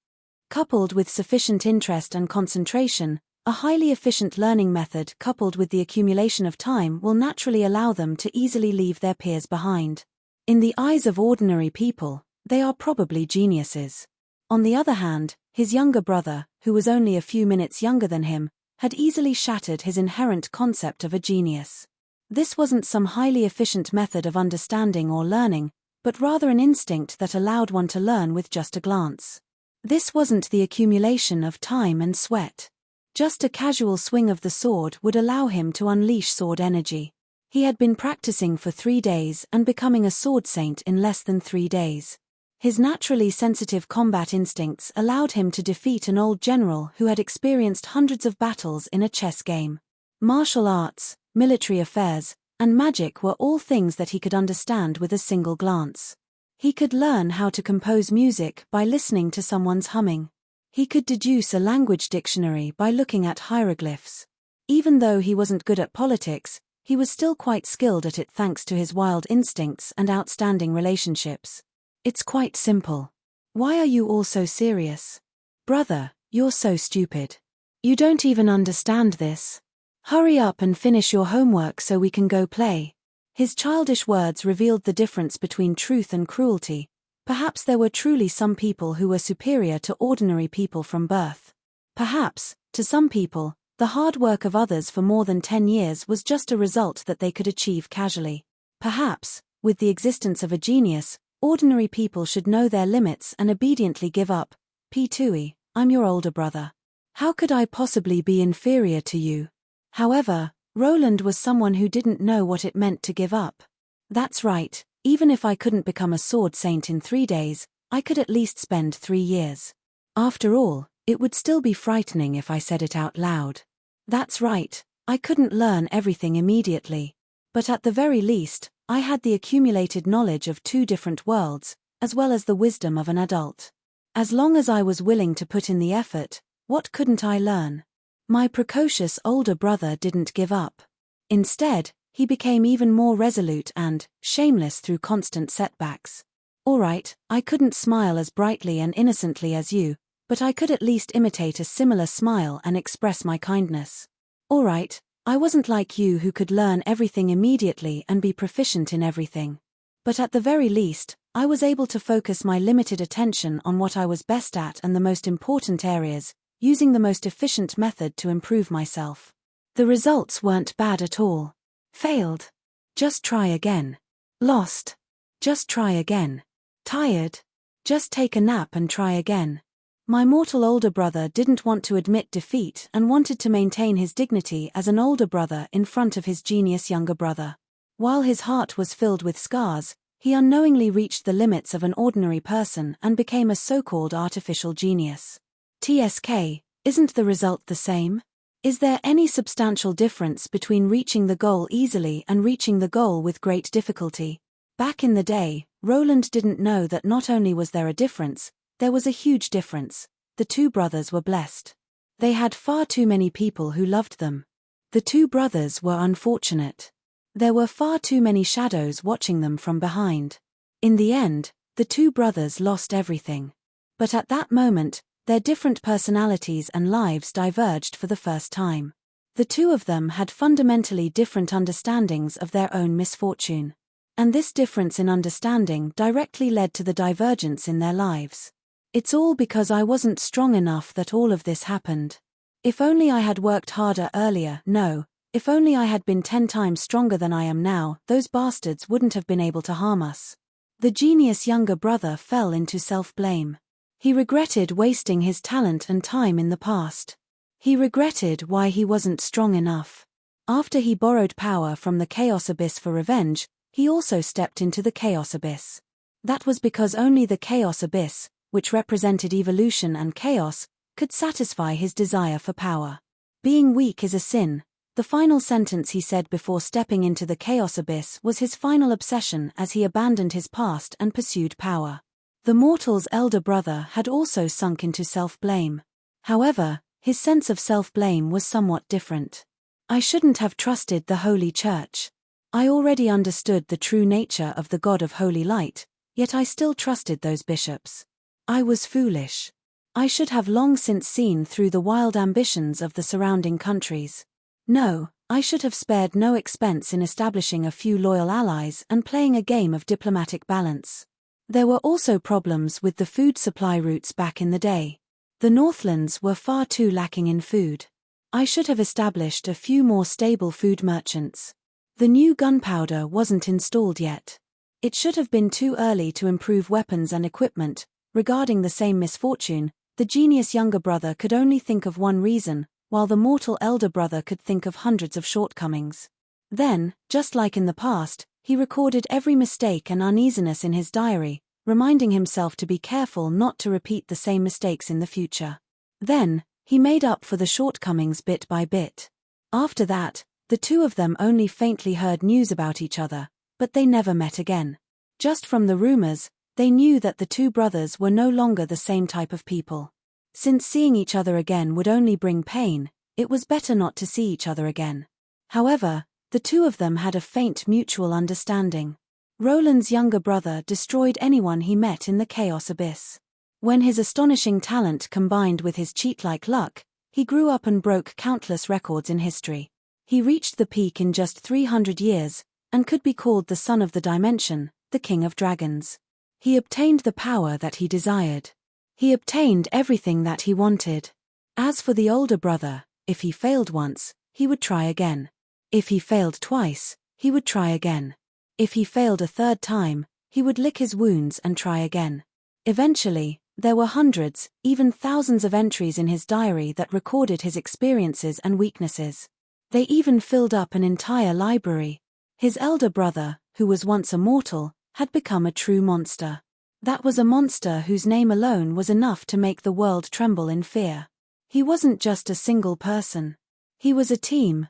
Coupled with sufficient interest and concentration, a highly efficient learning method coupled with the accumulation of time will naturally allow them to easily leave their peers behind. In the eyes of ordinary people, they are probably geniuses. On the other hand, his younger brother, who was only a few minutes younger than him, had easily shattered his inherent concept of a genius. This wasn't some highly efficient method of understanding or learning, but rather an instinct that allowed one to learn with just a glance. This wasn't the accumulation of time and sweat. Just a casual swing of the sword would allow him to unleash sword energy. He had been practicing for 3 days and becoming a sword saint in less than 3 days. His naturally sensitive combat instincts allowed him to defeat an old general who had experienced hundreds of battles in a chess game. Martial arts, military affairs, and magic were all things that he could understand with a single glance. He could learn how to compose music by listening to someone's humming. He could deduce a language dictionary by looking at hieroglyphs. Even though he wasn't good at politics, he was still quite skilled at it thanks to his wild instincts and outstanding relationships. It's quite simple. Why are you all so serious? Brother, you're so stupid. You don't even understand this. Hurry up and finish your homework so we can go play. His childish words revealed the difference between truth and cruelty. Perhaps there were truly some people who were superior to ordinary people from birth. Perhaps, to some people, the hard work of others for more than 10 years was just a result that they could achieve casually. Perhaps, with the existence of a genius, ordinary people should know their limits and obediently give up. P2E, I'm your older brother. How could I possibly be inferior to you? However, Roland was someone who didn't know what it meant to give up. That's right, even if I couldn't become a sword saint in 3 days, I could at least spend 3 years. After all, it would still be frightening if I said it out loud. That's right, I couldn't learn everything immediately. But at the very least, I had the accumulated knowledge of 2 different worlds, as well as the wisdom of an adult. As long as I was willing to put in the effort, what couldn't I learn? My precocious older brother didn't give up. Instead, he became even more resolute and shameless through constant setbacks. All right, I couldn't smile as brightly and innocently as you, but I could at least imitate a similar smile and express my kindness. All right, I wasn't like you who could learn everything immediately and be proficient in everything. But at the very least, I was able to focus my limited attention on what I was best at and the most important areas, using the most efficient method to improve myself. The results weren't bad at all. Failed. Just try again. Lost. Just try again. Tired. Just take a nap and try again. My mortal older brother didn't want to admit defeat and wanted to maintain his dignity as an older brother in front of his genius younger brother. While his heart was filled with scars, he unknowingly reached the limits of an ordinary person and became a so-called artificial genius. TSK, isn't the result the same? Is there any substantial difference between reaching the goal easily and reaching the goal with great difficulty? Back in the day, Roland didn't know that not only was there a difference, there was a huge difference. The 2 brothers were blessed. They had far too many people who loved them. The 2 brothers were unfortunate. There were far too many shadows watching them from behind. In the end, the 2 brothers lost everything. But at that moment, their different personalities and lives diverged for the first time. The 2 of them had fundamentally different understandings of their own misfortune. And this difference in understanding directly led to the divergence in their lives. It's all because I wasn't strong enough that all of this happened. If only I had worked harder earlier, no, if only I had been 10 times stronger than I am now, those bastards wouldn't have been able to harm us. The genius younger brother fell into self-blame. He regretted wasting his talent and time in the past. He regretted why he wasn't strong enough. After he borrowed power from the Chaos Abyss for revenge, he also stepped into the Chaos Abyss. That was because only the Chaos Abyss, which represented evolution and chaos, could satisfy his desire for power. Being weak is a sin. The final sentence he said before stepping into the Chaos Abyss was his final obsession as he abandoned his past and pursued power. The mortal's elder brother had also sunk into self-blame. However, his sense of self-blame was somewhat different. I shouldn't have trusted the Holy Church. I already understood the true nature of the God of Holy Light, yet I still trusted those bishops. I was foolish. I should have long since seen through the wild ambitions of the surrounding countries. No, I should have spared no expense in establishing a few loyal allies and playing a game of diplomatic balance. There were also problems with the food supply routes back in the day. The Northlands were far too lacking in food. I should have established a few more stable food merchants. The new gunpowder wasn't installed yet. It should have been too early to improve weapons and equipment. Regarding the same misfortune, the genius younger brother could only think of one reason, while the mortal elder brother could think of hundreds of shortcomings. Then, just like in the past, he recorded every mistake and uneasiness in his diary, reminding himself to be careful not to repeat the same mistakes in the future. Then, he made up for the shortcomings bit by bit. After that, the two of them only faintly heard news about each other, but they never met again. Just from the rumors, they knew that the two brothers were no longer the same type of people. Since seeing each other again would only bring pain, it was better not to see each other again. However, the two of them had a faint mutual understanding. Roland's younger brother destroyed anyone he met in the Chaos Abyss. When his astonishing talent combined with his cheat-like luck, he grew up and broke countless records in history. He reached the peak in just 300 years, and could be called the son of the dimension, the king of dragons. He obtained the power that he desired. He obtained everything that he wanted. As for the older brother, if he failed once, he would try again. If he failed twice, he would try again. If he failed a third time, he would lick his wounds and try again. Eventually, there were hundreds, even thousands of entries in his diary that recorded his experiences and weaknesses. They even filled up an entire library. His elder brother, who was once a mortal, had become a true monster. That was a monster whose name alone was enough to make the world tremble in fear. He wasn't just a single person. He was a team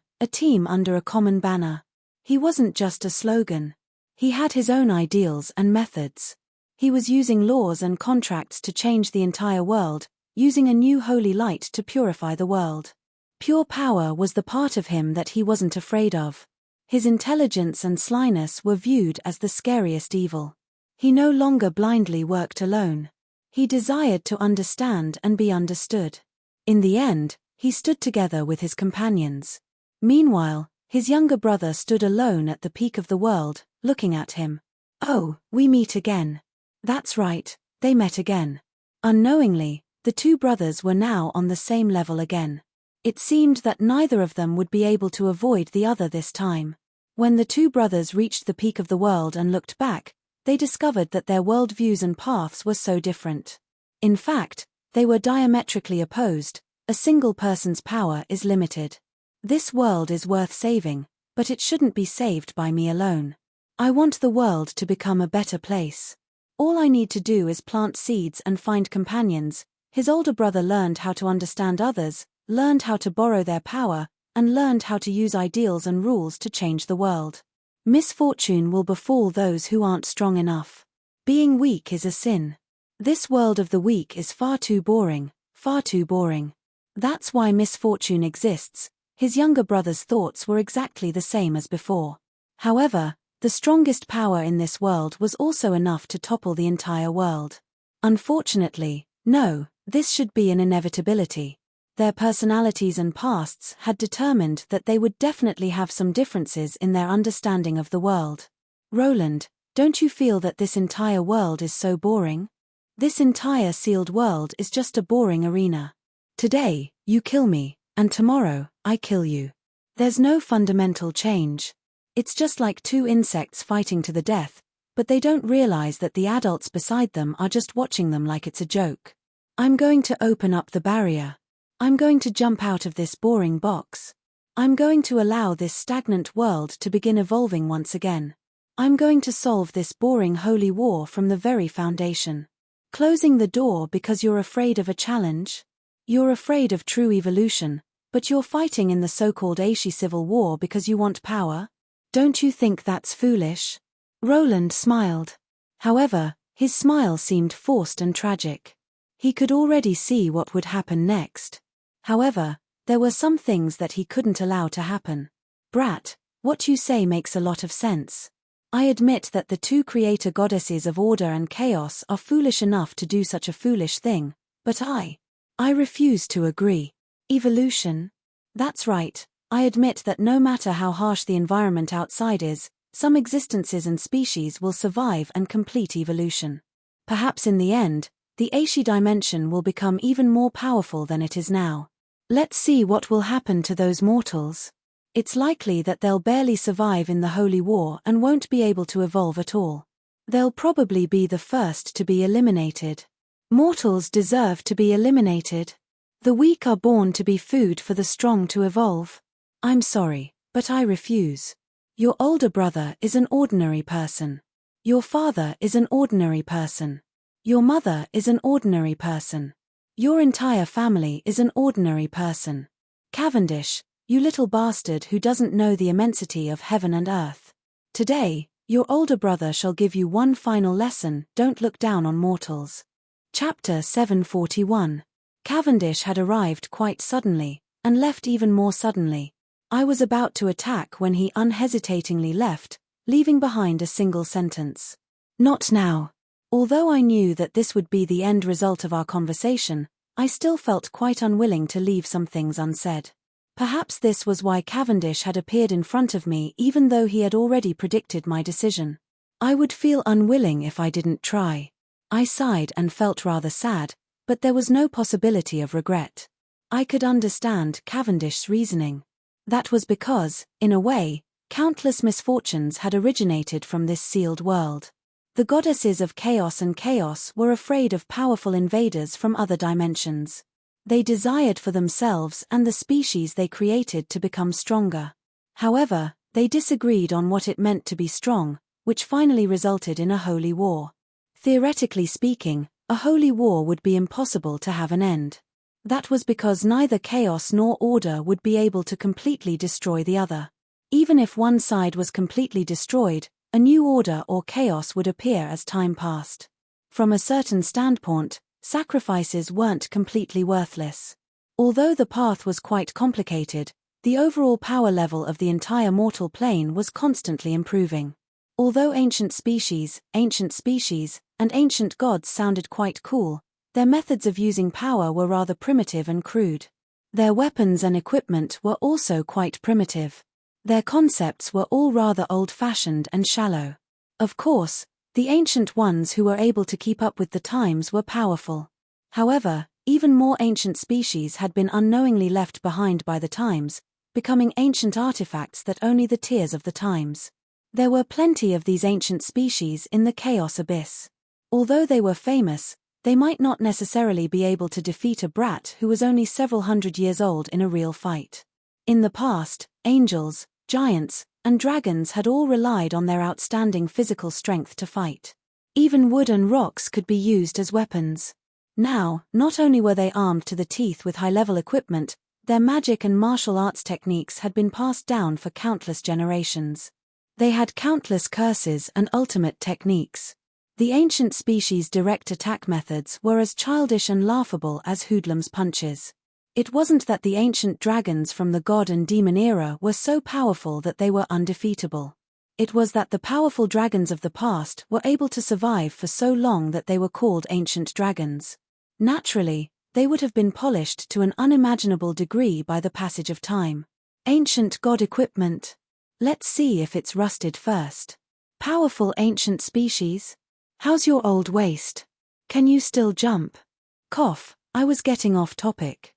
under a common banner. He wasn't just a slogan. He had his own ideals and methods. He was using laws and contracts to change the entire world, using a new holy light to purify the world. Pure power was the part of him that he wasn't afraid of. His intelligence and slyness were viewed as the scariest evil. He no longer blindly worked alone. He desired to understand and be understood. In the end, he stood together with his companions. Meanwhile, his younger brother stood alone at the peak of the world, looking at him. Oh, we meet again. That's right, they met again. Unknowingly, the two brothers were now on the same level again. It seemed that neither of them would be able to avoid the other this time. When the two brothers reached the peak of the world and looked back, they discovered that their worldviews and paths were so different. In fact, they were diametrically opposed. A single person's power is limited. This world is worth saving, but it shouldn't be saved by me alone. I want the world to become a better place. All I need to do is plant seeds and find companions. His older brother learned how to understand others, learned how to borrow their power, and learned how to use ideals and rules to change the world. Misfortune will befall those who aren't strong enough. Being weak is a sin. This world of the weak is far too boring, far too boring. That's why misfortune exists. His younger brother's thoughts were exactly the same as before. However, the strongest power in this world was also enough to topple the entire world. Unfortunately, no, this should be an inevitability. Their personalities and pasts had determined that they would definitely have some differences in their understanding of the world. Roland, don't you feel that this entire world is so boring? This entire sealed world is just a boring arena. Today, you kill me, and tomorrow, I kill you. There's no fundamental change. It's just like two insects fighting to the death, but they don't realize that the adults beside them are just watching them like it's a joke. I'm going to open up the barrier. I'm going to jump out of this boring box. I'm going to allow this stagnant world to begin evolving once again. I'm going to solve this boring holy war from the very foundation. Closing the door because you're afraid of a challenge? You're afraid of true evolution, but you're fighting in the so-called Aishi civil war because you want power? Don't you think that's foolish? Roland smiled. However, his smile seemed forced and tragic. He could already see what would happen next. However, there were some things that he couldn't allow to happen. Brat, what you say makes a lot of sense. I admit that the two creator goddesses of order and chaos are foolish enough to do such a foolish thing, but I refuse to agree. Evolution? That's right, I admit that no matter how harsh the environment outside is, some existences and species will survive and complete evolution. Perhaps in the end, the Aishi dimension will become even more powerful than it is now. Let's see what will happen to those mortals. It's likely that they'll barely survive in the Holy War and won't be able to evolve at all. They'll probably be the first to be eliminated. Mortals deserve to be eliminated. The weak are born to be food for the strong to evolve. I'm sorry, but I refuse. Your older brother is an ordinary person. Your father is an ordinary person. Your mother is an ordinary person. Your entire family is an ordinary person. Cavendish, you little bastard who doesn't know the immensity of heaven and earth. Today, your older brother shall give you one final lesson: don't look down on mortals. Chapter 741. Cavendish had arrived quite suddenly, and left even more suddenly. I was about to attack when he unhesitatingly left, leaving behind a single sentence. Not now. Although I knew that this would be the end result of our conversation, I still felt quite unwilling to leave some things unsaid. Perhaps this was why Cavendish had appeared in front of me even though he had already predicted my decision. I would feel unwilling if I didn't try. I sighed and felt rather sad, but there was no possibility of regret. I could understand Cavendish's reasoning. That was because, in a way, countless misfortunes had originated from this sealed world. The goddesses of chaos and chaos were afraid of powerful invaders from other dimensions. They desired for themselves and the species they created to become stronger. However, they disagreed on what it meant to be strong, which finally resulted in a holy war. Theoretically speaking, a holy war would be impossible to have an end. That was because neither chaos nor order would be able to completely destroy the other. Even if one side was completely destroyed, a new order or chaos would appear as time passed. From a certain standpoint, sacrifices weren't completely worthless. Although the path was quite complicated, the overall power level of the entire mortal plane was constantly improving. Although ancient species, and ancient gods sounded quite cool, their methods of using power were rather primitive and crude. Their weapons and equipment were also quite primitive. Their concepts were all rather old-fashioned and shallow. Of course, the ancient ones who were able to keep up with the times were powerful. However, even more ancient species had been unknowingly left behind by the times, becoming ancient artifacts that only the tears of the times. There were plenty of these ancient species in the Chaos Abyss. Although they were famous, they might not necessarily be able to defeat a brat who was only several hundred years old in a real fight. In the past, angels, giants, and dragons had all relied on their outstanding physical strength to fight. Even wood and rocks could be used as weapons. Now, not only were they armed to the teeth with high-level equipment, their magic and martial arts techniques had been passed down for countless generations. They had countless curses and ultimate techniques. The ancient species' direct attack methods were as childish and laughable as hoodlums' punches. It wasn't that the ancient dragons from the god and demon era were so powerful that they were undefeatable. It was that the powerful dragons of the past were able to survive for so long that they were called ancient dragons. Naturally, they would have been polished to an unimaginable degree by the passage of time. Ancient god equipment. Let's see if it's rusted first. Powerful ancient species. How's your old waist? Can you still jump? Cough, I was getting off topic.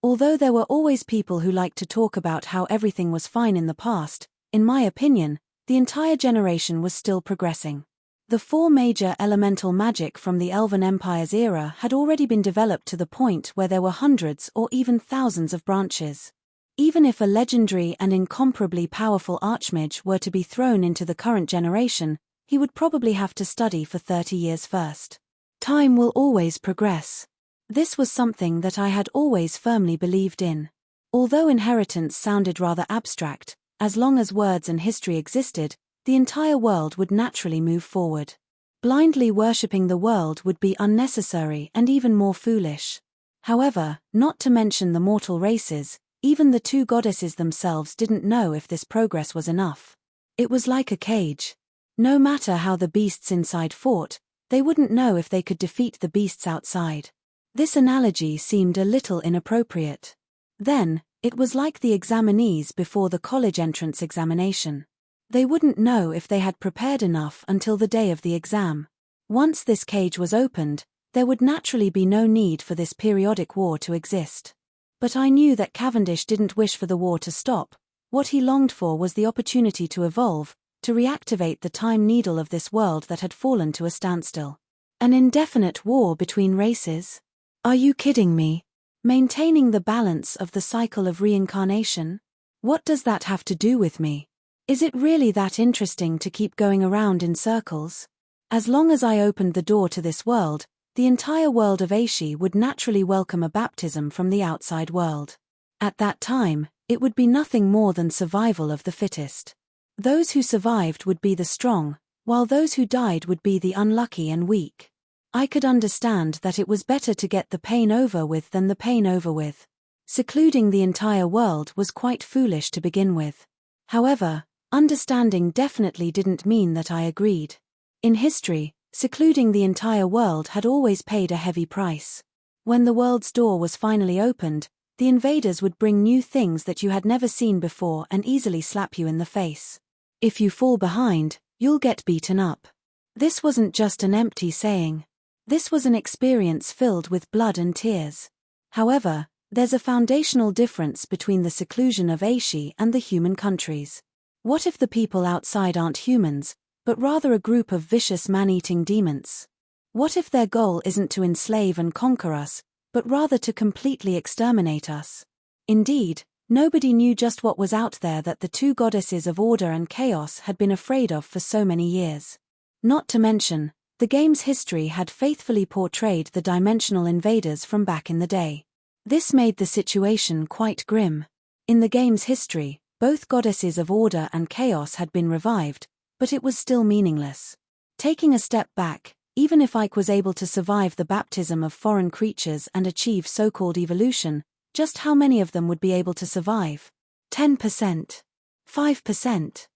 Although there were always people who liked to talk about how everything was fine in the past, in my opinion, the entire generation was still progressing. The four major elemental magic from the Elven Empire's era had already been developed to the point where there were hundreds or even thousands of branches. Even if a legendary and incomparably powerful archmage were to be thrown into the current generation, he would probably have to study for 30 years first. Time will always progress. This was something that I had always firmly believed in. Although inheritance sounded rather abstract, as long as words and history existed, the entire world would naturally move forward. Blindly worshipping the world would be unnecessary and even more foolish. However, not to mention the mortal races, even the two goddesses themselves didn't know if this progress was enough. It was like a cage. No matter how the beasts inside fought, they wouldn't know if they could defeat the beasts outside. This analogy seemed a little inappropriate. Then, it was like the examinees before the college entrance examination. They wouldn't know if they had prepared enough until the day of the exam. Once this cage was opened, there would naturally be no need for this periodic war to exist. But I knew that Cavendish didn't wish for the war to stop. What he longed for was the opportunity to evolve, to reactivate the time needle of this world that had fallen to a standstill. An indefinite war between races? Are you kidding me? Maintaining the balance of the cycle of reincarnation? What does that have to do with me? Is it really that interesting to keep going around in circles? As long as I opened the door to this world, the entire world of Aishi would naturally welcome a baptism from the outside world. At that time, it would be nothing more than survival of the fittest. Those who survived would be the strong, while those who died would be the unlucky and weak. I could understand that it was better to get the pain over with than the pain over with. Secluding the entire world was quite foolish to begin with. However, understanding definitely didn't mean that I agreed. In history, secluding the entire world had always paid a heavy price. When the world's door was finally opened, the invaders would bring new things that you had never seen before and easily slap you in the face. If you fall behind, you'll get beaten up. This wasn't just an empty saying. This was an experience filled with blood and tears. However, there's a foundational difference between the seclusion of Aishi and the human countries. What if the people outside aren't humans, but rather a group of vicious man-eating demons? What if their goal isn't to enslave and conquer us, but rather to completely exterminate us? Indeed, nobody knew just what was out there that the two goddesses of order and chaos had been afraid of for so many years. Not to mention, the game's history had faithfully portrayed the dimensional invaders from back in the day. This made the situation quite grim. In the game's history, both goddesses of order and chaos had been revived, but it was still meaningless. Taking a step back, even if Ike was able to survive the baptism of foreign creatures and achieve so-called evolution, just how many of them would be able to survive? 10%? 5%?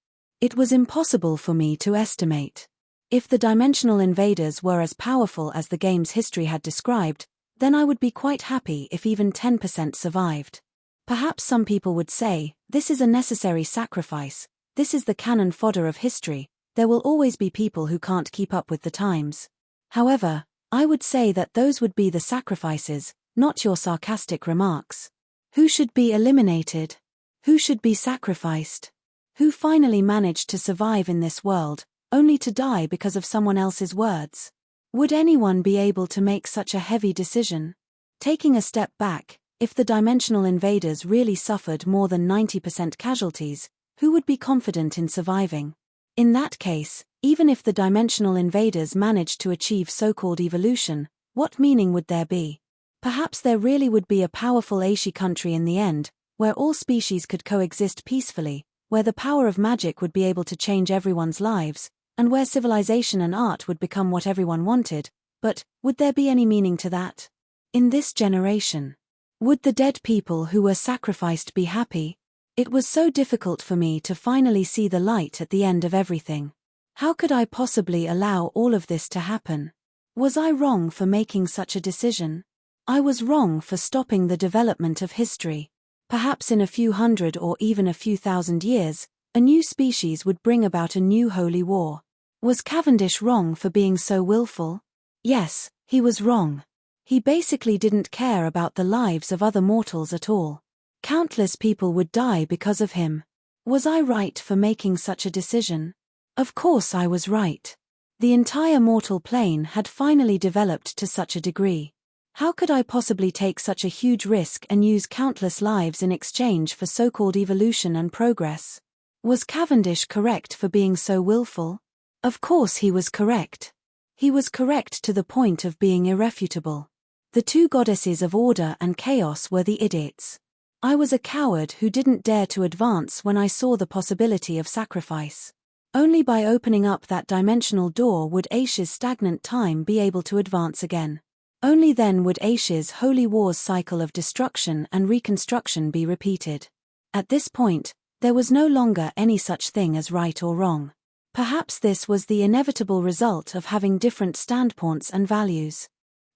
It was impossible for me to estimate. If the dimensional invaders were as powerful as the game's history had described, then I would be quite happy if even 10% survived. Perhaps some people would say, this is a necessary sacrifice, this is the cannon fodder of history, there will always be people who can't keep up with the times. However, I would say that those would be the sacrifices, not your sarcastic remarks. Who should be eliminated? Who should be sacrificed? Who finally managed to survive in this world, only to die because of someone else's words? Would anyone be able to make such a heavy decision? Taking a step back, if the dimensional invaders really suffered more than 90% casualties, who would be confident in surviving? In that case, even if the dimensional invaders managed to achieve so-called evolution, what meaning would there be? Perhaps there really would be a powerful Aishi country in the end, where all species could coexist peacefully, where the power of magic would be able to change everyone's lives, and where civilization and art would become what everyone wanted, but would there be any meaning to that? In this generation, would the dead people who were sacrificed be happy? It was so difficult for me to finally see the light at the end of everything. How could I possibly allow all of this to happen? Was I wrong for making such a decision? I was wrong for stopping the development of history. Perhaps in a few hundred or even a few thousand years, a new species would bring about a new holy war. Was Cavendish wrong for being so willful? Yes, he was wrong. He basically didn't care about the lives of other mortals at all. Countless people would die because of him. Was I right for making such a decision? Of course I was right. The entire mortal plane had finally developed to such a degree. How could I possibly take such a huge risk and use countless lives in exchange for so-called evolution and progress? Was Cavendish correct for being so willful? Of course he was correct. He was correct to the point of being irrefutable. The two goddesses of order and chaos were the idiots. I was a coward who didn't dare to advance when I saw the possibility of sacrifice. Only by opening up that dimensional door would Aish's stagnant time be able to advance again. Only then would Aish's holy war's cycle of destruction and reconstruction be repeated. At this point, there was no longer any such thing as right or wrong. Perhaps this was the inevitable result of having different standpoints and values.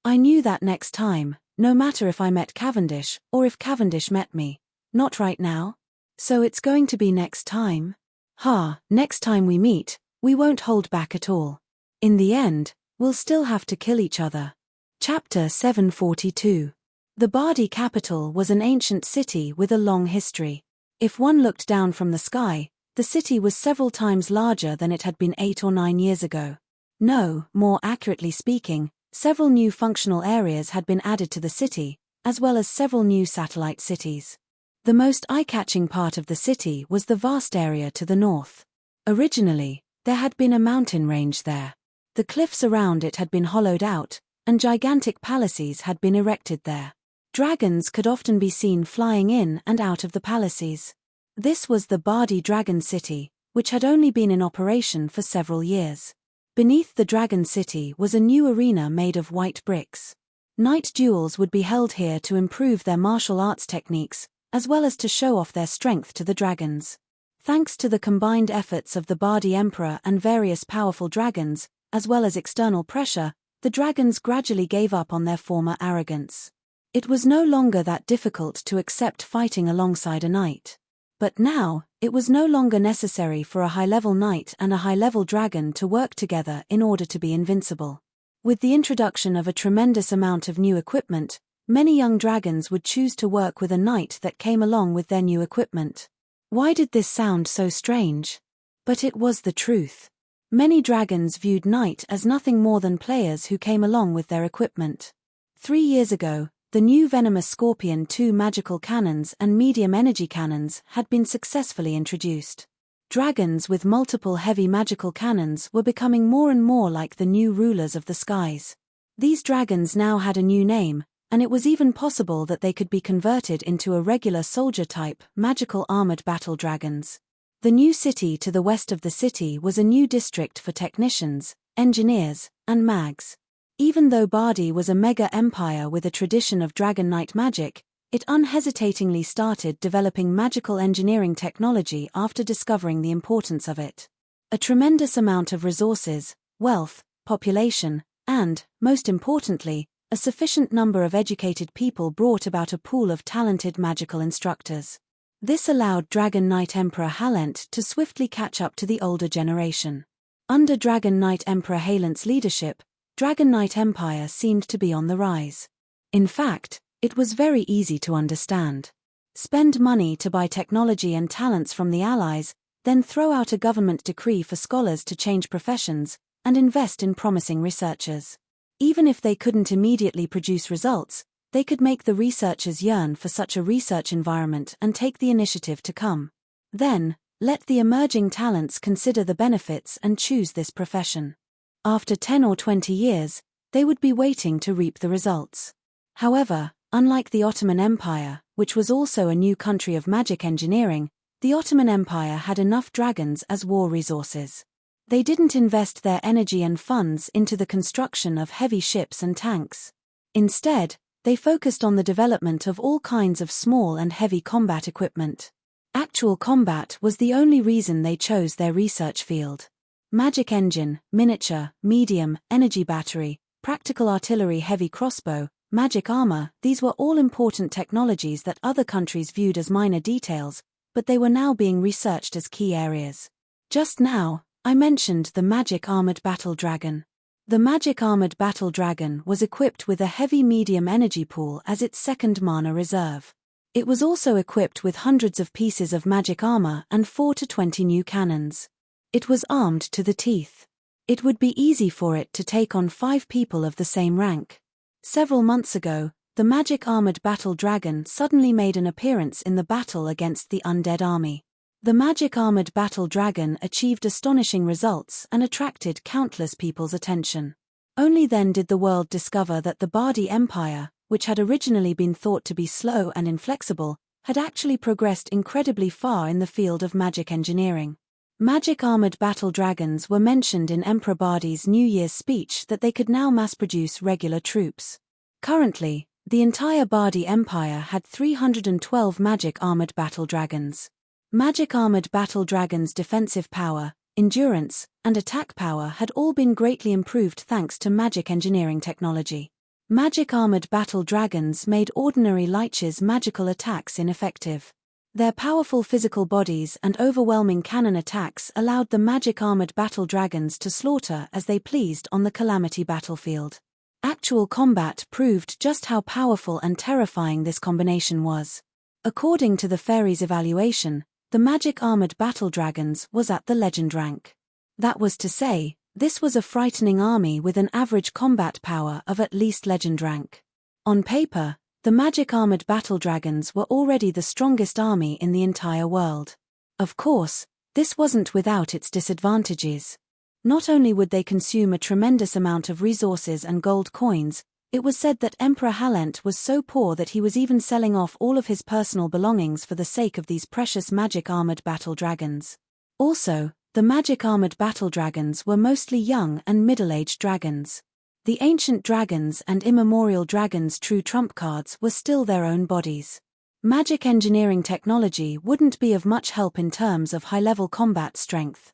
I knew that next time, no matter if I met Cavendish or if Cavendish met me. Not right now. So it's going to be next time? Next time we meet, we won't hold back at all. In the end, we'll still have to kill each other. Chapter 742. The Bardi capital was an ancient city with a long history. If one looked down from the sky, the city was several times larger than it had been 8 or 9 years ago. No, more accurately speaking, several new functional areas had been added to the city, as well as several new satellite cities. The most eye-catching part of the city was the vast area to the north. Originally, there had been a mountain range there. The cliffs around it had been hollowed out, and gigantic palaces had been erected there. Dragons could often be seen flying in and out of the palaces. This was the Bardi Dragon City, which had only been in operation for several years. Beneath the Dragon City was a new arena made of white bricks. Night duels would be held here to improve their martial arts techniques, as well as to show off their strength to the dragons. Thanks to the combined efforts of the Bardi Emperor and various powerful dragons, as well as external pressure, the dragons gradually gave up on their former arrogance. It was no longer that difficult to accept fighting alongside a knight. But now, it was no longer necessary for a high-level knight and a high-level dragon to work together in order to be invincible. With the introduction of a tremendous amount of new equipment, many young dragons would choose to work with a knight that came along with their new equipment. Why did this sound so strange? But it was the truth. Many dragons viewed knight as nothing more than players who came along with their equipment. 3 years ago, the new Venomous Scorpion 2 magical cannons and medium energy cannons had been successfully introduced. Dragons with multiple heavy magical cannons were becoming more and more like the new rulers of the skies. These dragons now had a new name, and it was even possible that they could be converted into a regular soldier-type, magical armored battle dragons. The new city to the west of the city was a new district for technicians, engineers, and mags. Even though Bardi was a mega empire with a tradition of Dragon Knight magic, it unhesitatingly started developing magical engineering technology after discovering the importance of it. A tremendous amount of resources, wealth, population, and, most importantly, a sufficient number of educated people brought about a pool of talented magical instructors. This allowed Dragon Knight Emperor Halent to swiftly catch up to the older generation. Under Dragon Knight Emperor Halent's leadership, Dragon Knight Empire seemed to be on the rise. In fact, it was very easy to understand. Spend money to buy technology and talents from the Allies, then throw out a government decree for scholars to change professions, and invest in promising researchers. Even if they couldn't immediately produce results, they could make the researchers yearn for such a research environment and take the initiative to come. Then, let the emerging talents consider the benefits and choose this profession. After 10 or 20 years, they would be waiting to reap the results. However, unlike the Ottoman Empire, which was also a new country of magic engineering, the Ottoman Empire had enough dragons as war resources. They didn't invest their energy and funds into the construction of heavy ships and tanks. Instead, they focused on the development of all kinds of small and heavy combat equipment. Actual combat was the only reason they chose their research field. Magic engine, miniature, medium, energy battery, practical artillery, heavy crossbow, magic armor, these were all important technologies that other countries viewed as minor details, but they were now being researched as key areas. Just now, I mentioned the magic armored battle dragon. The magic armored battle dragon was equipped with a heavy medium energy pool as its second mana reserve. It was also equipped with hundreds of pieces of magic armor and 4 to 20 new cannons. It was armed to the teeth. It would be easy for it to take on 5 people of the same rank. Several months ago, the magic armored battle dragon suddenly made an appearance in the battle against the undead army. The magic armored battle dragon achieved astonishing results and attracted countless people's attention. Only then did the world discover that the Bardi Empire, which had originally been thought to be slow and inflexible, had actually progressed incredibly far in the field of magic engineering. Magic armored battle dragons were mentioned in Emperor Bardi's New Year's speech that they could now mass-produce regular troops. Currently, the entire Bardi Empire had 312 magic armored battle dragons. Magic armored battle dragons' defensive power, endurance, and attack power had all been greatly improved thanks to magic engineering technology. Magic armored battle dragons made ordinary Lich's magical attacks ineffective. Their powerful physical bodies and overwhelming cannon attacks allowed the magic armored battle dragons to slaughter as they pleased on the Calamity battlefield. Actual combat proved just how powerful and terrifying this combination was. According to the fairies' evaluation, the magic armored battle dragons was at the legend rank. That was to say, this was a frightening army with an average combat power of at least legend rank. On paper, the magic armored battle dragons were already the strongest army in the entire world. Of course, this wasn't without its disadvantages. Not only would they consume a tremendous amount of resources and gold coins, it was said that Emperor Halent was so poor that he was even selling off all of his personal belongings for the sake of these precious magic armored battle dragons. Also, the magic armored battle dragons were mostly young and middle-aged dragons. The ancient dragons and immemorial dragons' true trump cards were still their own bodies. Magic engineering technology wouldn't be of much help in terms of high-level combat strength.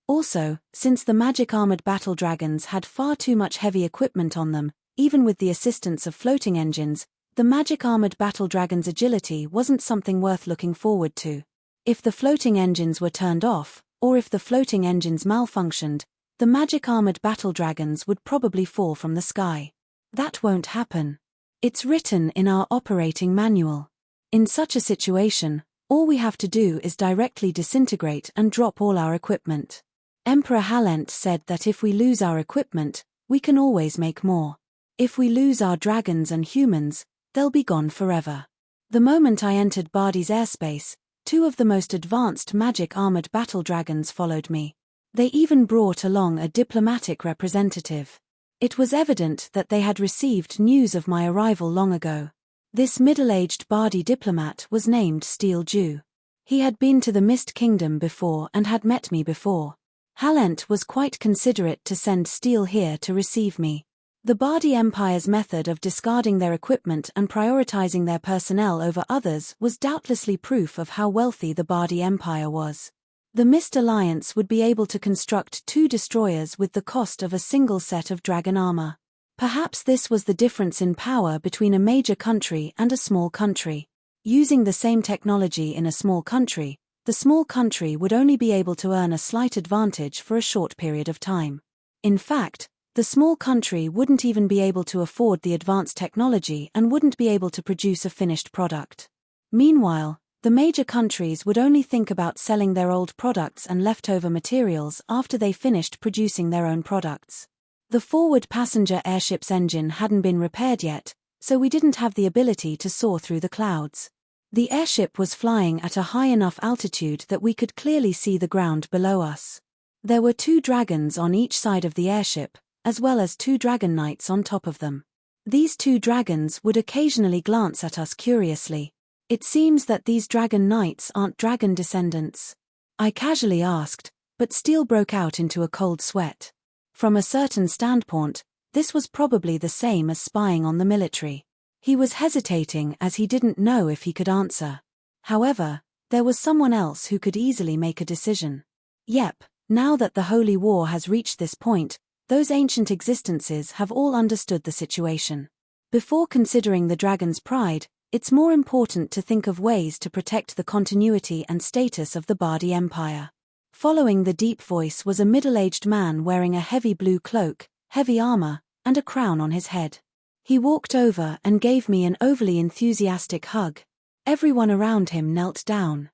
Also, since the magic armored battle dragons had far too much heavy equipment on them, even with the assistance of floating engines, the magic armored battle dragon's agility wasn't something worth looking forward to. If the floating engines were turned off, or if the floating engines malfunctioned, the magic armored battle dragons would probably fall from the sky. That won't happen. It's written in our operating manual. In such a situation, all we have to do is directly disintegrate and drop all our equipment. Emperor Halent said that if we lose our equipment, we can always make more. If we lose our dragons and humans, they'll be gone forever. The moment I entered Bardi's airspace, two of the most advanced magic armored battle dragons followed me. They even brought along a diplomatic representative. It was evident that they had received news of my arrival long ago. This middle-aged Bardi diplomat was named Steel Jew. He had been to the Mist Kingdom before and had met me before. Halent was quite considerate to send Steel here to receive me. The Bardi Empire's method of discarding their equipment and prioritizing their personnel over others was doubtlessly proof of how wealthy the Bardi Empire was. The Mist Alliance would be able to construct 2 destroyers with the cost of a single set of dragon armor. Perhaps this was the difference in power between a major country and a small country. Using the same technology in a small country, the small country would only be able to earn a slight advantage for a short period of time. In fact, the small country wouldn't even be able to afford the advanced technology and wouldn't be able to produce a finished product. Meanwhile, the major countries would only think about selling their old products and leftover materials after they finished producing their own products. The forward passenger airship's engine hadn't been repaired yet, so we didn't have the ability to soar through the clouds. The airship was flying at a high enough altitude that we could clearly see the ground below us. There were 2 dragons on each side of the airship, as well as 2 dragon knights on top of them. These 2 dragons would occasionally glance at us curiously. It seems that these dragon knights aren't dragon descendants. I casually asked, but Steel broke out into a cold sweat. From a certain standpoint, this was probably the same as spying on the military. He was hesitating as he didn't know if he could answer. However, there was someone else who could easily make a decision. Yep, now that the Holy War has reached this point, those ancient existences have all understood the situation. Before considering the dragon's pride, it's more important to think of ways to protect the continuity and status of the Bardi Empire. Following the deep voice was a middle-aged man wearing a heavy blue cloak, heavy armor, and a crown on his head. He walked over and gave me an overly enthusiastic hug. Everyone around him knelt down.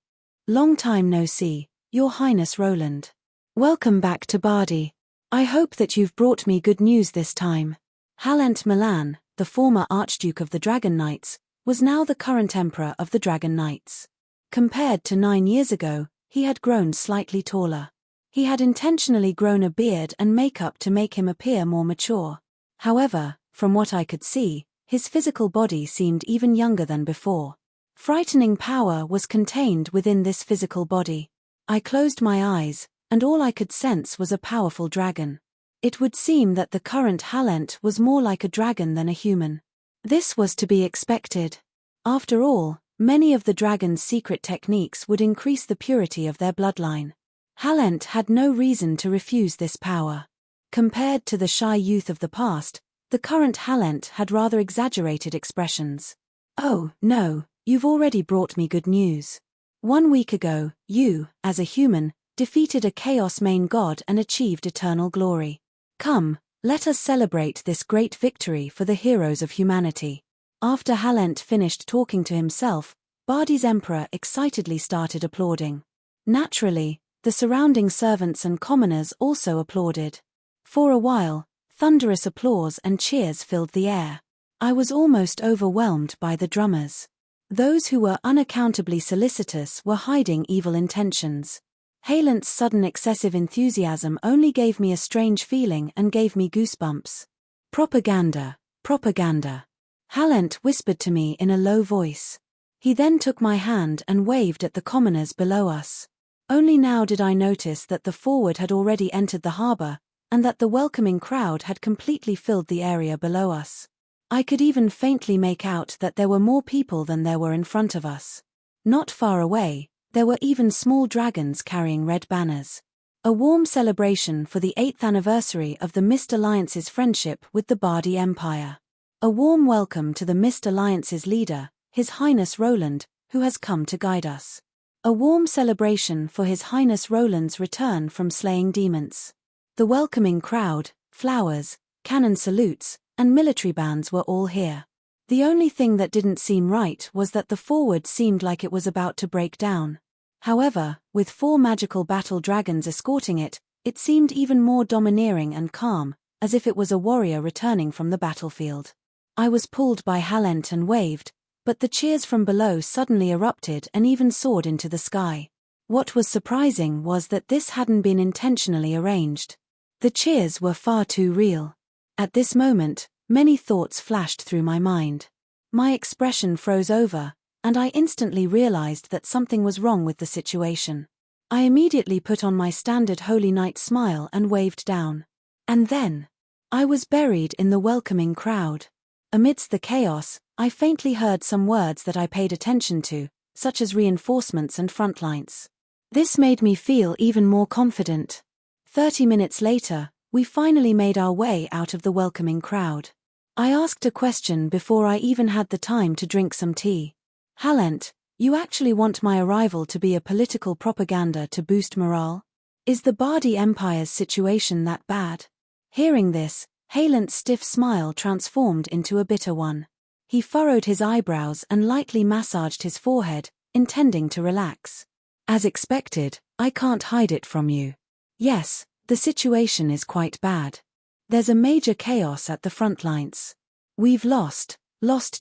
Long time no see, Your Highness Roland. Welcome back to Bardi. I hope that you've brought me good news this time. Halent Milan, the former Archduke of the Dragon Knights, was now the current Emperor of the Dragon Knights. Compared to 9 years ago, he had grown slightly taller. He had intentionally grown a beard and makeup to make him appear more mature. However, from what I could see, his physical body seemed even younger than before. Frightening power was contained within this physical body. I closed my eyes, and all I could sense was a powerful dragon. It would seem that the current Halent was more like a dragon than a human. This was to be expected. After all, many of the dragon's secret techniques would increase the purity of their bloodline. Halent had no reason to refuse this power. Compared to the shy youth of the past, the current Halent had rather exaggerated expressions. "Oh, no, you've already brought me good news. 1 week ago, you, as a human, defeated a Chaos main god and achieved eternal glory. Come, let us celebrate this great victory for the heroes of humanity." After Halent finished talking to himself, Bardi's emperor excitedly started applauding. Naturally, the surrounding servants and commoners also applauded. For a while, thunderous applause and cheers filled the air. I was almost overwhelmed by the drummers. Those who were unaccountably solicitous were hiding evil intentions. Halent's sudden excessive enthusiasm only gave me a strange feeling and gave me goosebumps. "Propaganda, propaganda," Halent whispered to me in a low voice. He then took my hand and waved at the commoners below us. Only now did I notice that the Forward had already entered the harbor, and that the welcoming crowd had completely filled the area below us. I could even faintly make out that there were more people than there were in front of us. Not far away, there were even small dragons carrying red banners. A warm celebration for the 8th anniversary of the Mist Alliance's friendship with the Bardi Empire. A warm welcome to the Mist Alliance's leader, His Highness Roland, who has come to guide us. A warm celebration for His Highness Roland's return from slaying demons. The welcoming crowd, flowers, cannon salutes, and military bands were all here. The only thing that didn't seem right was that the Forward seemed like it was about to break down. However, with 4 magical battle dragons escorting it, it seemed even more domineering and calm, as if it was a warrior returning from the battlefield. I was pulled by Halent and waved, but the cheers from below suddenly erupted and even soared into the sky. What was surprising was that this hadn't been intentionally arranged. The cheers were far too real. At this moment, many thoughts flashed through my mind. My expression froze over, and I instantly realized that something was wrong with the situation. I immediately put on my standard Holy Knight smile and waved down. And then, I was buried in the welcoming crowd. Amidst the chaos, I faintly heard some words that I paid attention to, such as reinforcements and frontlines. This made me feel even more confident. 30 minutes later, we finally made our way out of the welcoming crowd. I asked a question before I even had the time to drink some tea. "Halent, you actually want my arrival to be a political propaganda to boost morale? Is the Bardi Empire's situation that bad?" Hearing this, Halent's stiff smile transformed into a bitter one. He furrowed his eyebrows and lightly massaged his forehead, intending to relax. "As expected, I can't hide it from you. Yes, the situation is quite bad. There's a major chaos at the front lines. We've lost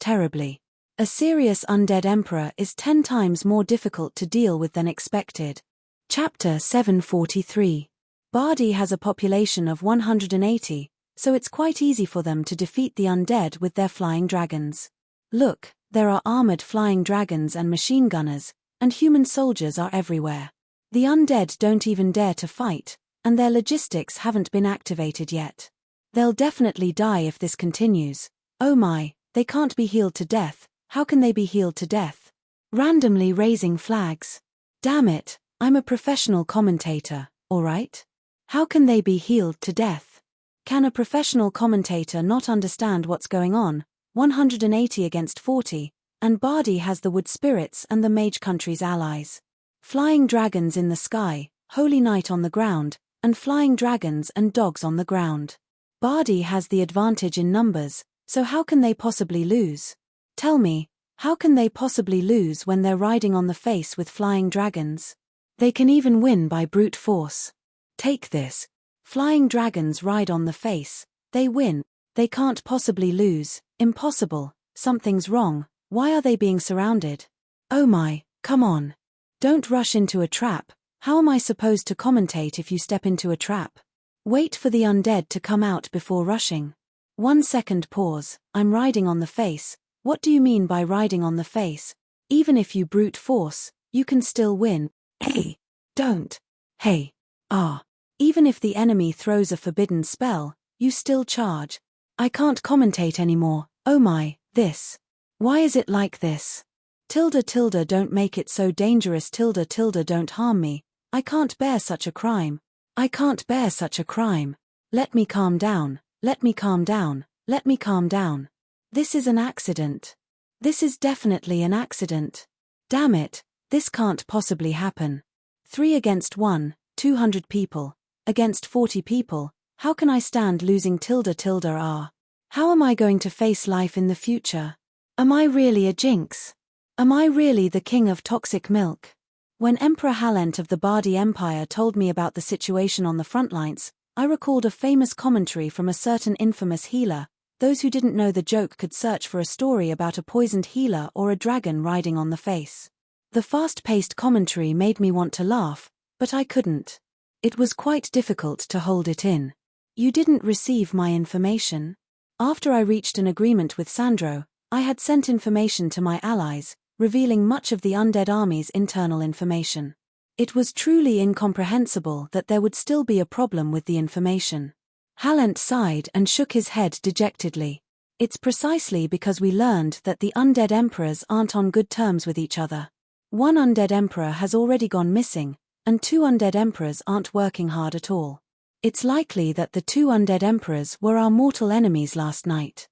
terribly. A serious undead emperor is 10 times more difficult to deal with than expected." Chapter 743. Bardi has a population of 180, so it's quite easy for them to defeat the undead with their flying dragons. Look, there are armored flying dragons and machine gunners, and human soldiers are everywhere. The undead don't even dare to fight, and their logistics haven't been activated yet. They'll definitely die if this continues. Oh my, they can't be healed to death. How can they be healed to death? Randomly raising flags. Damn it, I'm a professional commentator, alright? How can they be healed to death? Can a professional commentator not understand what's going on? 180 against 40, and Bardi has the wood spirits and the mage country's allies. Flying dragons in the sky, Holy Knight on the ground, and flying dragons and dogs on the ground. Bardi has the advantage in numbers, so how can they possibly lose? Tell me, how can they possibly lose when they're riding on the face with flying dragons? They can even win by brute force. Take this. Flying dragons ride on the face, they win, they can't possibly lose, Impossible, something's wrong, why are they being surrounded? Oh my, come on. Don't rush into a trap, how am I supposed to commentate if you step into a trap? Wait for the undead to come out before rushing. 1 second pause, I'm riding on the face. What do you mean by riding on the face? Even if you brute force, you can still win. Hey, don't. Hey, even if the enemy throws a forbidden spell, you still charge. I can't commentate anymore, oh my, this. Why is it like this? Don't make it so dangerous don't harm me. I can't bear such a crime. I can't bear such a crime. Let me calm down, let me calm down, let me calm down. This is an accident. This is definitely an accident. Damn it, this can't possibly happen. 3 against 1, 200 people. Against 40 people, how can I stand losing How am I going to face life in the future? Am I really a jinx? Am I really the king of toxic milk? When Emperor Halent of the Bardi Empire told me about the situation on the front lines, I recalled a famous commentary from a certain infamous healer. Those who didn't know the joke could search for a story about a poisoned healer or a dragon riding on the face. The fast-paced commentary made me want to laugh, but I couldn't. It was quite difficult to hold it in. You didn't receive my information? After I reached an agreement with Sandro, I had sent information to my allies, revealing much of the undead army's internal information. It was truly incomprehensible that there would still be a problem with the information. Halent sighed and shook his head dejectedly. It's precisely because we learned that the undead emperors aren't on good terms with each other. 1 undead emperor has already gone missing, and 2 undead emperors aren't working hard at all. It's likely that the 2 undead emperors were our mortal enemies last night.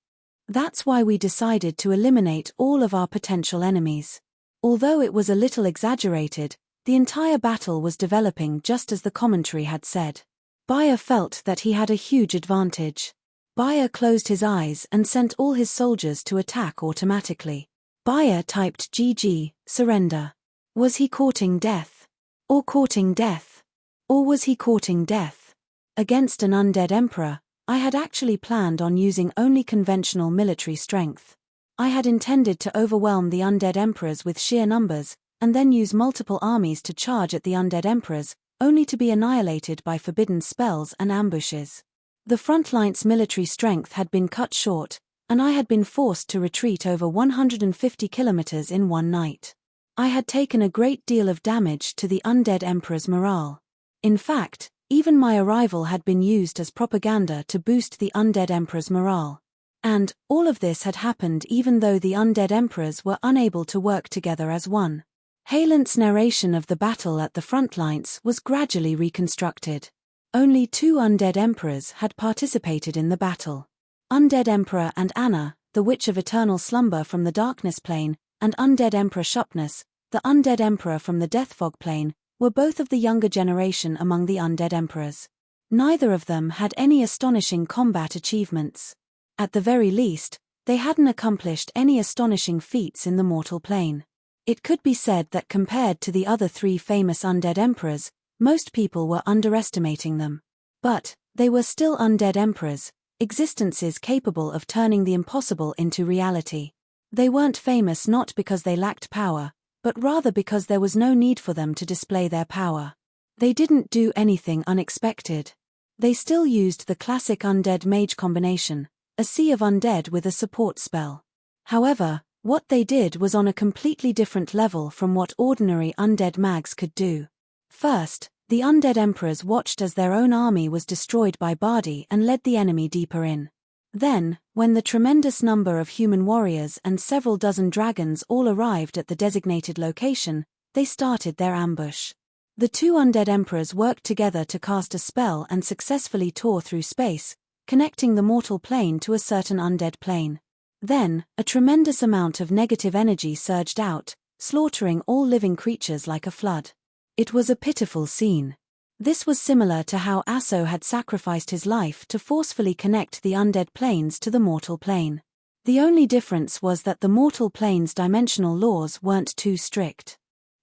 That's why we decided to eliminate all of our potential enemies. Although it was a little exaggerated, the entire battle was developing just as the commentary had said. Bayer felt that he had a huge advantage. Bayer closed his eyes and sent all his soldiers to attack automatically. Bayer typed GG, surrender. Was he courting death? Or courting death? Or was he courting death? Against an undead emperor, I had actually planned on using only conventional military strength. I had intended to overwhelm the undead emperors with sheer numbers, and then use multiple armies to charge at the undead emperors, only to be annihilated by forbidden spells and ambushes. The front line's military strength had been cut short, and I had been forced to retreat over 150 kilometers in one night. I had taken a great deal of damage to the undead emperor's morale. In fact, even my arrival had been used as propaganda to boost the undead emperor's morale. And, all of this had happened even though the undead emperors were unable to work together as one. Halent's narration of the battle at the front lines was gradually reconstructed. Only 2 undead emperors had participated in the battle. Undead Emperor and Anna, the Witch of Eternal Slumber from the Darkness Plane, and Undead Emperor Shupness, the Undead Emperor from the Deathfog Plane, were both of the younger generation among the undead emperors. Neither of them had any astonishing combat achievements. At the very least, they hadn't accomplished any astonishing feats in the mortal plane. It could be said that compared to the other 3 famous undead emperors, most people were underestimating them. But, they were still undead emperors, existences capable of turning the impossible into reality. They weren't famous not because they lacked power, but rather because there was no need for them to display their power. They didn't do anything unexpected. They still used the classic undead mage combination, a sea of undead with a support spell. However, what they did was on a completely different level from what ordinary undead mags could do. First, the undead emperors watched as their own army was destroyed by Bardi and led the enemy deeper in. Then, when the tremendous number of human warriors and several dozen dragons all arrived at the designated location, they started their ambush. The 2 undead emperors worked together to cast a spell and successfully tore through space, connecting the mortal plane to a certain undead plane. Then, a tremendous amount of negative energy surged out, slaughtering all living creatures like a flood. It was a pitiful scene. This was similar to how Asso had sacrificed his life to forcefully connect the undead planes to the mortal plane. The only difference was that the mortal plane's dimensional laws weren't too strict.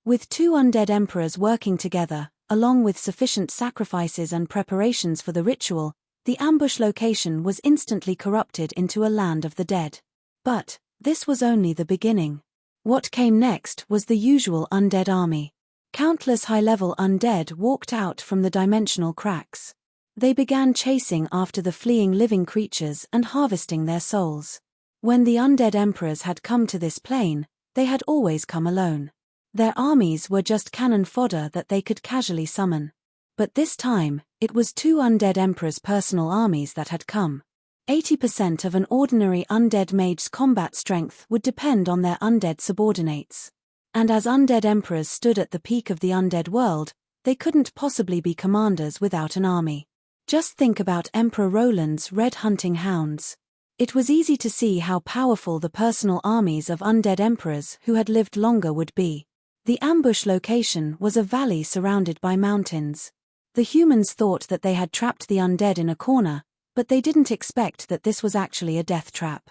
With 2 undead emperors working together, along with sufficient sacrifices and preparations for the ritual, the ambush location was instantly corrupted into a land of the dead. But this was only the beginning. What came next was the usual undead army. Countless high-level undead walked out from the dimensional cracks. They began chasing after the fleeing living creatures and harvesting their souls. When the undead emperors had come to this plane, they had always come alone. Their armies were just cannon fodder that they could casually summon. But this time, it was two undead emperors' personal armies that had come. 80% of an ordinary undead mage's combat strength would depend on their undead subordinates. And as undead emperors stood at the peak of the undead world, they couldn't possibly be commanders without an army. Just think about Emperor Roland's red hunting hounds. It was easy to see how powerful the personal armies of undead emperors who had lived longer would be. The ambush location was a valley surrounded by mountains. The humans thought that they had trapped the undead in a corner, but they didn't expect that this was actually a death trap.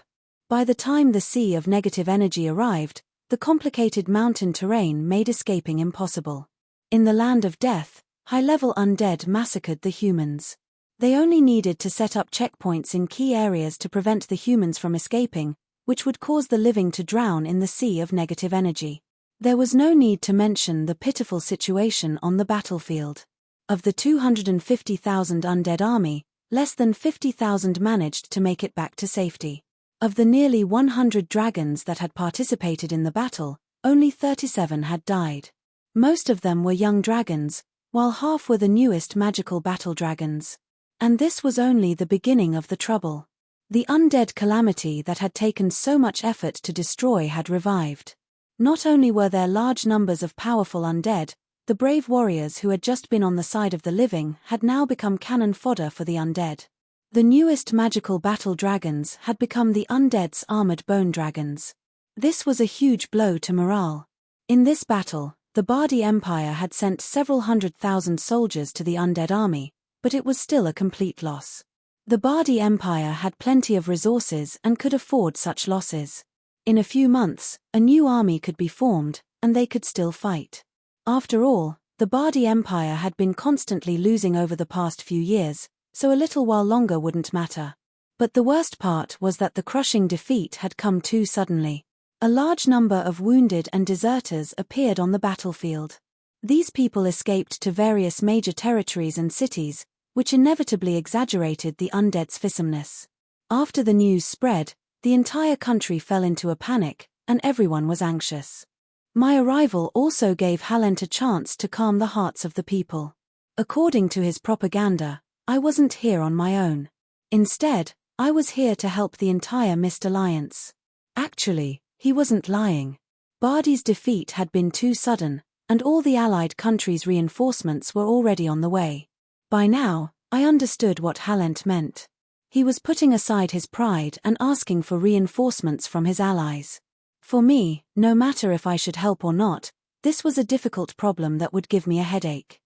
By the time the sea of negative energy arrived, the complicated mountain terrain made escaping impossible. In the land of death, high-level undead massacred the humans. They only needed to set up checkpoints in key areas to prevent the humans from escaping, which would cause the living to drown in the sea of negative energy. There was no need to mention the pitiful situation on the battlefield. Of the 250,000 undead army, less than 50,000 managed to make it back to safety. Of the nearly 100 dragons that had participated in the battle, only 37 had died. Most of them were young dragons, while half were the newest magical battle dragons. And this was only the beginning of the trouble. The undead calamity that had taken so much effort to destroy had revived. Not only were there large numbers of powerful undead, the brave warriors who had just been on the side of the living had now become cannon fodder for the undead. The newest magical battle dragons had become the undead's armored bone dragons. This was a huge blow to morale. In this battle, the Bardi Empire had sent several 100,000 soldiers to the undead army, but it was still a complete loss. The Bardi Empire had plenty of resources and could afford such losses. In a few months, a new army could be formed, and they could still fight. After all, the Bardi Empire had been constantly losing over the past few years, so a little while longer wouldn't matter. But the worst part was that the crushing defeat had come too suddenly. A large number of wounded and deserters appeared on the battlefield. These people escaped to various major territories and cities, which inevitably exaggerated the undead's fearsomness. After the news spread, the entire country fell into a panic, and everyone was anxious. My arrival also gave Halent a chance to calm the hearts of the people. According to his propaganda, I wasn't here on my own. Instead, I was here to help the entire Mist Alliance. Actually, he wasn't lying. Bardi's defeat had been too sudden, and all the allied countries' reinforcements were already on the way. By now, I understood what Halent meant. He was putting aside his pride and asking for reinforcements from his allies. For me, no matter if I should help or not, this was a difficult problem that would give me a headache.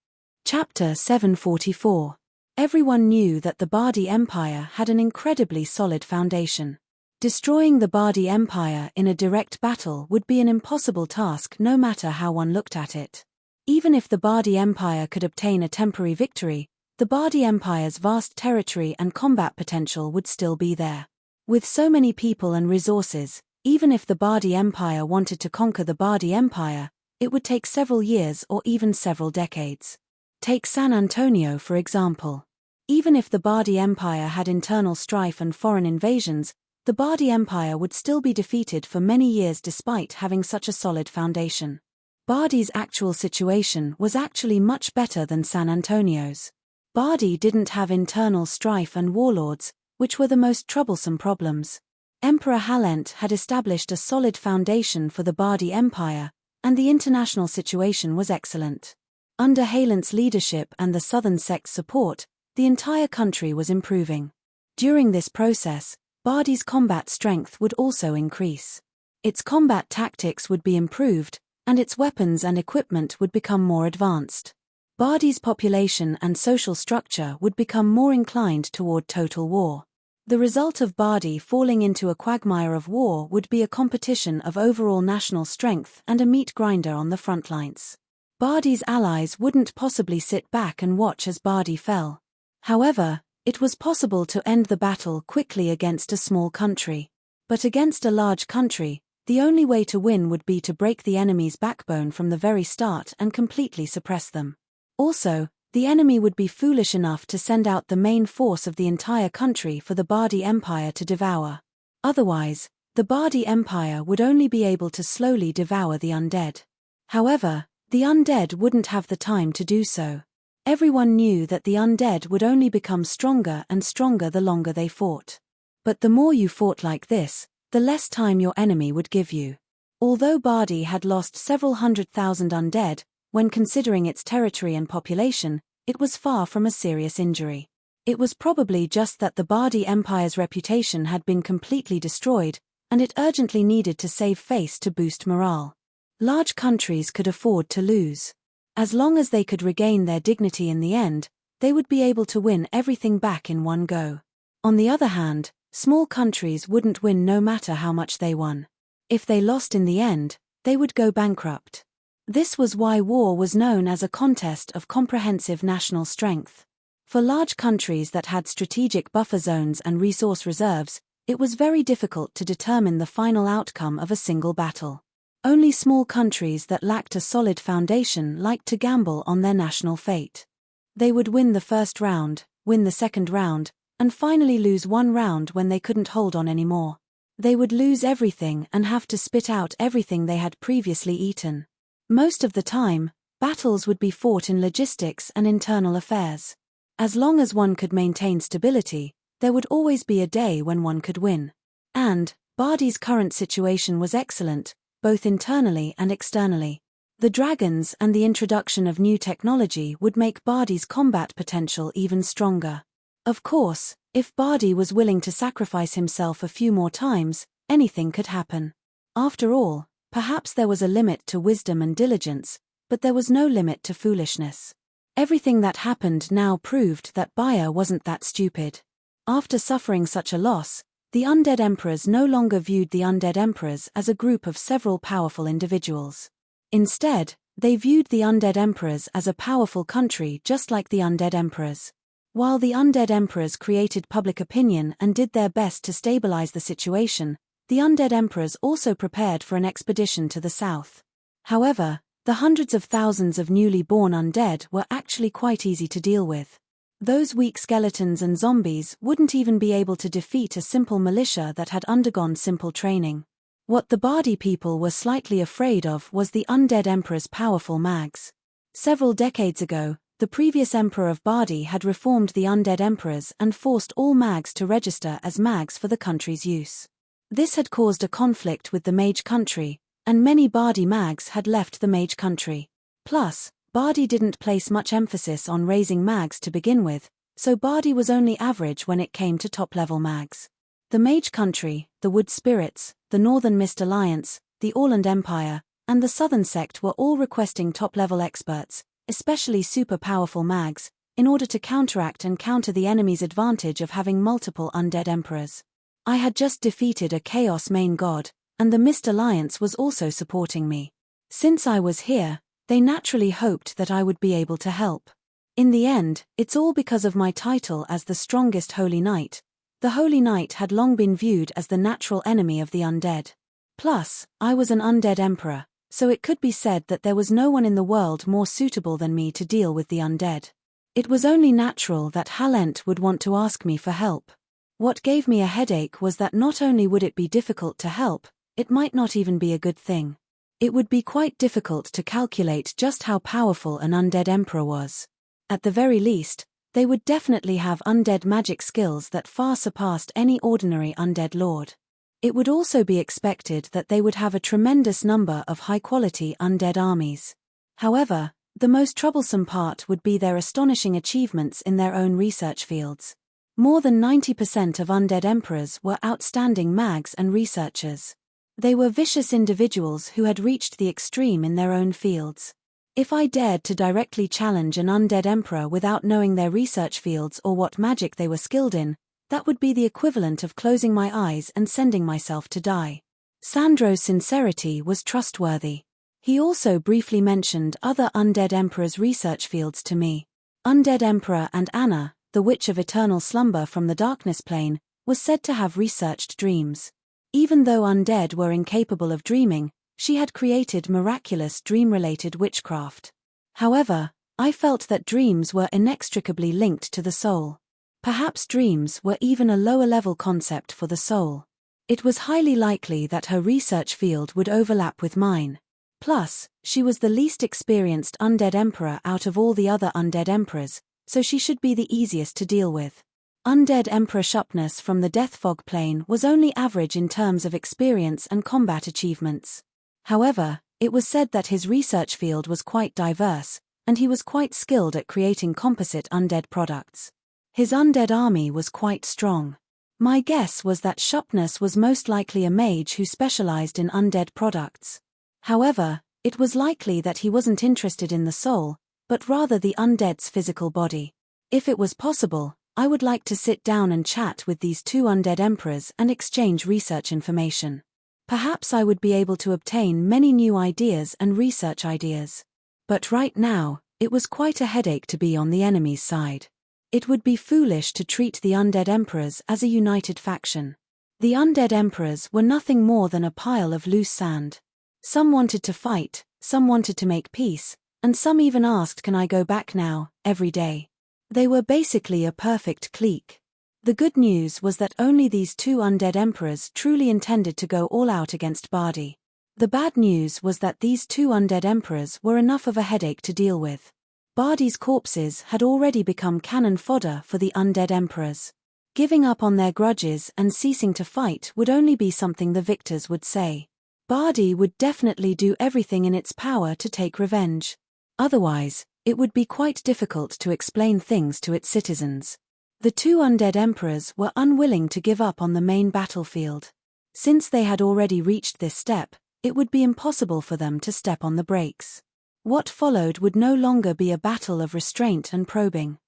Chapter 744. Everyone knew that the Bardi Empire had an incredibly solid foundation. Destroying the Bardi Empire in a direct battle would be an impossible task no matter how one looked at it. Even if the Bardi Empire could obtain a temporary victory, the Bardi Empire's vast territory and combat potential would still be there. With so many people and resources, even if the Bardi Empire wanted to conquer the Bardi Empire, it would take several years or even several decades. Take San Antonio for example. Even if the Bardi Empire had internal strife and foreign invasions, the Bardi Empire would still be defeated for many years despite having such a solid foundation. Bardi's actual situation was actually much better than San Antonio's. Bardi didn't have internal strife and warlords, which were the most troublesome problems. Emperor Halent had established a solid foundation for the Bardi Empire, and the international situation was excellent. Under Halent's leadership and the southern sect's support, the entire country was improving. During this process, Bardi's combat strength would also increase. Its combat tactics would be improved, and its weapons and equipment would become more advanced. Bardi's population and social structure would become more inclined toward total war. The result of Bardi falling into a quagmire of war would be a competition of overall national strength and a meat grinder on the front lines. Bardi's allies wouldn't possibly sit back and watch as Bardi fell. However, it was possible to end the battle quickly against a small country. But against a large country, the only way to win would be to break the enemy's backbone from the very start and completely suppress them. Also, the enemy would be foolish enough to send out the main force of the entire country for the Bardi Empire to devour. Otherwise, the Bardi Empire would only be able to slowly devour the undead. However, the undead wouldn't have the time to do so. Everyone knew that the undead would only become stronger and stronger the longer they fought. But the more you fought like this, the less time your enemy would give you. Although Bardi had lost several 100,000 undead, when considering its territory and population, it was far from a serious injury. It was probably just that the Bardi Empire's reputation had been completely destroyed, and it urgently needed to save face to boost morale. Large countries could afford to lose. As long as they could regain their dignity in the end, they would be able to win everything back in one go. On the other hand, small countries wouldn't win no matter how much they won. If they lost in the end, they would go bankrupt. This was why war was known as a contest of comprehensive national strength. For large countries that had strategic buffer zones and resource reserves, it was very difficult to determine the final outcome of a single battle. Only small countries that lacked a solid foundation liked to gamble on their national fate. They would win the first round, win the second round, and finally lose one round when they couldn't hold on anymore. They would lose everything and have to spit out everything they had previously eaten. Most of the time, battles would be fought in logistics and internal affairs. As long as one could maintain stability, there would always be a day when one could win. And Bardi's current situation was excellent, both internally and externally. The dragons and the introduction of new technology would make Bardi's combat potential even stronger. Of course, if Bardi was willing to sacrifice himself a few more times, anything could happen. After all, perhaps there was a limit to wisdom and diligence, but there was no limit to foolishness. Everything that happened now proved that Bayer wasn't that stupid. After suffering such a loss, the undead emperors no longer viewed the undead emperors as a group of several powerful individuals. Instead, they viewed the undead emperors as a powerful country just like the undead emperors. While the undead emperors created public opinion and did their best to stabilize the situation, the undead emperors also prepared for an expedition to the south. However, the hundreds of thousands of newly born undead were actually quite easy to deal with. Those weak skeletons and zombies wouldn't even be able to defeat a simple militia that had undergone simple training. What the Bardi people were slightly afraid of was the undead emperor's powerful mags. Several decades ago, the previous emperor of Bardi had reformed the undead emperors and forced all mags to register as mags for the country's use. This had caused a conflict with the mage country, and many Bardi mags had left the mage country. Plus, Bardi didn't place much emphasis on raising mags to begin with, so Bardi was only average when it came to top-level mags. The mage country, the wood spirits, the Northern Mist Alliance, the Orland Empire, and the Southern Sect were all requesting top-level experts, especially super-powerful mags, in order to counteract and counter the enemy's advantage of having multiple undead emperors. I had just defeated a Chaos main god, and the Mist Alliance was also supporting me. Since I was here, they naturally hoped that I would be able to help. In the end, it's all because of my title as the strongest Holy Knight. The Holy Knight had long been viewed as the natural enemy of the undead. Plus, I was an undead emperor, so it could be said that there was no one in the world more suitable than me to deal with the undead. It was only natural that Halent would want to ask me for help. What gave me a headache was that not only would it be difficult to help, it might not even be a good thing. It would be quite difficult to calculate just how powerful an undead emperor was. At the very least, they would definitely have undead magic skills that far surpassed any ordinary undead lord. It would also be expected that they would have a tremendous number of high-quality undead armies. However, the most troublesome part would be their astonishing achievements in their own research fields. More than 90% of undead emperors were outstanding mags and researchers. They were vicious individuals who had reached the extreme in their own fields. If I dared to directly challenge an undead emperor without knowing their research fields or what magic they were skilled in, that would be the equivalent of closing my eyes and sending myself to die. Sandro's sincerity was trustworthy. He also briefly mentioned other undead emperors' research fields to me. Undead Emperor and Anna, the Witch of Eternal Slumber from the Darkness Plane, was said to have researched dreams. Even though undead were incapable of dreaming, she had created miraculous dream-related witchcraft. However, I felt that dreams were inextricably linked to the soul. Perhaps dreams were even a lower-level concept for the soul. It was highly likely that her research field would overlap with mine. Plus, she was the least experienced undead emperor out of all the other undead emperors, so she should be the easiest to deal with. Undead Emperor Shupnus from the Deathfog plane was only average in terms of experience and combat achievements. However, it was said that his research field was quite diverse, and he was quite skilled at creating composite undead products. His undead army was quite strong. My guess was that Shupnus was most likely a mage who specialized in undead products. However, it was likely that he wasn't interested in the soul, but rather the undead's physical body. If it was possible, I would like to sit down and chat with these two undead emperors and exchange research information. Perhaps I would be able to obtain many new ideas and research ideas. But right now, it was quite a headache to be on the enemy's side. It would be foolish to treat the undead emperors as a united faction. The undead emperors were nothing more than a pile of loose sand. Some wanted to fight, some wanted to make peace, and some even asked, "Can I go back now, every day?" They were basically a perfect clique. The good news was that only these two undead emperors truly intended to go all out against Bardi. The bad news was that these two undead emperors were enough of a headache to deal with. Bardi's corpses had already become cannon fodder for the undead emperors. Giving up on their grudges and ceasing to fight would only be something the victors would say. Bardi would definitely do everything in its power to take revenge. Otherwise, it would be quite difficult to explain things to its citizens. The two undead emperors were unwilling to give up on the main battlefield. Since they had already reached this step, it would be impossible for them to step on the brakes. What followed would no longer be a battle of restraint and probing.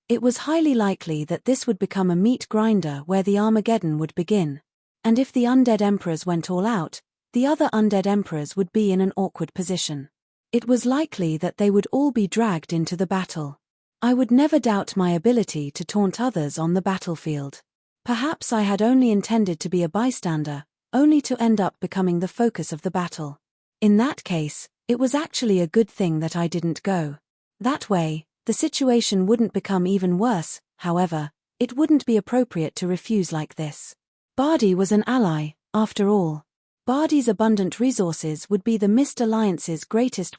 It was highly likely that this would become a meat grinder where the Armageddon would begin. And if the undead emperors went all out, the other undead emperors would be in an awkward position. It was likely that they would all be dragged into the battle. I would never doubt my ability to taunt others on the battlefield. Perhaps I had only intended to be a bystander, only to end up becoming the focus of the battle. In that case, it was actually a good thing that I didn't go. That way, the situation wouldn't become even worse. However, it wouldn't be appropriate to refuse like this. Bardi was an ally, after all. Bardi's abundant resources would be the Mist Alliance's greatest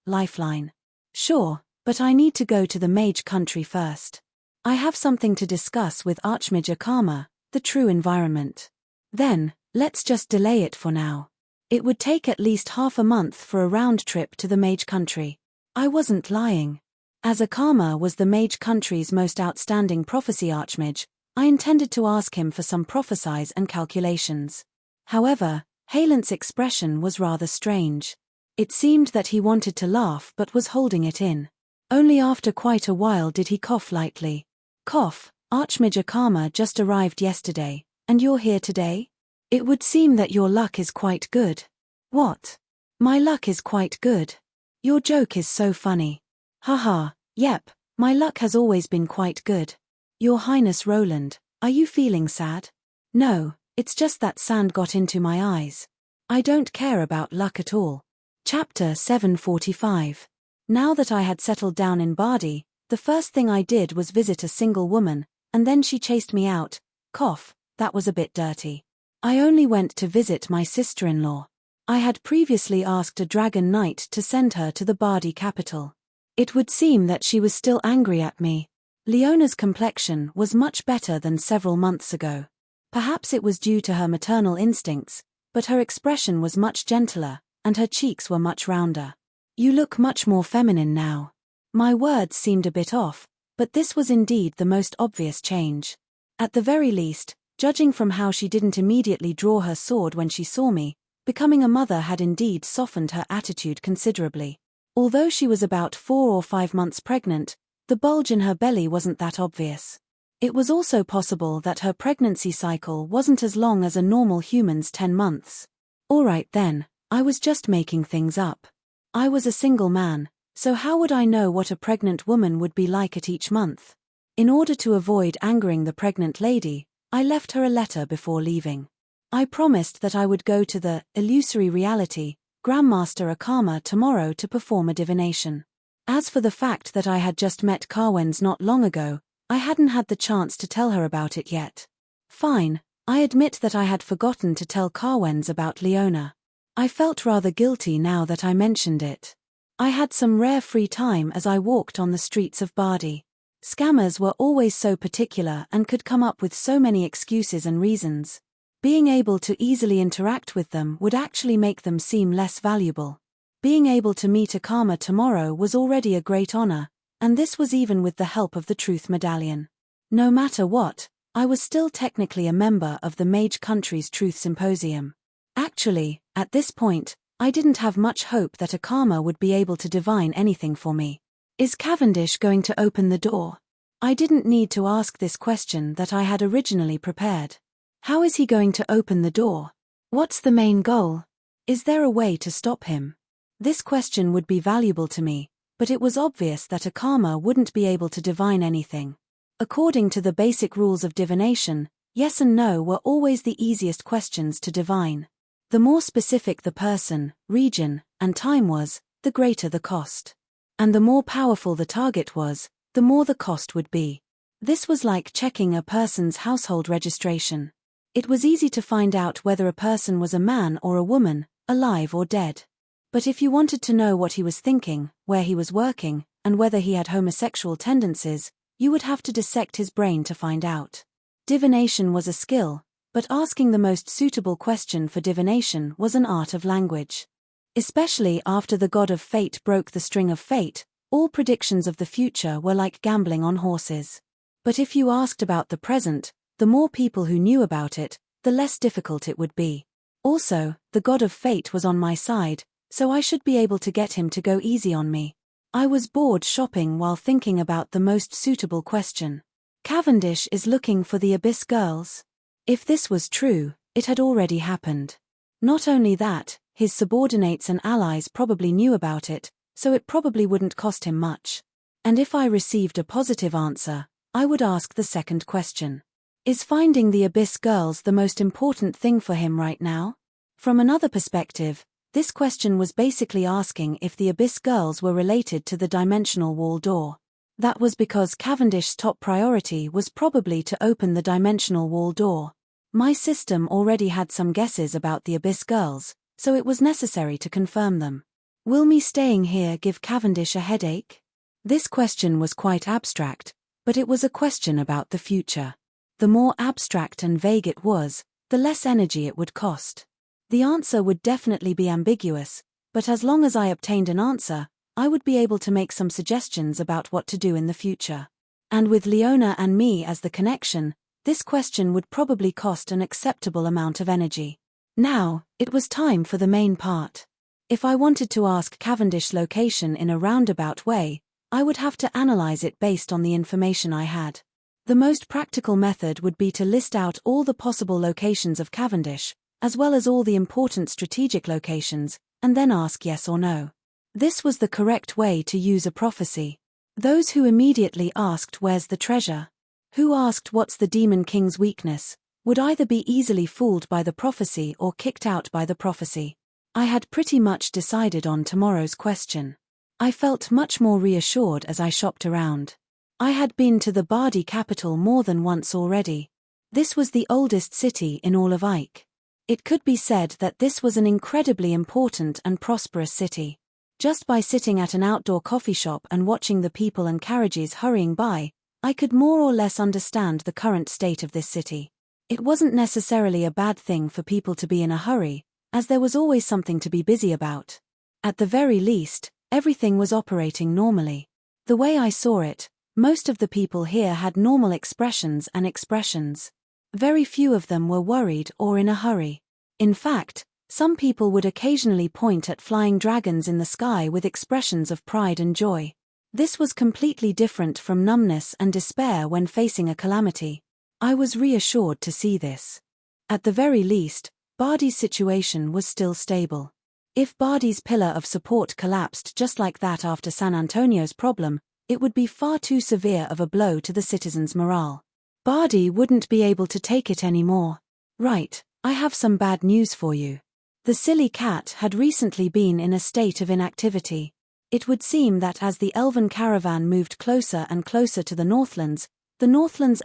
lifeline. Sure, but I need to go to the mage country first. I have something to discuss with Archmage Akama, the true environment. Then, let's just delay it for now. It would take at least half a month for a round trip to the mage country. I wasn't lying. As Akama was the mage country's most outstanding prophecy archmage, I intended to ask him for some prophecies and calculations. However, Halent's expression was rather strange. It seemed that he wanted to laugh but was holding it in. Only after quite a while did he cough lightly. "Cough, Archmage Akama just arrived yesterday, and you're here today? It would seem that your luck is quite good." "What? My luck is quite good? Your joke is so funny." "Haha, yep, my luck has always been quite good. Your Highness Roland, are you feeling sad?" "No. It's just that sand got into my eyes. I don't care about luck at all." Chapter 745. Now that I had settled down in Bardi, the first thing I did was visit a single woman, and then she chased me out. Cough, that was a bit dirty. I only went to visit my sister-in-law. I had previously asked a dragon knight to send her to the Bardi capital. It would seem that she was still angry at me. Leona's complexion was much better than several months ago. Perhaps it was due to her maternal instincts, but her expression was much gentler, and her cheeks were much rounder. "You look much more feminine now." My words seemed a bit off, but this was indeed the most obvious change. At the very least, judging from how she didn't immediately draw her sword when she saw me, becoming a mother had indeed softened her attitude considerably. Although she was about 4 or 5 months pregnant, the bulge in her belly wasn't that obvious. It was also possible that her pregnancy cycle wasn't as long as a normal human's 10 months. Alright then, I was just making things up. I was a single man, so how would I know what a pregnant woman would be like at each month? In order to avoid angering the pregnant lady, I left her a letter before leaving. I promised that I would go to the illusory reality, Grandmaster Akama tomorrow to perform a divination. As for the fact that I had just met Carwens not long ago, I hadn't had the chance to tell her about it yet. Fine, I admit that I had forgotten to tell Carwens about Leona. I felt rather guilty now that I mentioned it. I had some rare free time as I walked on the streets of Bardi. Scammers were always so particular and could come up with so many excuses and reasons. Being able to easily interact with them would actually make them seem less valuable. Being able to meet Akama tomorrow was already a great honor, and this was even with the help of the Truth Medallion. No matter what, I was still technically a member of the Mage Country's Truth Symposium. Actually, at this point, I didn't have much hope that Akama would be able to divine anything for me. Is Cavendish going to open the door? I didn't need to ask this question that I had originally prepared. How is he going to open the door? What's the main goal? Is there a way to stop him? This question would be valuable to me, but it was obvious that Akama wouldn't be able to divine anything. According to the basic rules of divination, yes and no were always the easiest questions to divine. The more specific the person, region, and time was, the greater the cost. And the more powerful the target was, the more the cost would be. This was like checking a person's household registration. It was easy to find out whether a person was a man or a woman, alive or dead. But if you wanted to know what he was thinking, where he was working, and whether he had homosexual tendencies, you would have to dissect his brain to find out. Divination was a skill, but asking the most suitable question for divination was an art of language. Especially after the god of fate broke the string of fate, all predictions of the future were like gambling on horses. But if you asked about the present, the more people who knew about it, the less difficult it would be. Also, the god of fate was on my side, so I should be able to get him to go easy on me. I was bored shopping while thinking about the most suitable question. Cavendish is looking for the Abyss girls. If this was true, it had already happened. Not only that, his subordinates and allies probably knew about it, so it probably wouldn't cost him much. And if I received a positive answer, I would ask the second question. Is finding the Abyss girls the most important thing for him right now? From another perspective, this question was basically asking if the Abyss girls were related to the dimensional wall door. That was because Cavendish's top priority was probably to open the dimensional wall door. My system already had some guesses about the Abyss girls, so it was necessary to confirm them. Will me staying here give Cavendish a headache? This question was quite abstract, but it was a question about the future. The more abstract and vague it was, the less energy it would cost. The answer would definitely be ambiguous, but as long as I obtained an answer, I would be able to make some suggestions about what to do in the future. And with Leona and me as the connection, this question would probably cost an acceptable amount of energy. Now, it was time for the main part. If I wanted to ask Cavendish's location in a roundabout way, I would have to analyze it based on the information I had. The most practical method would be to list out all the possible locations of Cavendish, as well as all the important strategic locations, and then ask yes or no. This was the correct way to use a prophecy. Those who immediately asked where's the treasure, who asked what's the Demon King's weakness, would either be easily fooled by the prophecy or kicked out by the prophecy. I had pretty much decided on tomorrow's question. I felt much more reassured as I shopped around. I had been to the Bardi capital more than once already. This was the oldest city in all of Ike. It could be said that this was an incredibly important and prosperous city. Just by sitting at an outdoor coffee shop and watching the people and carriages hurrying by, I could more or less understand the current state of this city. It wasn't necessarily a bad thing for people to be in a hurry, as there was always something to be busy about. At the very least, everything was operating normally. The way I saw it, most of the people here had normal expressions and expressions. Very few of them were worried or in a hurry. In fact, some people would occasionally point at flying dragons in the sky with expressions of pride and joy. This was completely different from numbness and despair when facing a calamity. I was reassured to see this. At the very least, Bardi's situation was still stable. If Bardi's pillar of support collapsed just like that after San Antonio's problem, it would be far too severe of a blow to the citizens' morale. Bardi wouldn't be able to take it anymore. Right, I have some bad news for you. The silly cat had recently been in a state of inactivity. It would seem that as the elven caravan moved closer and closer to the Northlands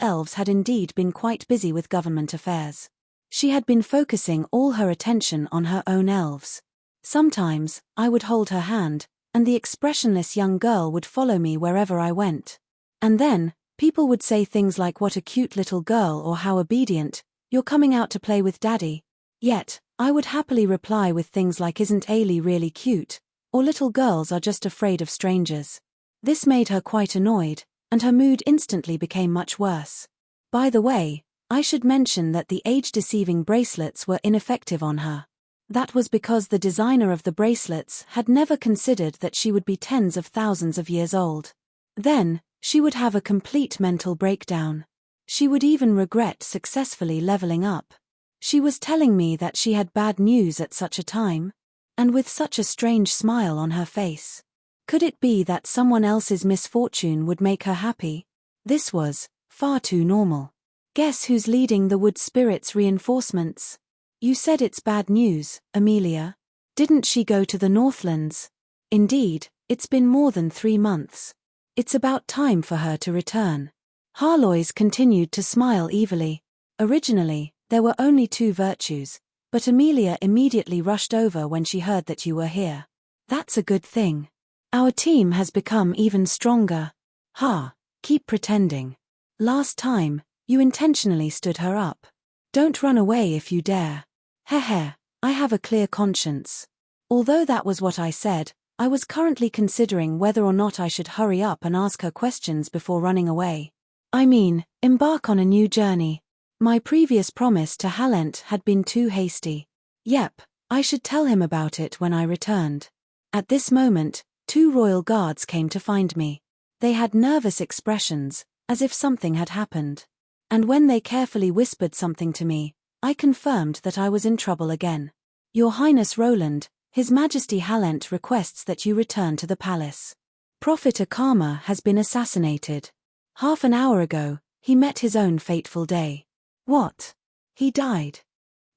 elves had indeed been quite busy with government affairs. She had been focusing all her attention on her own elves. Sometimes, I would hold her hand, and the expressionless young girl would follow me wherever I went. And then, people would say things like what a cute little girl or how obedient, you're coming out to play with daddy. Yet, I would happily reply with things like isn't Ailey really cute, or little girls are just afraid of strangers. This made her quite annoyed, and her mood instantly became much worse. By the way, I should mention that the age-deceiving bracelets were ineffective on her. That was because the designer of the bracelets had never considered that she would be tens of thousands of years old. Then, she would have a complete mental breakdown. She would even regret successfully leveling up. She was telling me that she had bad news at such a time, and with such a strange smile on her face. Could it be that someone else's misfortune would make her happy? This was far too normal. Guess who's leading the wood spirit's reinforcements? You said it's bad news, Amelia. Didn't she go to the Northlands? Indeed, it's been more than 3 months. It's about time for her to return. Harlois continued to smile evilly. Originally, there were only 2 virtues, but Amelia immediately rushed over when she heard that you were here. That's a good thing. Our team has become even stronger. Ha, keep pretending. Last time, you intentionally stood her up. Don't run away if you dare. Heh, I have a clear conscience. Although that was what I said, I was currently considering whether or not I should hurry up and ask her questions before running away. I mean, embark on a new journey. My previous promise to Halent had been too hasty. Yep, I should tell him about it when I returned. At this moment, 2 royal guards came to find me. They had nervous expressions, as if something had happened. And when they carefully whispered something to me, I confirmed that I was in trouble again. Your Highness Roland, His Majesty Halent requests that you return to the palace. Prophet Akama has been assassinated. Half an hour ago, he met his own fateful day. What? He died.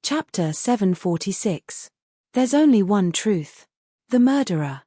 Chapter 746. There's only one truth. The murderer.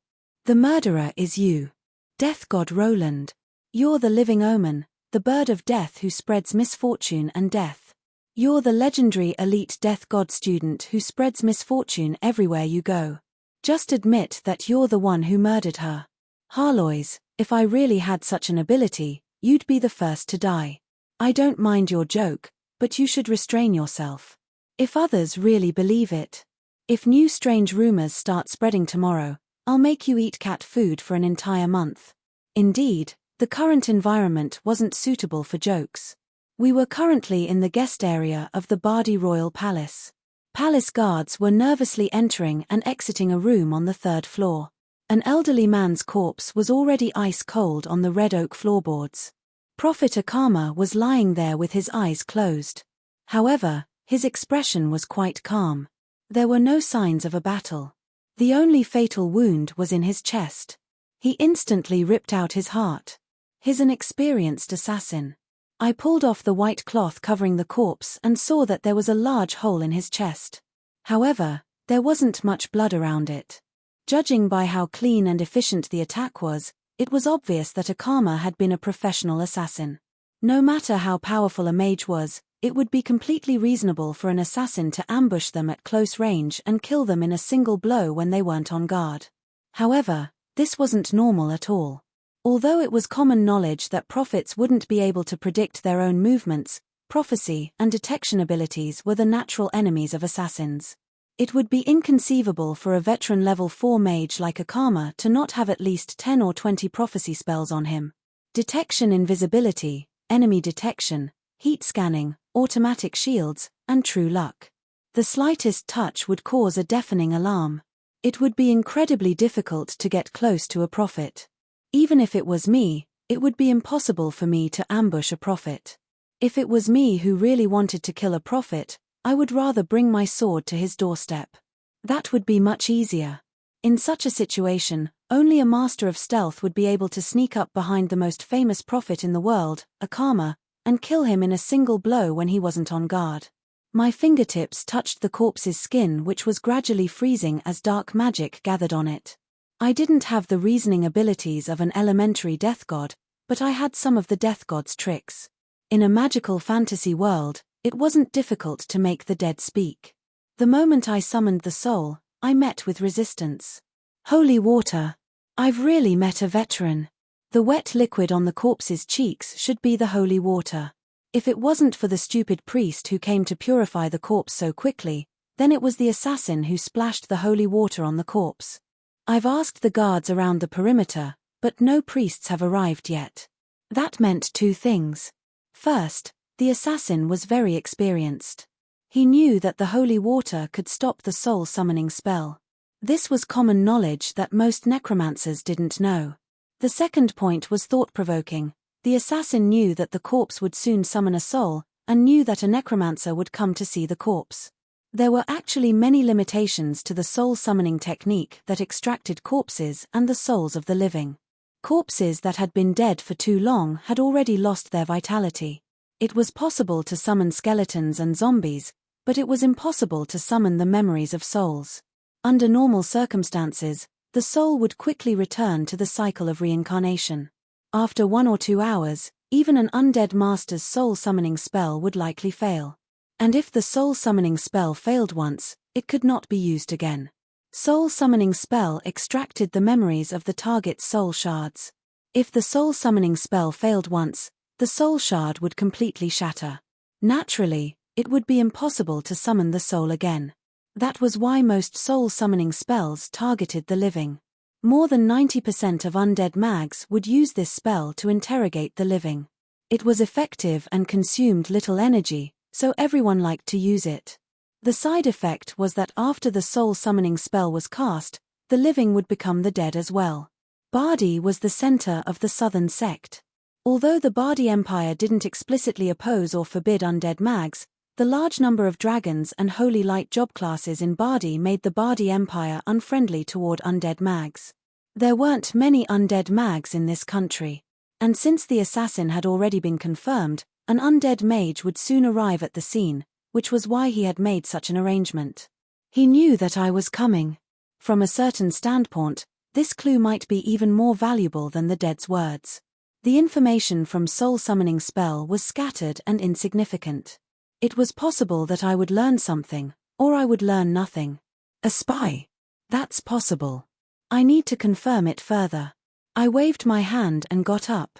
The murderer is you. Death God Roland. You're the living omen, the bird of death who spreads misfortune and death. You're the legendary elite death god student who spreads misfortune everywhere you go. Just admit that you're the one who murdered her. Harlois, if I really had such an ability, you'd be the first to die. I don't mind your joke, but you should restrain yourself. If others really believe it. If new strange rumors start spreading tomorrow, I'll make you eat cat food for an entire month. Indeed, the current environment wasn't suitable for jokes. We were currently in the guest area of the Bardi Royal Palace. Palace guards were nervously entering and exiting a room on the 3rd floor. An elderly man's corpse was already ice cold on the red oak floorboards. Prophet Akama was lying there with his eyes closed. However, his expression was quite calm. There were no signs of a battle. The only fatal wound was in his chest. He instantly ripped out his heart. He's an experienced assassin. I pulled off the white cloth covering the corpse and saw that there was a large hole in his chest. However, there wasn't much blood around it. Judging by how clean and efficient the attack was, it was obvious that Akama had been a professional assassin. No matter how powerful a mage was, it would be completely reasonable for an assassin to ambush them at close range and kill them in a single blow when they weren't on guard. However, this wasn't normal at all. Although it was common knowledge that prophets wouldn't be able to predict their own movements, prophecy and detection abilities were the natural enemies of assassins. It would be inconceivable for a veteran level 4 mage like Akama to not have at least 10 or 20 prophecy spells on him. Detection, invisibility, enemy detection, heat scanning, automatic shields, and true luck. The slightest touch would cause a deafening alarm. It would be incredibly difficult to get close to a prophet. Even if it was me, it would be impossible for me to ambush a prophet. If it was me who really wanted to kill a prophet, I would rather bring my sword to his doorstep. That would be much easier. In such a situation, only a master of stealth would be able to sneak up behind the most famous prophet in the world, Akama, and kill him in a single blow when he wasn't on guard. My fingertips touched the corpse's skin, which was gradually freezing as dark magic gathered on it. I didn't have the reasoning abilities of an elementary death god, but I had some of the death god's tricks. In a magical fantasy world, it wasn't difficult to make the dead speak. The moment I summoned the soul, I met with resistance. Holy water! I've really met a veteran. The wet liquid on the corpse's cheeks should be the holy water. If it wasn't for the stupid priest who came to purify the corpse so quickly, then it was the assassin who splashed the holy water on the corpse. I've asked the guards around the perimeter, but no priests have arrived yet. That meant two things. First, the assassin was very experienced. He knew that the holy water could stop the soul summoning spell. This was common knowledge that most necromancers didn't know. The second point was thought-provoking. The assassin knew that the corpse would soon summon a soul, and knew that a necromancer would come to see the corpse. There were actually many limitations to the soul-summoning technique that extracted corpses and the souls of the living. Corpses that had been dead for too long had already lost their vitality. It was possible to summon skeletons and zombies, but it was impossible to summon the memories of souls. Under normal circumstances, the soul would quickly return to the cycle of reincarnation. After 1 or 2 hours, even an undead master's soul-summoning spell would likely fail. And if the soul-summoning spell failed once, it could not be used again. Soul-summoning spell extracted the memories of the target's soul shards. If the soul-summoning spell failed once, the soul shard would completely shatter. Naturally, it would be impossible to summon the soul again. That was why most soul-summoning spells targeted the living. More than 90% of undead mags would use this spell to interrogate the living. It was effective and consumed little energy, so everyone liked to use it. The side effect was that after the soul-summoning spell was cast, the living would become the dead as well. Bardi was the center of the southern sect. Although the Bardi Empire didn't explicitly oppose or forbid undead mags, the large number of dragons and holy light job classes in Bardi made the Bardi Empire unfriendly toward undead mags. There weren't many undead mags in this country. And since the assassin had already been confirmed, an undead mage would soon arrive at the scene, which was why he had made such an arrangement. He knew that I was coming. From a certain standpoint, this clue might be even more valuable than the dead's words. The information from soul-summoning spell was scattered and insignificant. It was possible that I would learn something, or I would learn nothing. A spy? That's possible. I need to confirm it further. I waved my hand and got up.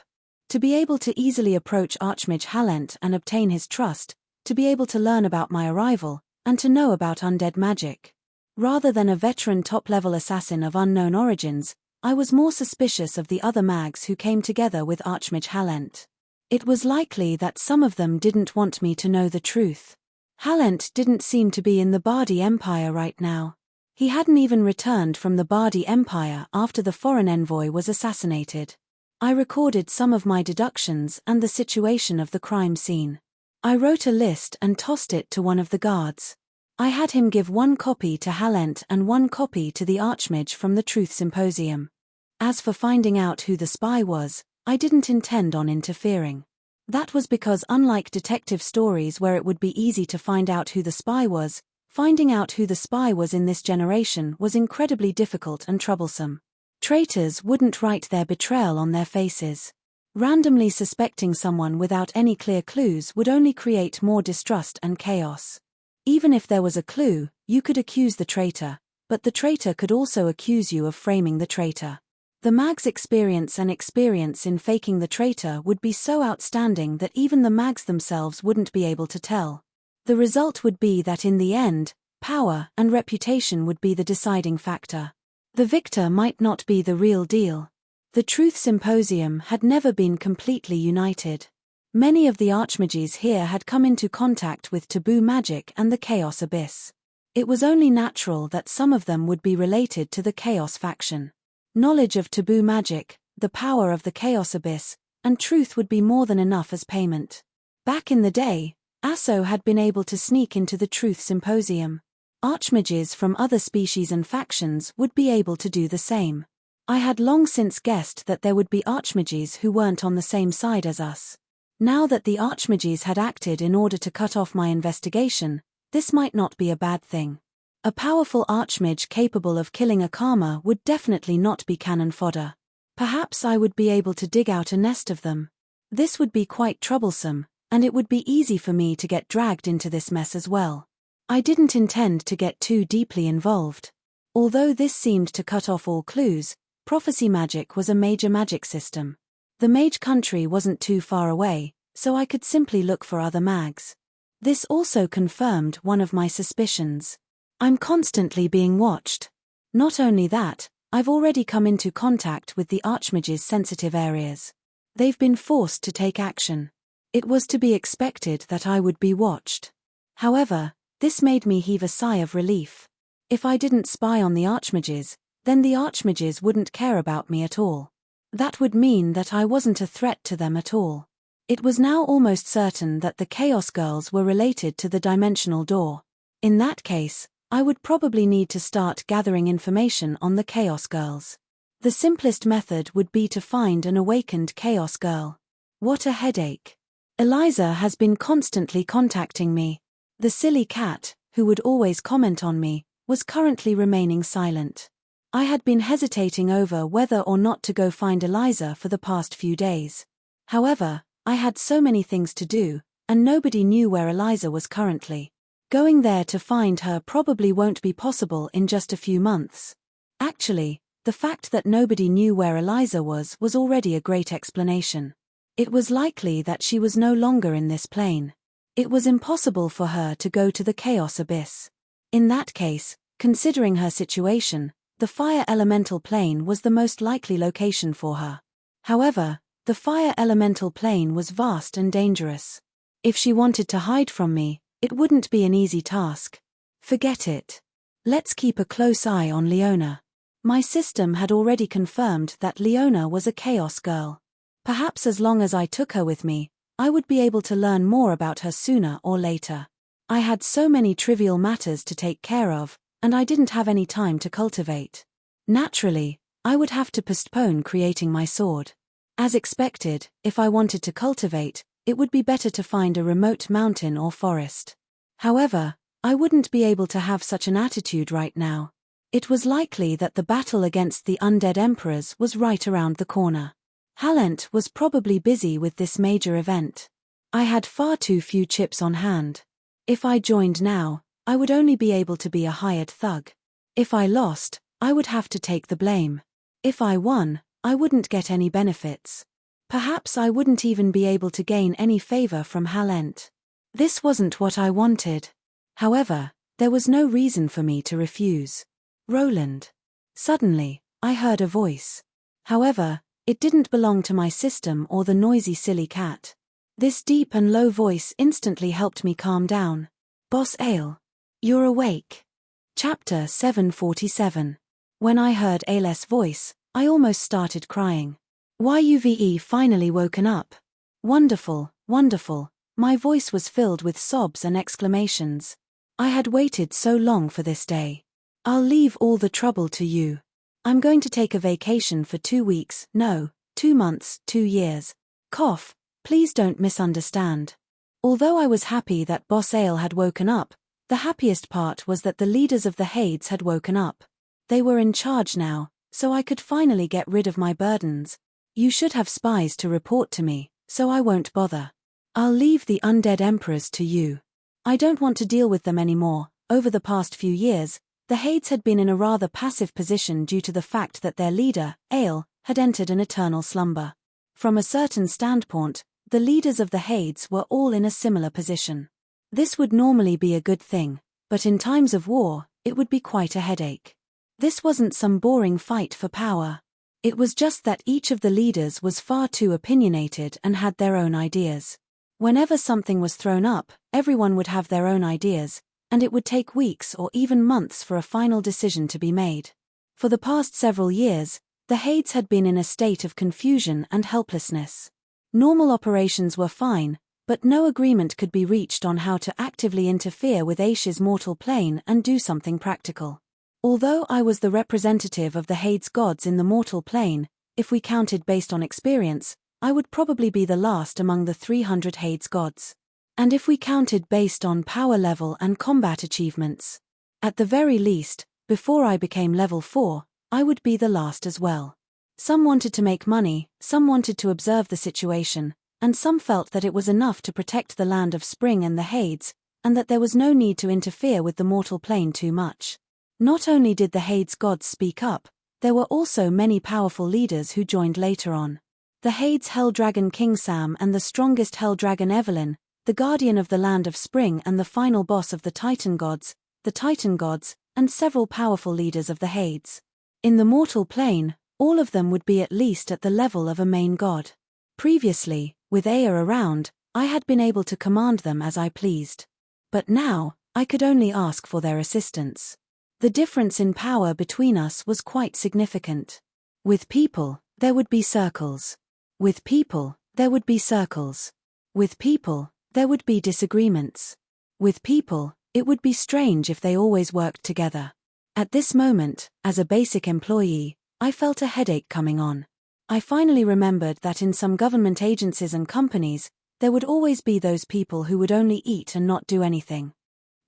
To be able to easily approach Archmage Halent and obtain his trust, to be able to learn about my arrival, and to know about undead magic. Rather than a veteran top-level assassin of unknown origins, I was more suspicious of the other mags who came together with Archmage Halent. It was likely that some of them didn't want me to know the truth. Halent didn't seem to be in the Bardi Empire right now. He hadn't even returned from the Bardi Empire after the foreign envoy was assassinated. I recorded some of my deductions and the situation of the crime scene. I wrote a list and tossed it to one of the guards. I had him give 1 copy to Halent and 1 copy to the Archmage from the Truth Symposium. As for finding out who the spy was, I didn't intend on interfering. That was because unlike detective stories where it would be easy to find out who the spy was, finding out who the spy was in this generation was incredibly difficult and troublesome. Traitors wouldn't write their betrayal on their faces. Randomly suspecting someone without any clear clues would only create more distrust and chaos. Even if there was a clue, you could accuse the traitor, but the traitor could also accuse you of framing the traitor. The mag's experience in faking the traitor would be so outstanding that even the mags themselves wouldn't be able to tell. The result would be that in the end, power and reputation would be the deciding factor. The victor might not be the real deal. The Truth Symposium had never been completely united. Many of the archmages here had come into contact with taboo magic and the Chaos Abyss. It was only natural that some of them would be related to the Chaos faction. Knowledge of taboo magic, the power of the Chaos Abyss, and truth would be more than enough as payment. Back in the day, Asso had been able to sneak into the Truth Symposium. Archmages from other species and factions would be able to do the same. I had long since guessed that there would be archmages who weren't on the same side as us. Now that the archmages had acted in order to cut off my investigation, this might not be a bad thing. A powerful archmage capable of killing a karma would definitely not be cannon fodder. Perhaps I would be able to dig out a nest of them. This would be quite troublesome, and it would be easy for me to get dragged into this mess as well. I didn't intend to get too deeply involved. Although this seemed to cut off all clues, prophecy magic was a major magic system. The mage country wasn't too far away, so I could simply look for other mags. This also confirmed one of my suspicions. I'm constantly being watched. Not only that, I've already come into contact with the Archmage's sensitive areas. They've been forced to take action. It was to be expected that I would be watched. However, this made me heave a sigh of relief. If I didn't spy on the Archmages, then the Archmages wouldn't care about me at all. That would mean that I wasn't a threat to them at all. It was now almost certain that the Chaos Girls were related to the Dimensional Door. In that case, I would probably need to start gathering information on the Chaos Girls. The simplest method would be to find an awakened Chaos Girl. What a headache. Eliza has been constantly contacting me. The silly cat, who would always comment on me, was currently remaining silent. I had been hesitating over whether or not to go find Eliza for the past few days. However, I had so many things to do, and nobody knew where Eliza was currently. Going there to find her probably won't be possible in just a few months. Actually, the fact that nobody knew where Eliza was already a great explanation. It was likely that she was no longer in this plane. It was impossible for her to go to the Chaos Abyss. In that case, considering her situation, the Fire Elemental Plane was the most likely location for her. However, the Fire Elemental Plane was vast and dangerous. If she wanted to hide from me, it wouldn't be an easy task. Forget it. Let's keep a close eye on Leona. My system had already confirmed that Leona was a Chaos Girl. Perhaps as long as I took her with me, I would be able to learn more about her sooner or later. I had so many trivial matters to take care of, and I didn't have any time to cultivate. Naturally, I would have to postpone creating my sword. As expected, if I wanted to cultivate, it would be better to find a remote mountain or forest. However, I wouldn't be able to have such an attitude right now. It was likely that the battle against the undead emperors was right around the corner. Halent was probably busy with this major event. I had far too few chips on hand. If I joined now, I would only be able to be a hired thug. If I lost, I would have to take the blame. If I won, I wouldn't get any benefits. Perhaps I wouldn't even be able to gain any favor from Halent. This wasn't what I wanted. However, there was no reason for me to refuse. Roland. Suddenly, I heard a voice. However, it didn't belong to my system or the noisy silly cat. This deep and low voice instantly helped me calm down. Boss Ale. You're awake. Chapter 747. When I heard Ale's voice, I almost started crying. You've finally woken up. Wonderful, wonderful. My voice was filled with sobs and exclamations. I had waited so long for this day. I'll leave all the trouble to you. I'm going to take a vacation for 2 weeks, no, 2 months, 2 years. Cough, please don't misunderstand. Although I was happy that Boss Ale had woken up, the happiest part was that the leaders of the Hades had woken up. They were in charge now, so I could finally get rid of my burdens. You should have spies to report to me, so I won't bother. I'll leave the undead emperors to you. I don't want to deal with them anymore. Over the past few years, the Hades had been in a rather passive position due to the fact that their leader, Ale, had entered an eternal slumber. From a certain standpoint, the leaders of the Hades were all in a similar position. This would normally be a good thing, but in times of war, it would be quite a headache. This wasn't some boring fight for power. It was just that each of the leaders was far too opinionated and had their own ideas. Whenever something was thrown up, everyone would have their own ideas, and it would take weeks or even months for a final decision to be made. For the past several years, the Hades had been in a state of confusion and helplessness. Normal operations were fine, but no agreement could be reached on how to actively interfere with Aish's mortal plane and do something practical. Although I was the representative of the Hades gods in the mortal plane, if we counted based on experience, I would probably be the last among the 300 Hades gods. And if we counted based on power level and combat achievements, at the very least, before I became level 4, I would be the last as well. Some wanted to make money, some wanted to observe the situation, and some felt that it was enough to protect the land of Spring and the Hades, and that there was no need to interfere with the mortal plane too much. Not only did the Hades gods speak up, there were also many powerful leaders who joined later on. The Hades Hell Dragon King Sam and the strongest Hell Dragon Evelyn, the guardian of the land of Spring and the final boss of the Titan gods, and several powerful leaders of the Hades. In the mortal plane, all of them would be at least at the level of a main god. Previously, with Ea around, I had been able to command them as I pleased. But now, I could only ask for their assistance. The difference in power between us was quite significant. With people, there would be circles. With people, there would be circles. With people, there would be disagreements. With people, it would be strange if they always worked together. At this moment, as a basic employee, I felt a headache coming on. I finally remembered that in some government agencies and companies, there would always be those people who would only eat and not do anything.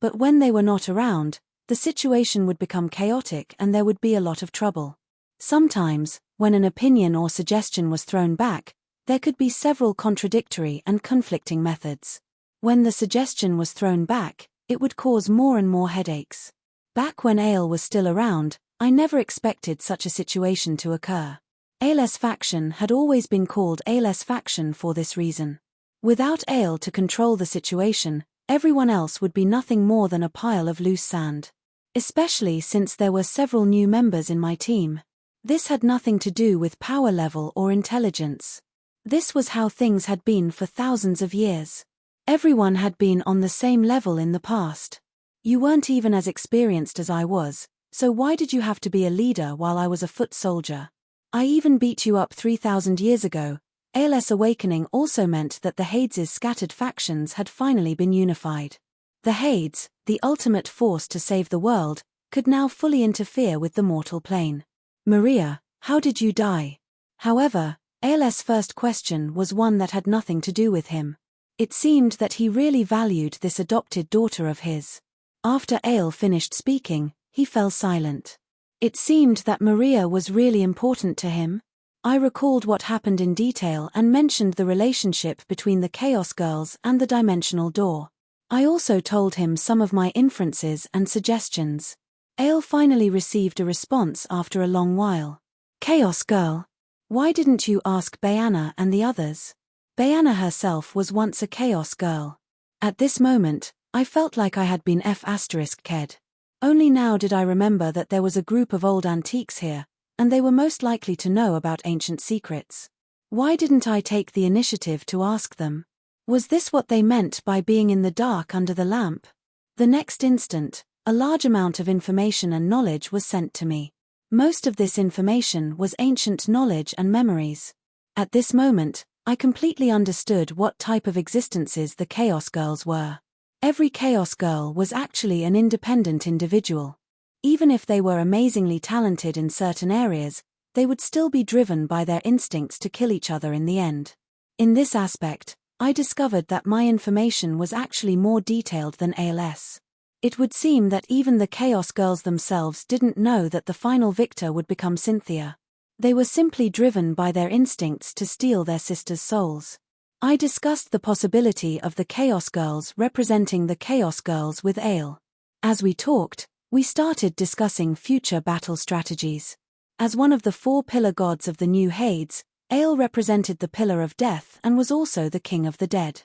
But when they were not around, the situation would become chaotic and there would be a lot of trouble. Sometimes, when an opinion or suggestion was thrown back, there could be several contradictory and conflicting methods. When the suggestion was thrown back, it would cause more and more headaches. Back when Ale was still around, I never expected such a situation to occur. Ale's faction had always been called Ale's faction for this reason. Without Ale to control the situation, everyone else would be nothing more than a pile of loose sand. Especially since there were several new members in my team. This had nothing to do with power level or intelligence. This was how things had been for thousands of years. Everyone had been on the same level in the past. You weren't even as experienced as I was, so why did you have to be a leader while I was a foot soldier? I even beat you up 3,000 years ago. ALS awakening also meant that the Hades' scattered factions had finally been unified. The Hades, the ultimate force to save the world, could now fully interfere with the mortal plane. Maria, how did you die? However, ALS' first question was one that had nothing to do with him. It seemed that he really valued this adopted daughter of his. After Ale finished speaking, he fell silent. It seemed that Maria was really important to him. I recalled what happened in detail and mentioned the relationship between the Chaos Girls and the Dimensional Door. I also told him some of my inferences and suggestions. Ale finally received a response after a long while. Chaos Girl. Why didn't you ask Bayana and the others? Bayana herself was once a Chaos Girl. At this moment, I felt like I had been F***ed. Only now did I remember that there was a group of old antiques here, and they were most likely to know about ancient secrets. Why didn't I take the initiative to ask them? Was this what they meant by being in the dark under the lamp? The next instant, a large amount of information and knowledge was sent to me. Most of this information was ancient knowledge and memories. At this moment, I completely understood what type of existences the Chaos Girls were. Every Chaos Girl was actually an independent individual. Even if they were amazingly talented in certain areas, they would still be driven by their instincts to kill each other in the end. In this aspect, I discovered that my information was actually more detailed than ALS. It would seem that even the Chaos Girls themselves didn't know that the final victor would become Cynthia. They were simply driven by their instincts to steal their sisters' souls. I discussed the possibility of the Chaos Girls representing the Chaos Girls with Ale. As we talked, we started discussing future battle strategies. As one of the 4 pillar gods of the new Hades, Ale represented the pillar of death and was also the king of the dead.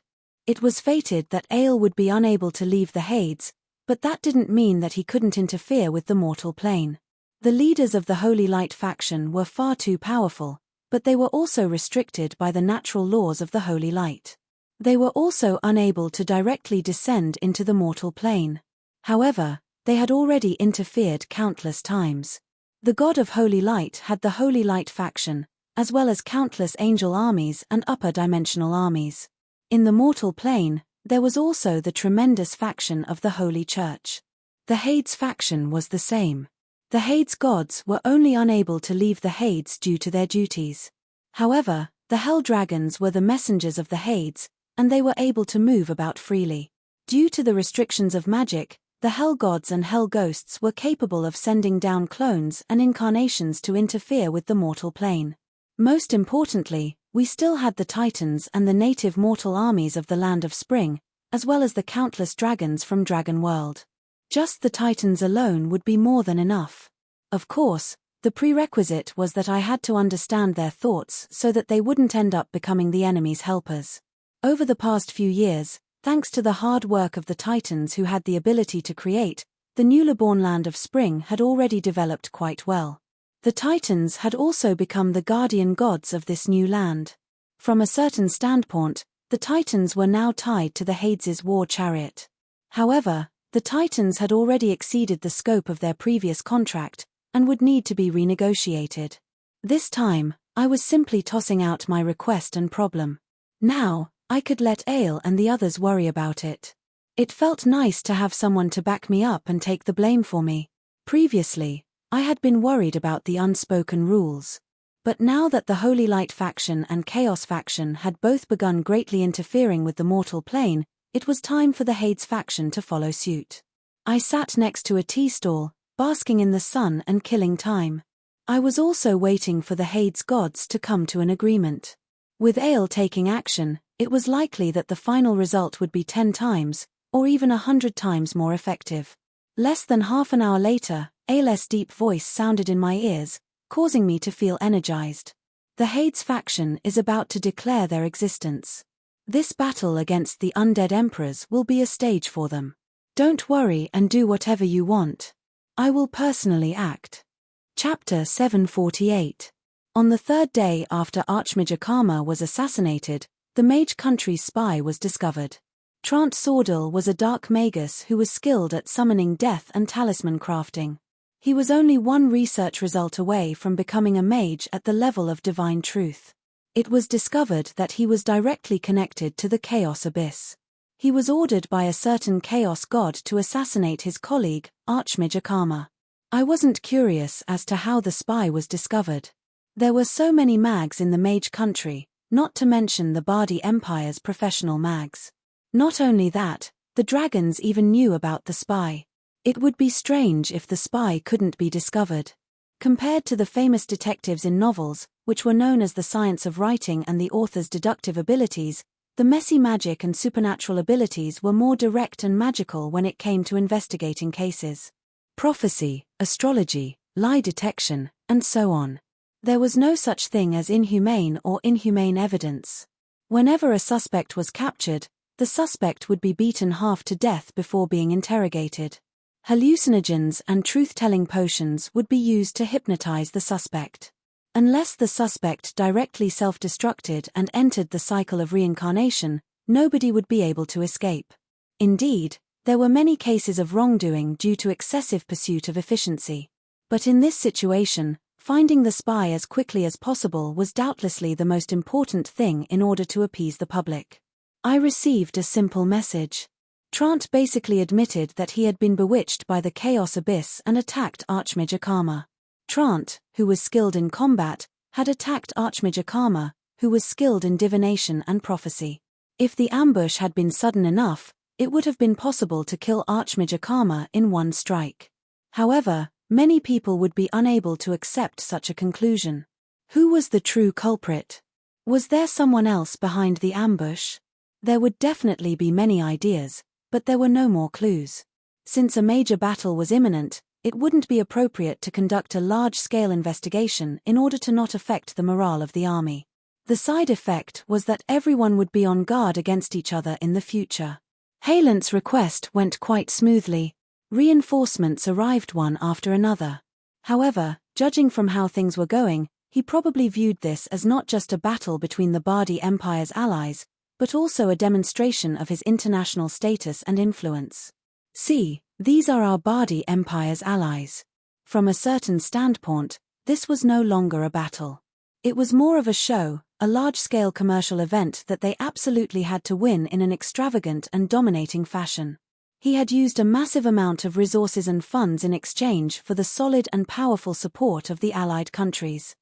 It was fated that Ale would be unable to leave the Hades, but that didn't mean that he couldn't interfere with the mortal plane. The leaders of the Holy Light faction were far too powerful, but they were also restricted by the natural laws of the Holy Light. They were also unable to directly descend into the mortal plane. However, they had already interfered countless times. The God of Holy Light had the Holy Light faction, as well as countless angel armies and upper dimensional armies. In the mortal plane, there was also the tremendous faction of the Holy Church. The Hades faction was the same. The Hades gods were only unable to leave the Hades due to their duties. However, the Hell Dragons were the messengers of the Hades, and they were able to move about freely. Due to the restrictions of magic, the Hell Gods and Hell Ghosts were capable of sending down clones and incarnations to interfere with the mortal plane. Most importantly, we still had the Titans and the native mortal armies of the Land of Spring, as well as the countless dragons from Dragon World. Just the Titans alone would be more than enough. Of course, the prerequisite was that I had to understand their thoughts so that they wouldn't end up becoming the enemy's helpers. Over the past few years, thanks to the hard work of the Titans who had the ability to create, the newly-born Land of Spring had already developed quite well. The Titans had also become the guardian gods of this new land. From a certain standpoint, the Titans were now tied to the Hades' war chariot. However, the Titans had already exceeded the scope of their previous contract, and would need to be renegotiated. This time, I was simply tossing out my request and problem. Now, I could let Ale and the others worry about it. It felt nice to have someone to back me up and take the blame for me. Previously, I had been worried about the unspoken rules. But now that the Holy Light faction and Chaos faction had both begun greatly interfering with the mortal plane, it was time for the Hades faction to follow suit. I sat next to a tea stall, basking in the sun and killing time. I was also waiting for the Hades gods to come to an agreement. With Ale taking action, it was likely that the final result would be 10 times, or even 100 times more effective. Less than half an hour later, Ale's deep voice sounded in my ears, causing me to feel energized. The Hades faction is about to declare their existence. This battle against the undead emperors will be a stage for them. Don't worry and do whatever you want. I will personally act. Chapter 748. On the third day after Archmage Akama was assassinated, the Mage Country's spy was discovered. Trant Sordal was a dark magus who was skilled at summoning death and talisman crafting. He was only one research result away from becoming a mage at the level of divine truth. It was discovered that he was directly connected to the Chaos Abyss. He was ordered by a certain Chaos God to assassinate his colleague, Archmage Akama. I wasn't curious as to how the spy was discovered. There were so many mags in the Mage Country, not to mention the Bardi Empire's professional mags. Not only that, the dragons even knew about the spy. It would be strange if the spy couldn't be discovered. Compared to the famous detectives in novels, which were known as the science of writing and the author's deductive abilities, the messy magic and supernatural abilities were more direct and magical when it came to investigating cases. Prophecy, astrology, lie detection, and so on. There was no such thing as inhumane or inhumane evidence. Whenever a suspect was captured, the suspect would be beaten half to death before being interrogated. Hallucinogens and truth-telling potions would be used to hypnotize the suspect. Unless the suspect directly self-destructed and entered the cycle of reincarnation, nobody would be able to escape. Indeed, there were many cases of wrongdoing due to excessive pursuit of efficiency. But in this situation, finding the spy as quickly as possible was doubtlessly the most important thing in order to appease the public. I received a simple message. Trant basically admitted that he had been bewitched by the Chaos Abyss and attacked Archmage Akama. Trant, who was skilled in combat, had attacked Archmage Akama, who was skilled in divination and prophecy. If the ambush had been sudden enough, it would have been possible to kill Archmage Akama in one strike. However, many people would be unable to accept such a conclusion. Who was the true culprit? Was there someone else behind the ambush? There would definitely be many ideas, but there were no more clues. Since a major battle was imminent, it wouldn't be appropriate to conduct a large-scale investigation in order to not affect the morale of the army. The side effect was that everyone would be on guard against each other in the future. Halent's request went quite smoothly. Reinforcements arrived one after another. However, judging from how things were going, he probably viewed this as not just a battle between the Bardi Empire's allies, but also a demonstration of his international status and influence. See, these are our Bardi Empire's allies. From a certain standpoint, this was no longer a battle. It was more of a show, a large-scale commercial event that they absolutely had to win in an extravagant and dominating fashion. He had used a massive amount of resources and funds in exchange for the solid and powerful support of the allied countries.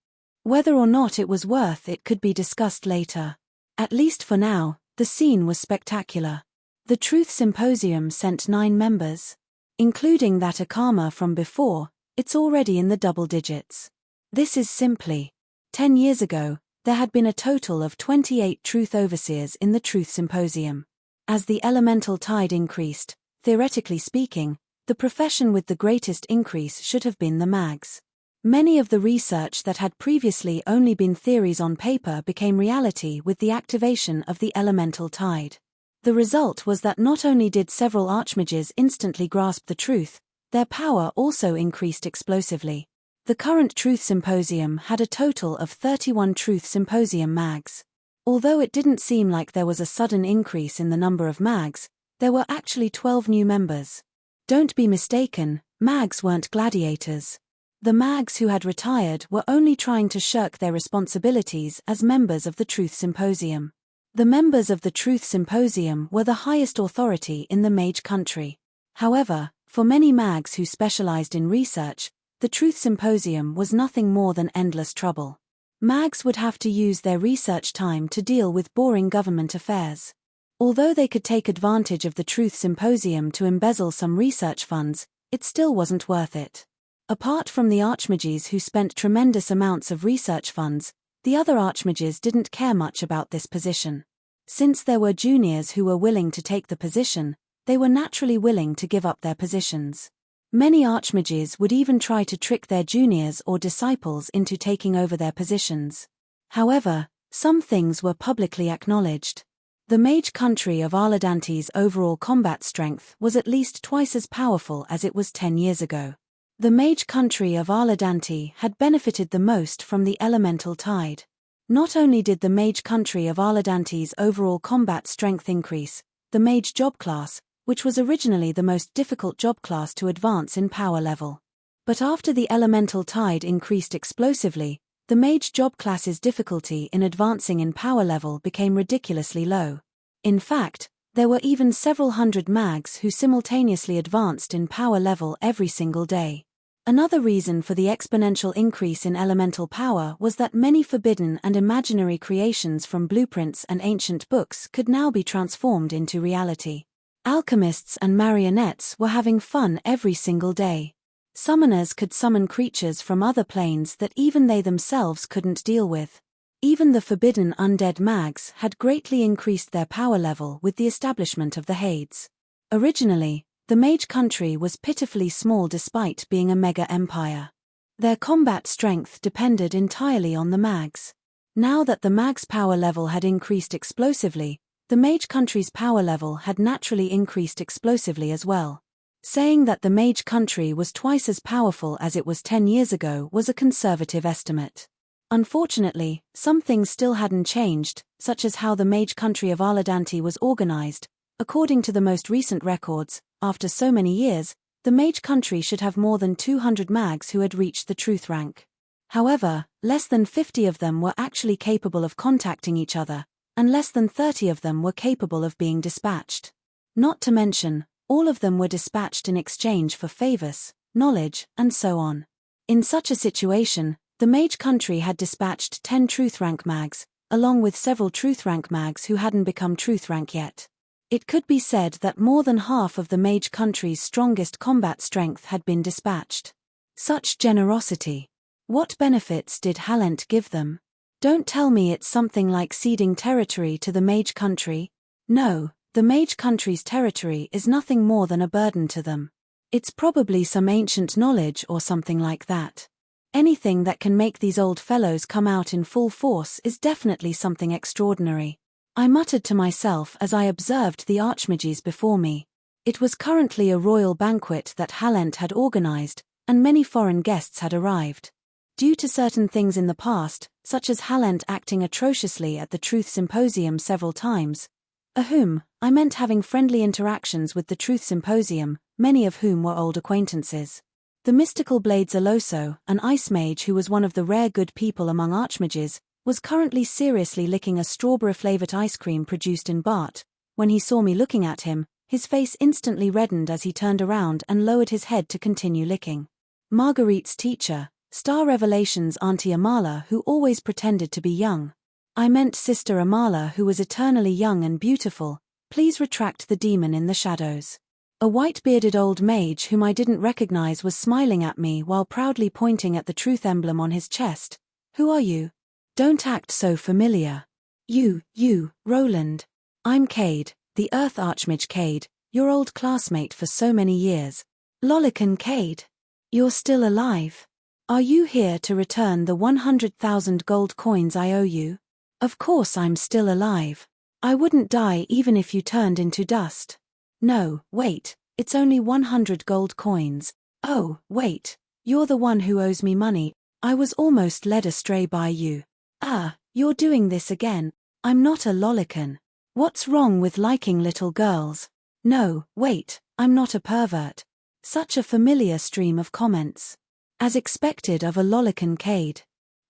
Whether or not it was worth it could be discussed later. At least for now, The scene was spectacular. The Truth Symposium sent 9 members. Including that Akama from before, it's already in the double digits. This is simply. 10 years ago, there had been a total of 28 Truth Overseers in the Truth Symposium. As the elemental tide increased, theoretically speaking, the profession with the greatest increase should have been the mags. Many of the research that had previously only been theories on paper became reality with the activation of the elemental tide. The result was that not only did several archmages instantly grasp the truth, their power also increased explosively. The current Truth Symposium had a total of 31 Truth Symposium mags. Although it didn't seem like there was a sudden increase in the number of mags, there were actually 12 new members. Don't be mistaken, mags weren't gladiators. The mags who had retired were only trying to shirk their responsibilities as members of the Truth Symposium. The members of the Truth Symposium were the highest authority in the mage country. However, for many mags who specialized in research, the Truth Symposium was nothing more than endless trouble. Mags would have to use their research time to deal with boring government affairs. Although they could take advantage of the Truth Symposium to embezzle some research funds, it still wasn't worth it. Apart from the archmages who spent tremendous amounts of research funds, the other archmages didn't care much about this position. Since there were juniors who were willing to take the position, they were naturally willing to give up their positions. Many archmages would even try to trick their juniors or disciples into taking over their positions. However, some things were publicly acknowledged. The mage country of Arladante's overall combat strength was at least twice as powerful as it was 10 years ago. The mage country of Arladante had benefited the most from the elemental tide. Not only did the mage country of Arladante's overall combat strength increase, the mage job class, which was originally the most difficult job class to advance in power level. But after the elemental tide increased explosively, the mage job class's difficulty in advancing in power level became ridiculously low. In fact, there were even several hundred mags who simultaneously advanced in power level every single day. Another reason for the exponential increase in elemental power was that many forbidden and imaginary creations from blueprints and ancient books could now be transformed into reality. Alchemists and marionettes were having fun every single day. Summoners could summon creatures from other planes that even they themselves couldn't deal with. Even the forbidden undead mags had greatly increased their power level with the establishment of the Hades. Originally, the mage country was pitifully small despite being a mega empire. Their combat strength depended entirely on the mags. Now that the mags' power level had increased explosively, the mage country's power level had naturally increased explosively as well. Saying that the mage country was twice as powerful as it was 10 years ago was a conservative estimate. Unfortunately, some things still hadn't changed, such as how the mage country of Arladante was organized. According to the most recent records, after so many years, the mage country should have more than 200 mags who had reached the truth rank. However, less than 50 of them were actually capable of contacting each other, and less than 30 of them were capable of being dispatched. Not to mention, all of them were dispatched in exchange for favors, knowledge, and so on. In such a situation, the mage country had dispatched 10 truth rank mags, along with several truth rank mags who hadn't become truth rank yet. It could be said that more than half of the mage country's strongest combat strength had been dispatched. Such generosity. What benefits did Halent give them? Don't tell me it's something like ceding territory to the mage country. No, the mage country's territory is nothing more than a burden to them. It's probably some ancient knowledge or something like that. Anything that can make these old fellows come out in full force is definitely something extraordinary. I muttered to myself as I observed the archmages before me. It was currently a royal banquet that Halent had organized, and many foreign guests had arrived. Due to certain things in the past, such as Halent acting atrociously at the Truth Symposium several times, I meant having friendly interactions with the Truth Symposium, many of whom were old acquaintances. The mystical Blades Aloso, an ice mage who was one of the rare good people among archmages, was currently seriously licking a strawberry-flavored ice cream produced in Bart. When he saw me looking at him, his face instantly reddened as he turned around and lowered his head to continue licking. Marguerite's teacher, Star Revelation's Auntie Amala, who always pretended to be young. I meant Sister Amala, who was eternally young and beautiful. Please retract the demon in the shadows. A white-bearded old mage whom I didn't recognize was smiling at me while proudly pointing at the truth emblem on his chest. Who are you? Don't act so familiar. You, Roland. I'm Cade, the Earth Archmage Cade, your old classmate for so many years. Lolican Cade. You're still alive. Are you here to return the 100,000 gold coins I owe you? Of course I'm still alive. I wouldn't die even if you turned into dust. No, wait, it's only 100 gold coins. Oh, wait, you're the one who owes me money. I was almost led astray by you. Ah, you're doing this again. I'm not a lolican. What's wrong with liking little girls? No, wait, I'm not a pervert. Such a familiar stream of comments. As expected of a lolican Cade.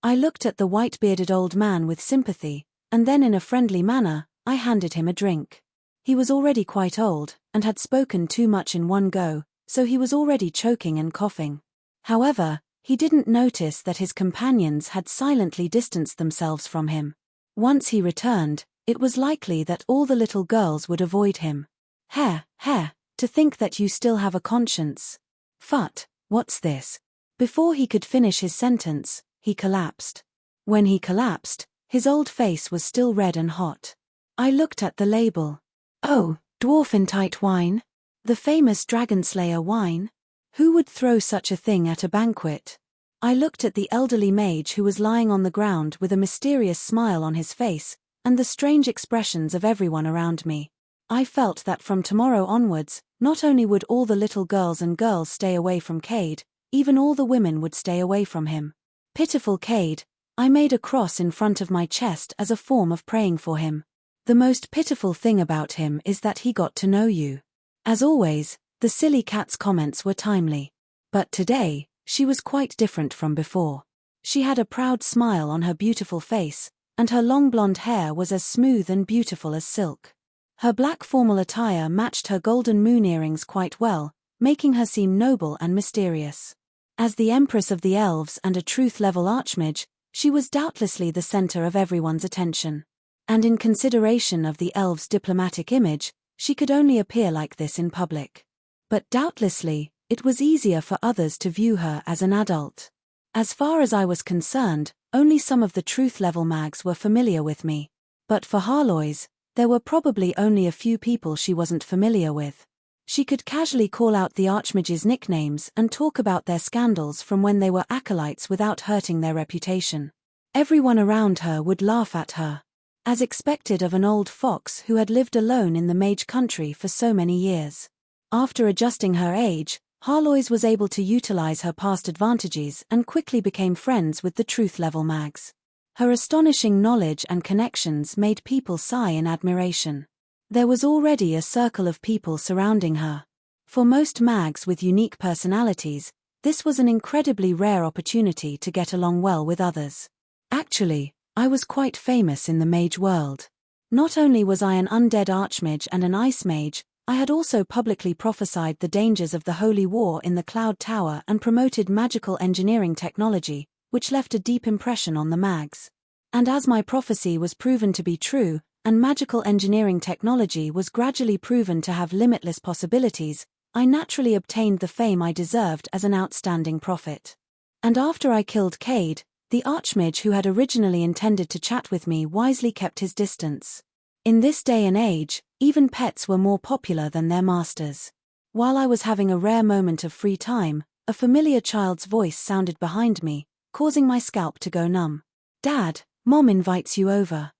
I looked at the white-bearded old man with sympathy, and then in a friendly manner, I handed him a drink. He was already quite old, and had spoken too much in one go, so he was already choking and coughing. However, he didn't notice that his companions had silently distanced themselves from him. Once he returned, it was likely that all the little girls would avoid him. Heh, to think that you still have a conscience. Phut, what's this? Before he could finish his sentence, he collapsed. When he collapsed, his old face was still red and hot. I looked at the label. Oh, Dwarfentite wine? The famous Dragonslayer wine? Who would throw such a thing at a banquet? I looked at the elderly mage who was lying on the ground with a mysterious smile on his face, and the strange expressions of everyone around me. I felt that from tomorrow onwards, not only would all the little girls stay away from Cade, even all the women would stay away from him. Pitiful Cade, I made a cross in front of my chest as a form of praying for him. The most pitiful thing about him is that he got to know you. As always, the silly cat's comments were timely. But today, she was quite different from before. She had a proud smile on her beautiful face, and her long blonde hair was as smooth and beautiful as silk. Her black formal attire matched her golden moon earrings quite well, making her seem noble and mysterious. As the Empress of the Elves and a truth-level archmage, she was doubtlessly the center of everyone's attention. And in consideration of the elves' diplomatic image, she could only appear like this in public. But doubtlessly, it was easier for others to view her as an adult. As far as I was concerned, only some of the truth-level mags were familiar with me. But for Harlois, there were probably only a few people she wasn't familiar with. She could casually call out the archmages' nicknames and talk about their scandals from when they were acolytes without hurting their reputation. Everyone around her would laugh at her. As expected of an old fox who had lived alone in the mage country for so many years. After adjusting her age, Harlois was able to utilize her past advantages and quickly became friends with the truth-level mags. Her astonishing knowledge and connections made people sigh in admiration. There was already a circle of people surrounding her. For most mags with unique personalities, this was an incredibly rare opportunity to get along well with others. Actually, I was quite famous in the mage world. Not only was I an undead archmage and an ice mage, I had also publicly prophesied the dangers of the Holy War in the Cloud Tower and promoted magical engineering technology, which left a deep impression on the mags. And as my prophecy was proven to be true, and magical engineering technology was gradually proven to have limitless possibilities, I naturally obtained the fame I deserved as an outstanding prophet. And after I killed Cade, the archmage who had originally intended to chat with me wisely kept his distance. In this day and age, even pets were more popular than their masters. While I was having a rare moment of free time, a familiar child's voice sounded behind me, causing my scalp to go numb. Dad, Mom invites you over.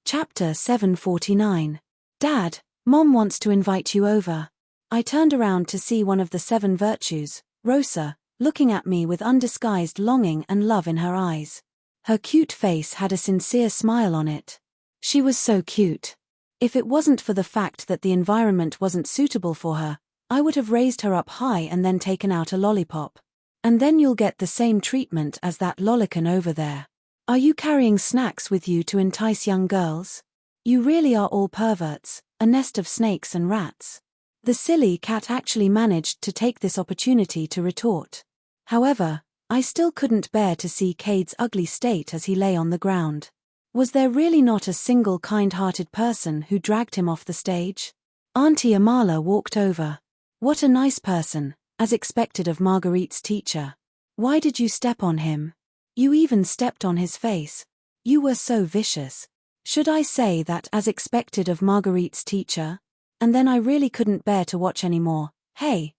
Chapter 749. Dad, Mom wants to invite you over. I turned around to see one of the 7 virtues, Rosa, looking at me with undisguised longing and love in her eyes. Her cute face had a sincere smile on it. She was so cute. If it wasn't for the fact that the environment wasn't suitable for her, I would have raised her up high and then taken out a lollipop. And then you'll get the same treatment as that lolican over there. Are you carrying snacks with you to entice young girls? You really are all perverts, a nest of snakes and rats. The silly cat actually managed to take this opportunity to retort. However, I still couldn't bear to see Cade's ugly state as he lay on the ground. Was there really not a single kind-hearted person who dragged him off the stage? Auntie Amala walked over. What a nice person, as expected of Marguerite's teacher. Why did you step on him? You even stepped on his face. You were so vicious. Should I say that as expected of Marguerite's teacher? And then I really couldn't bear to watch anymore. Hey,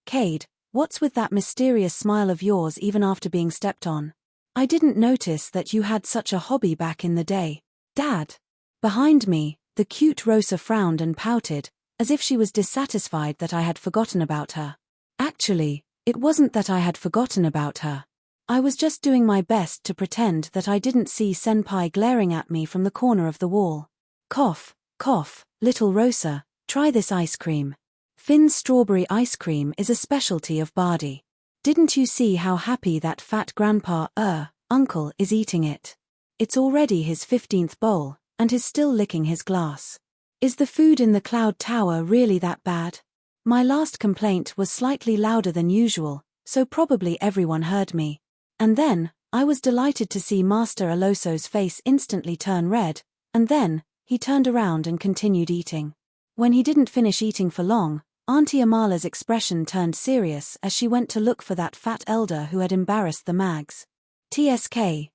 Cade, what's with that mysterious smile of yours even after being stepped on? I didn't notice that you had such a hobby back in the day. Dad. Behind me, the cute Rosa frowned and pouted, as if she was dissatisfied that I had forgotten about her. Actually, it wasn't that I had forgotten about her. I was just doing my best to pretend that I didn't see Senpai glaring at me from the corner of the wall. Cough, little Rosa, try this ice cream. Finn's strawberry ice cream is a specialty of Bardi. Didn't you see how happy that fat uncle is eating it? It's already his 15th bowl, and he's still licking his glass. Is the food in the Cloud Tower really that bad? My last complaint was slightly louder than usual, so probably everyone heard me. And then, I was delighted to see Master Aloso's face instantly turn red, and then, he turned around and continued eating. When he didn't finish eating for long, Auntie Amala's expression turned serious as she went to look for that fat elder who had embarrassed the mags. TSK,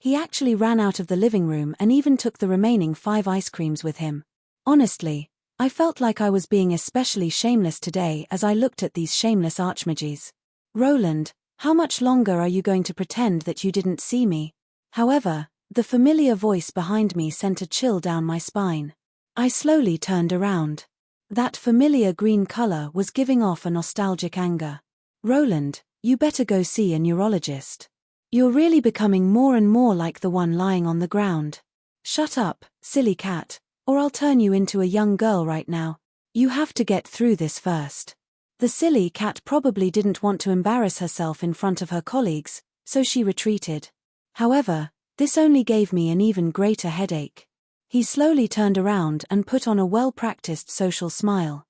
he actually ran out of the living room and even took the remaining 5 ice creams with him. Honestly, I felt like I was being especially shameless today as I looked at these shameless archmages. Roland, how much longer are you going to pretend that you didn't see me? However, the familiar voice behind me sent a chill down my spine. I slowly turned around. That familiar green color was giving off a nostalgic anger. Roland, you better go see a neurologist. You're really becoming more and more like the one lying on the ground. Shut up, silly cat, or I'll turn you into a young girl right now. You have to get through this first. The silly cat probably didn't want to embarrass herself in front of her colleagues, so she retreated. However, this only gave me an even greater headache. He slowly turned around and put on a well-practiced social smile.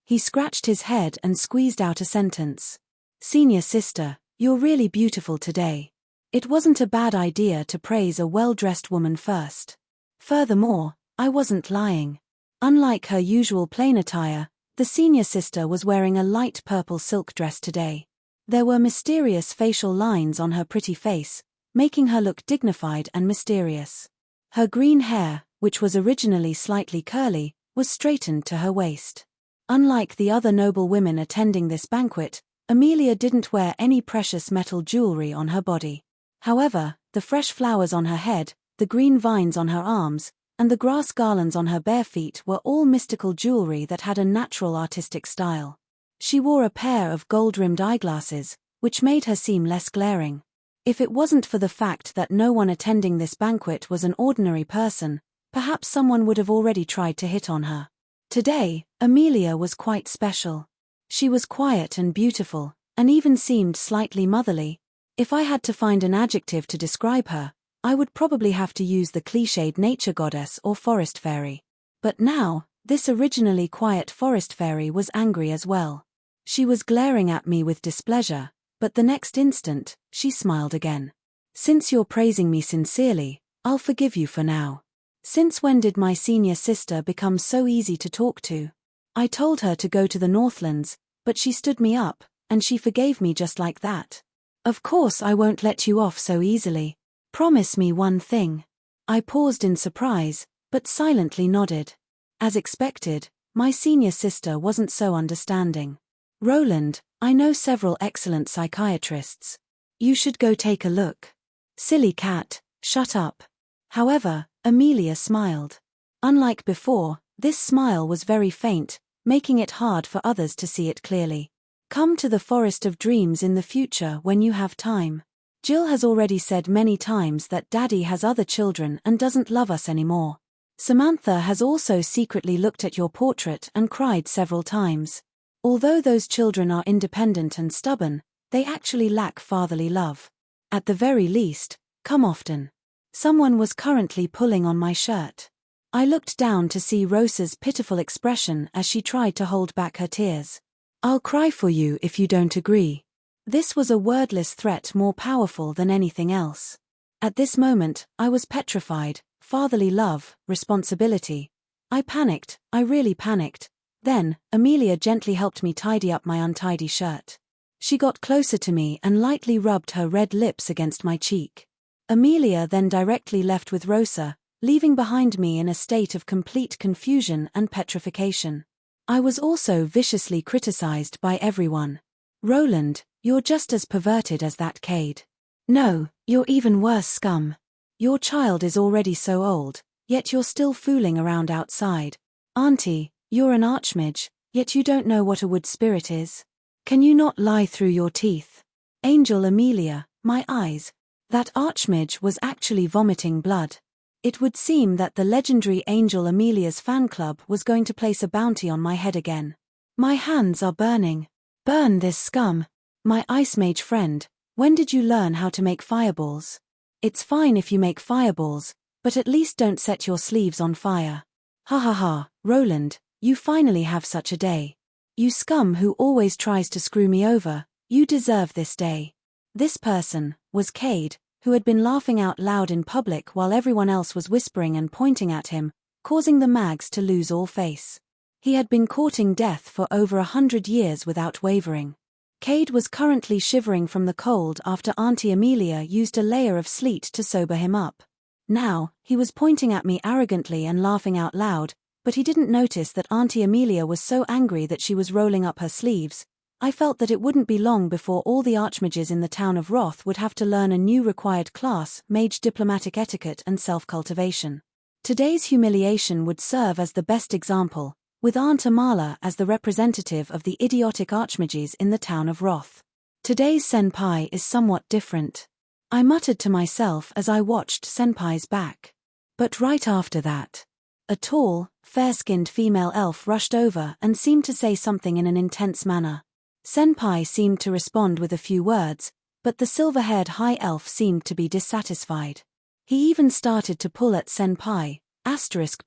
He scratched his head and squeezed out a sentence. Senior sister, you're really beautiful today. It wasn't a bad idea to praise a well-dressed woman first. Furthermore, I wasn't lying. Unlike her usual plain attire, the senior sister was wearing a light purple silk dress today. There were mysterious facial lines on her pretty face, making her look dignified and mysterious. Her green hair, which was originally slightly curly, was straightened to her waist. Unlike the other noble women attending this banquet, Amelia didn't wear any precious metal jewelry on her body. However, the fresh flowers on her head, the green vines on her arms, and the grass garlands on her bare feet were all mystical jewelry that had a natural artistic style. She wore a pair of gold-rimmed eyeglasses, which made her seem less glaring. If it wasn't for the fact that no one attending this banquet was an ordinary person, perhaps someone would have already tried to hit on her. Today, Amelia was quite special. She was quiet and beautiful, and even seemed slightly motherly. If I had to find an adjective to describe her, I would probably have to use the cliched nature goddess or forest fairy. But now, this originally quiet forest fairy was angry as well. She was glaring at me with displeasure, but the next instant, she smiled again. Since you're praising me sincerely, I'll forgive you for now. Since when did my senior sister become so easy to talk to? I told her to go to the Northlands, but she stood me up, and she forgave me just like that. Of course I won't let you off so easily. Promise me one thing. I paused in surprise, but silently nodded. As expected, my senior sister wasn't so understanding. Roland, I know several excellent psychiatrists. You should go take a look. Silly cat, shut up. However, Amelia smiled. Unlike before, this smile was very faint, making it hard for others to see it clearly. Come to the Forest of Dreams in the future when you have time. Jill has already said many times that Daddy has other children and doesn't love us anymore. Samantha has also secretly looked at your portrait and cried several times. Although those children are independent and stubborn, they actually lack fatherly love. At the very least, come often. Someone was currently pulling on my shirt. I looked down to see Rosa's pitiful expression as she tried to hold back her tears. I'll cry for you if you don't agree. This was a wordless threat more powerful than anything else. At this moment, I was petrified. Fatherly love, responsibility. I panicked, I really panicked. Then, Amelia gently helped me tidy up my untidy shirt. She got closer to me and lightly rubbed her red lips against my cheek. Amelia then directly left with Rosa, leaving behind me in a state of complete confusion and petrification. I was also viciously criticized by everyone. "Roland, you're just as perverted as that Cade. No, you're even worse, scum. Your child is already so old, yet you're still fooling around outside. Auntie, you're an archmage, yet you don't know what a wood spirit is. Can you not lie through your teeth? Angel Amelia, my eyes." That archmage was actually vomiting blood. It would seem that the legendary Angel Amelia's fan club was going to place a bounty on my head again. My hands are burning. Burn this scum. My ice mage friend, when did you learn how to make fireballs? It's fine if you make fireballs, but at least don't set your sleeves on fire. Ha ha ha, Roland, you finally have such a day. You scum who always tries to screw me over, you deserve this day. This person was Cade, who had been laughing out loud in public while everyone else was whispering and pointing at him, causing the mags to lose all face. He had been courting death for over 100 years without wavering. Cade was currently shivering from the cold after Auntie Amelia used a layer of sleet to sober him up. Now, he was pointing at me arrogantly and laughing out loud, but he didn't notice that Auntie Amelia was so angry that she was rolling up her sleeves. I felt that it wouldn't be long before all the archmages in the town of Roth would have to learn a new required class, mage diplomatic etiquette and self-cultivation. Today's humiliation would serve as the best example, with Aunt Amala as the representative of the idiotic archmages in the town of Roth. Today's senpai is somewhat different. I muttered to myself as I watched senpai's back. But right after that, a tall, fair-skinned female elf rushed over and seemed to say something in an intense manner. Senpai seemed to respond with a few words, but the silver-haired high elf seemed to be dissatisfied. He even started to pull at Senpai,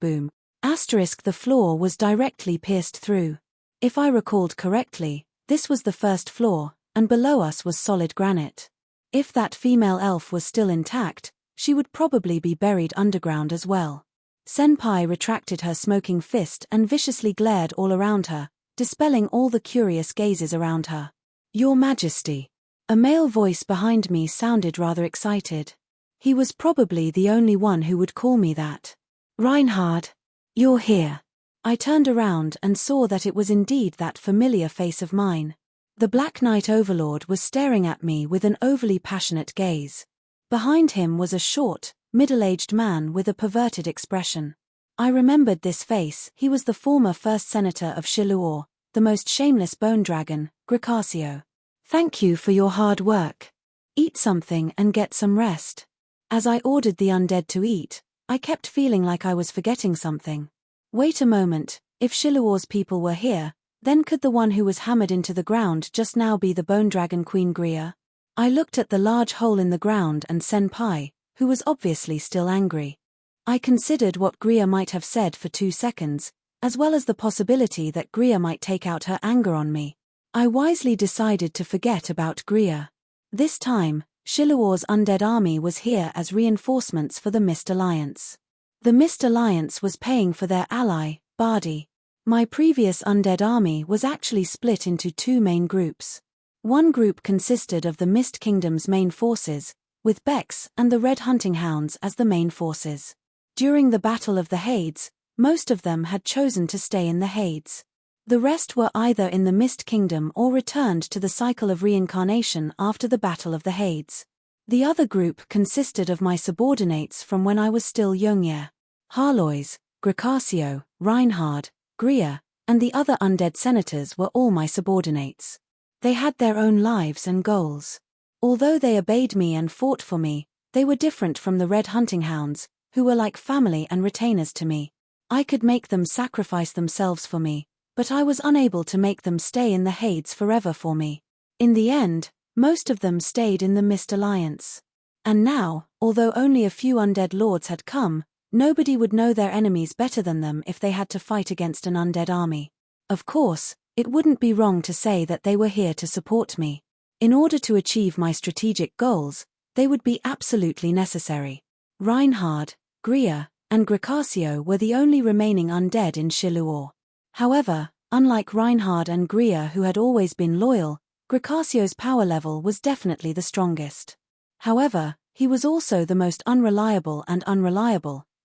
boom. The floor was directly pierced through. If I recalled correctly, this was the first floor, and below us was solid granite. If that female elf was still intact, she would probably be buried underground as well. Senpai retracted her smoking fist and viciously glared all around her, dispelling all the curious gazes around her. "Your Majesty." A male voice behind me sounded rather excited. He was probably the only one who would call me that. "Reinhard, you're here." I turned around and saw that it was indeed that familiar face of mine. The Black Knight Overlord was staring at me with an overly passionate gaze. Behind him was a short, middle-aged man with a perverted expression. I remembered this face. He was the former first senator of Shiluor, the most shameless bone dragon, Gricasio. "Thank you for your hard work. Eat something and get some rest." As I ordered the undead to eat, I kept feeling like I was forgetting something. Wait a moment, if Shiluor's people were here, then could the one who was hammered into the ground just now be the bone dragon Queen Gria? I looked at the large hole in the ground and Senpai, who was obviously still angry. I considered what Gria might have said for 2 seconds, as well as the possibility that Gria might take out her anger on me. I wisely decided to forget about Gria. This time, Shiluor's undead army was here as reinforcements for the Mist Alliance. The Mist Alliance was paying for their ally, Bardi. My previous undead army was actually split into 2 main groups. One group consisted of the Mist Kingdom's main forces, with Bex and the Red Hunting Hounds as the main forces. During the Battle of the Hades, most of them had chosen to stay in the Hades. The rest were either in the Mist Kingdom or returned to the cycle of reincarnation after the Battle of the Hades. The other group consisted of my subordinates from when I was still Yongyir. Harlois, Gricasio, Reinhard, Gria, and the other undead senators were all my subordinates. They had their own lives and goals. Although they obeyed me and fought for me, they were different from the Red Hunting Hounds, who were like family and retainers to me. I could make them sacrifice themselves for me, but I was unable to make them stay in the Hades forever for me. In the end, most of them stayed in the Mist Alliance. And now, although only a few undead lords had come, nobody would know their enemies better than them if they had to fight against an undead army. Of course, it wouldn't be wrong to say that they were here to support me. In order to achieve my strategic goals, They would be absolutely necessary. Reinhard, Gria, and Gricasio were the only remaining undead in Shiluor. However, unlike Reinhard and Gria, who had always been loyal, Gricasio's power level was definitely the strongest. However, he was also the most unreliable,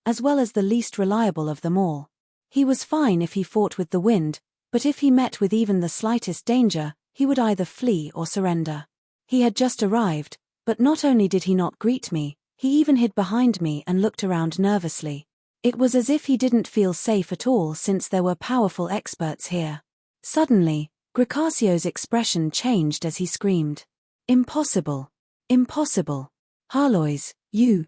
as well as the least reliable of them all. He was fine if he fought with the wind, but if he met with even the slightest danger, he would either flee or surrender. He had just arrived, but not only did he not greet me, he even hid behind me and looked around nervously. It was as if he didn't feel safe at all since there were powerful experts here. Suddenly, Gricasio's expression changed as he screamed. Impossible! Impossible! Harlois, you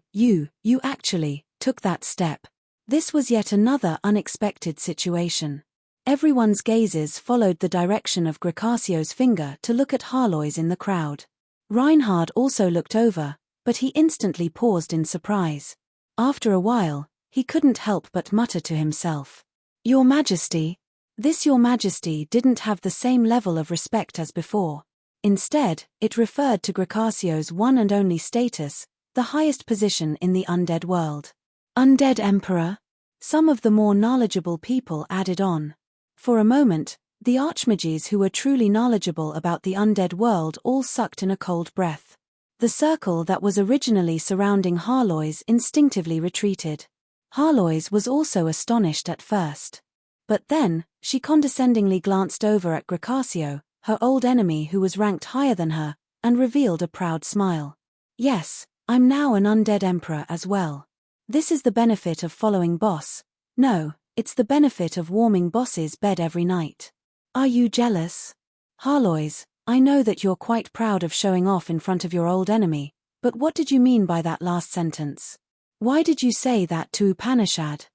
actually took that step. This was yet another unexpected situation. Everyone's gazes followed the direction of Gricasio's finger to look at Harlois in the crowd. Reinhard also looked over, but he instantly paused in surprise. After a while, he couldn't help but mutter to himself. Your Majesty? This Your Majesty didn't have the same level of respect as before. Instead, it referred to Gricasio's one and only status, the highest position in the undead world. Undead Emperor? Some of the more knowledgeable people added on. For a moment, the archmages who were truly knowledgeable about the undead world all sucked in a cold breath. The circle that was originally surrounding Harlois instinctively retreated. Harlois was also astonished at first. But then, she condescendingly glanced over at Gricasio, her old enemy who was ranked higher than her, and revealed a proud smile. Yes, I'm now an undead emperor as well. This is the benefit of following boss. No, it's the benefit of warming boss's bed every night. Are you jealous? Harlois, I know that you're quite proud of showing off in front of your old enemy, but what did you mean by that last sentence? Why did you say that to Upanishad?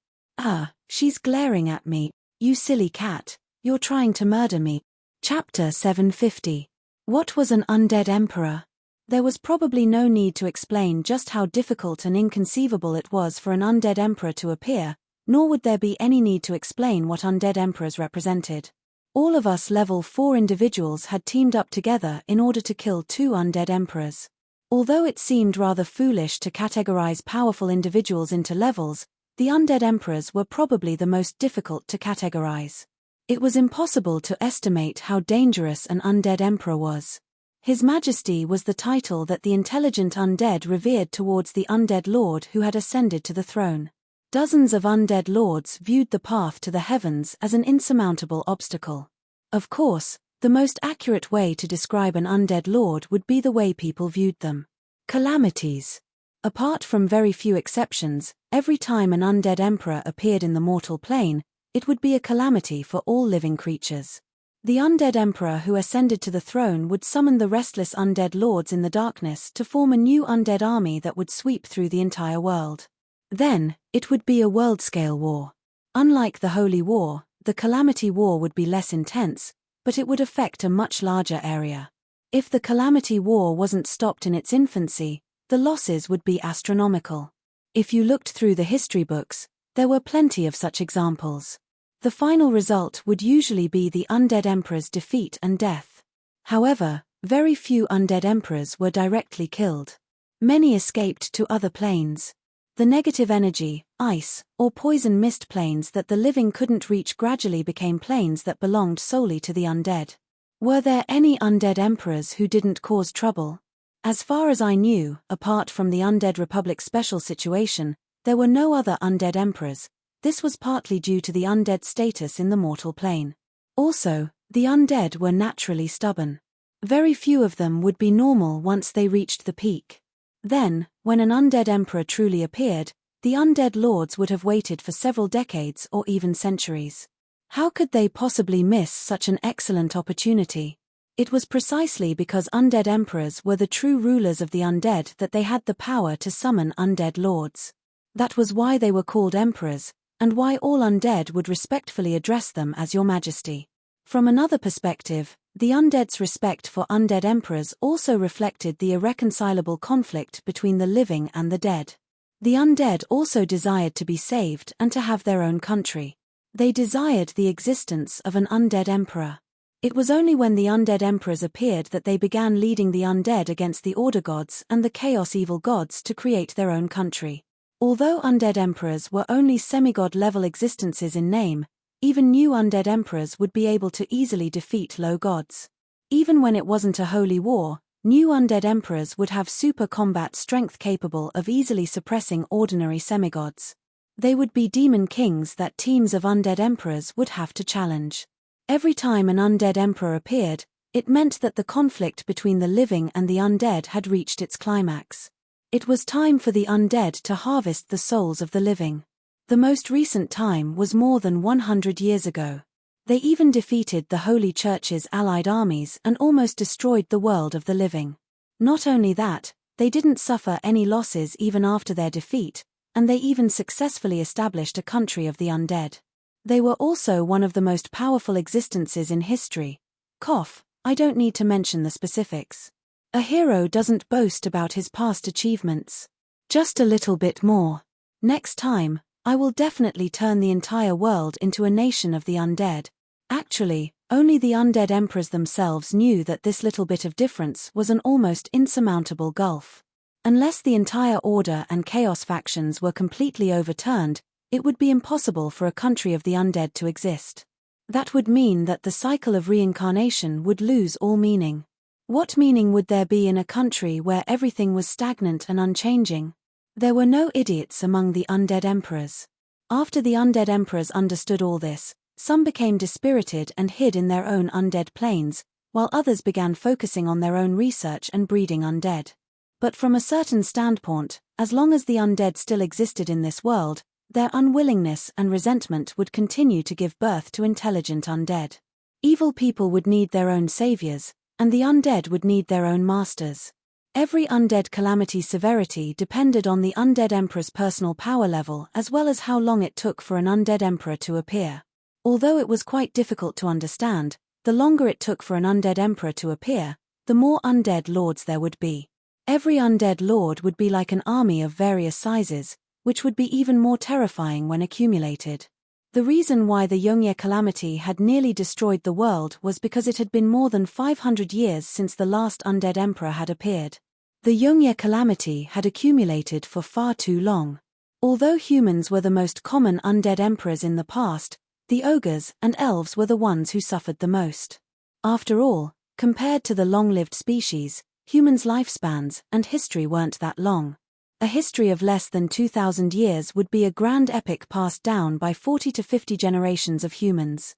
She's glaring at me. You silly cat, you're trying to murder me. Chapter 750. What was an undead emperor? There was probably no need to explain just how difficult and inconceivable it was for an undead emperor to appear, nor would there be any need to explain what undead emperors represented. All of us level 4 individuals had teamed up together in order to kill 2 undead emperors. Although it seemed rather foolish to categorize powerful individuals into levels, the undead emperors were probably the most difficult to categorize. It was impossible to estimate how dangerous an undead emperor was. His Majesty was the title that the intelligent undead revered towards the undead lord who had ascended to the throne. Dozens of undead lords viewed the path to the heavens as an insurmountable obstacle. Of course, the most accurate way to describe an undead lord would be the way people viewed them. Calamities. Apart from very few exceptions, every time an undead emperor appeared in the mortal plane, it would be a calamity for all living creatures. The undead emperor who ascended to the throne would summon the restless undead lords in the darkness to form a new undead army that would sweep through the entire world. Then, it would be a world-scale war. Unlike the Holy War, the Calamity War would be less intense, but it would affect a much larger area. If the Calamity War wasn't stopped in its infancy, the losses would be astronomical. If you looked through the history books, there were plenty of such examples. The final result would usually be the undead emperor's defeat and death. However, very few undead emperors were directly killed. Many escaped to other planes. The negative energy, ice, or poison mist planes that the living couldn't reach gradually became planes that belonged solely to the undead. Were there any undead emperors who didn't cause trouble? As far as I knew, apart from the Undead Republic special situation, there were no other undead emperors. This was partly due to the undead status in the mortal plane. Also, the undead were naturally stubborn. Very few of them would be normal once they reached the peak. Then, when an undead emperor truly appeared, the undead lords would have waited for several decades or even centuries. How could they possibly miss such an excellent opportunity? It was precisely because undead emperors were the true rulers of the undead that they had the power to summon undead lords. That was why they were called emperors, and why all undead would respectfully address them as Your Majesty. From another perspective, the undead's respect for undead emperors also reflected the irreconcilable conflict between the living and the dead. The undead also desired to be saved and to have their own country. They desired the existence of an undead emperor. It was only when the undead emperors appeared that they began leading the undead against the order gods and the chaos evil gods to create their own country. Although undead emperors were only semigod-level existences in name, even new undead emperors would be able to easily defeat low gods. Even when it wasn't a holy war, new undead emperors would have super combat strength capable of easily suppressing ordinary semigods. They would be demon kings that teams of undead emperors would have to challenge. Every time an undead emperor appeared, it meant that the conflict between the living and the undead had reached its climax. It was time for the undead to harvest the souls of the living. The most recent time was more than 100 years ago. They even defeated the Holy Church's allied armies and almost destroyed the world of the living. Not only that, they didn't suffer any losses even after their defeat, and they even successfully established a country of the undead. They were also one of the most powerful existences in history. I don't need to mention the specifics. A hero doesn't boast about his past achievements. Just a little bit more. Next time, I will definitely turn the entire world into a nation of the undead. Actually, only the undead emperors themselves knew that this little bit of difference was an almost insurmountable gulf. Unless the entire order and chaos factions were completely overturned, it would be impossible for a country of the undead to exist. That would mean that the cycle of reincarnation would lose all meaning. What meaning would there be in a country where everything was stagnant and unchanging? There were no idiots among the undead emperors. After the undead emperors understood all this, some became dispirited and hid in their own undead planes, while others began focusing on their own research and breeding undead. But from a certain standpoint, as long as the undead still existed in this world, their unwillingness and resentment would continue to give birth to intelligent undead. Evil people would need their own saviors, and the undead would need their own masters. Every undead calamity's severity depended on the undead emperor's personal power level as well as how long it took for an undead emperor to appear. Although it was quite difficult to understand, the longer it took for an undead emperor to appear, the more undead lords there would be. Every undead lord would be like an army of various sizes, which would be even more terrifying when accumulated. The reason why the Yongye calamity had nearly destroyed the world was because it had been more than 500 years since the last undead emperor had appeared. The Yongye calamity had accumulated for far too long. Although humans were the most common undead emperors in the past, the ogres and elves were the ones who suffered the most. After all, compared to the long-lived species, humans' lifespans and history weren't that long. A history of less than 2,000 years would be a grand epic passed down by 40 to 50 generations of humans.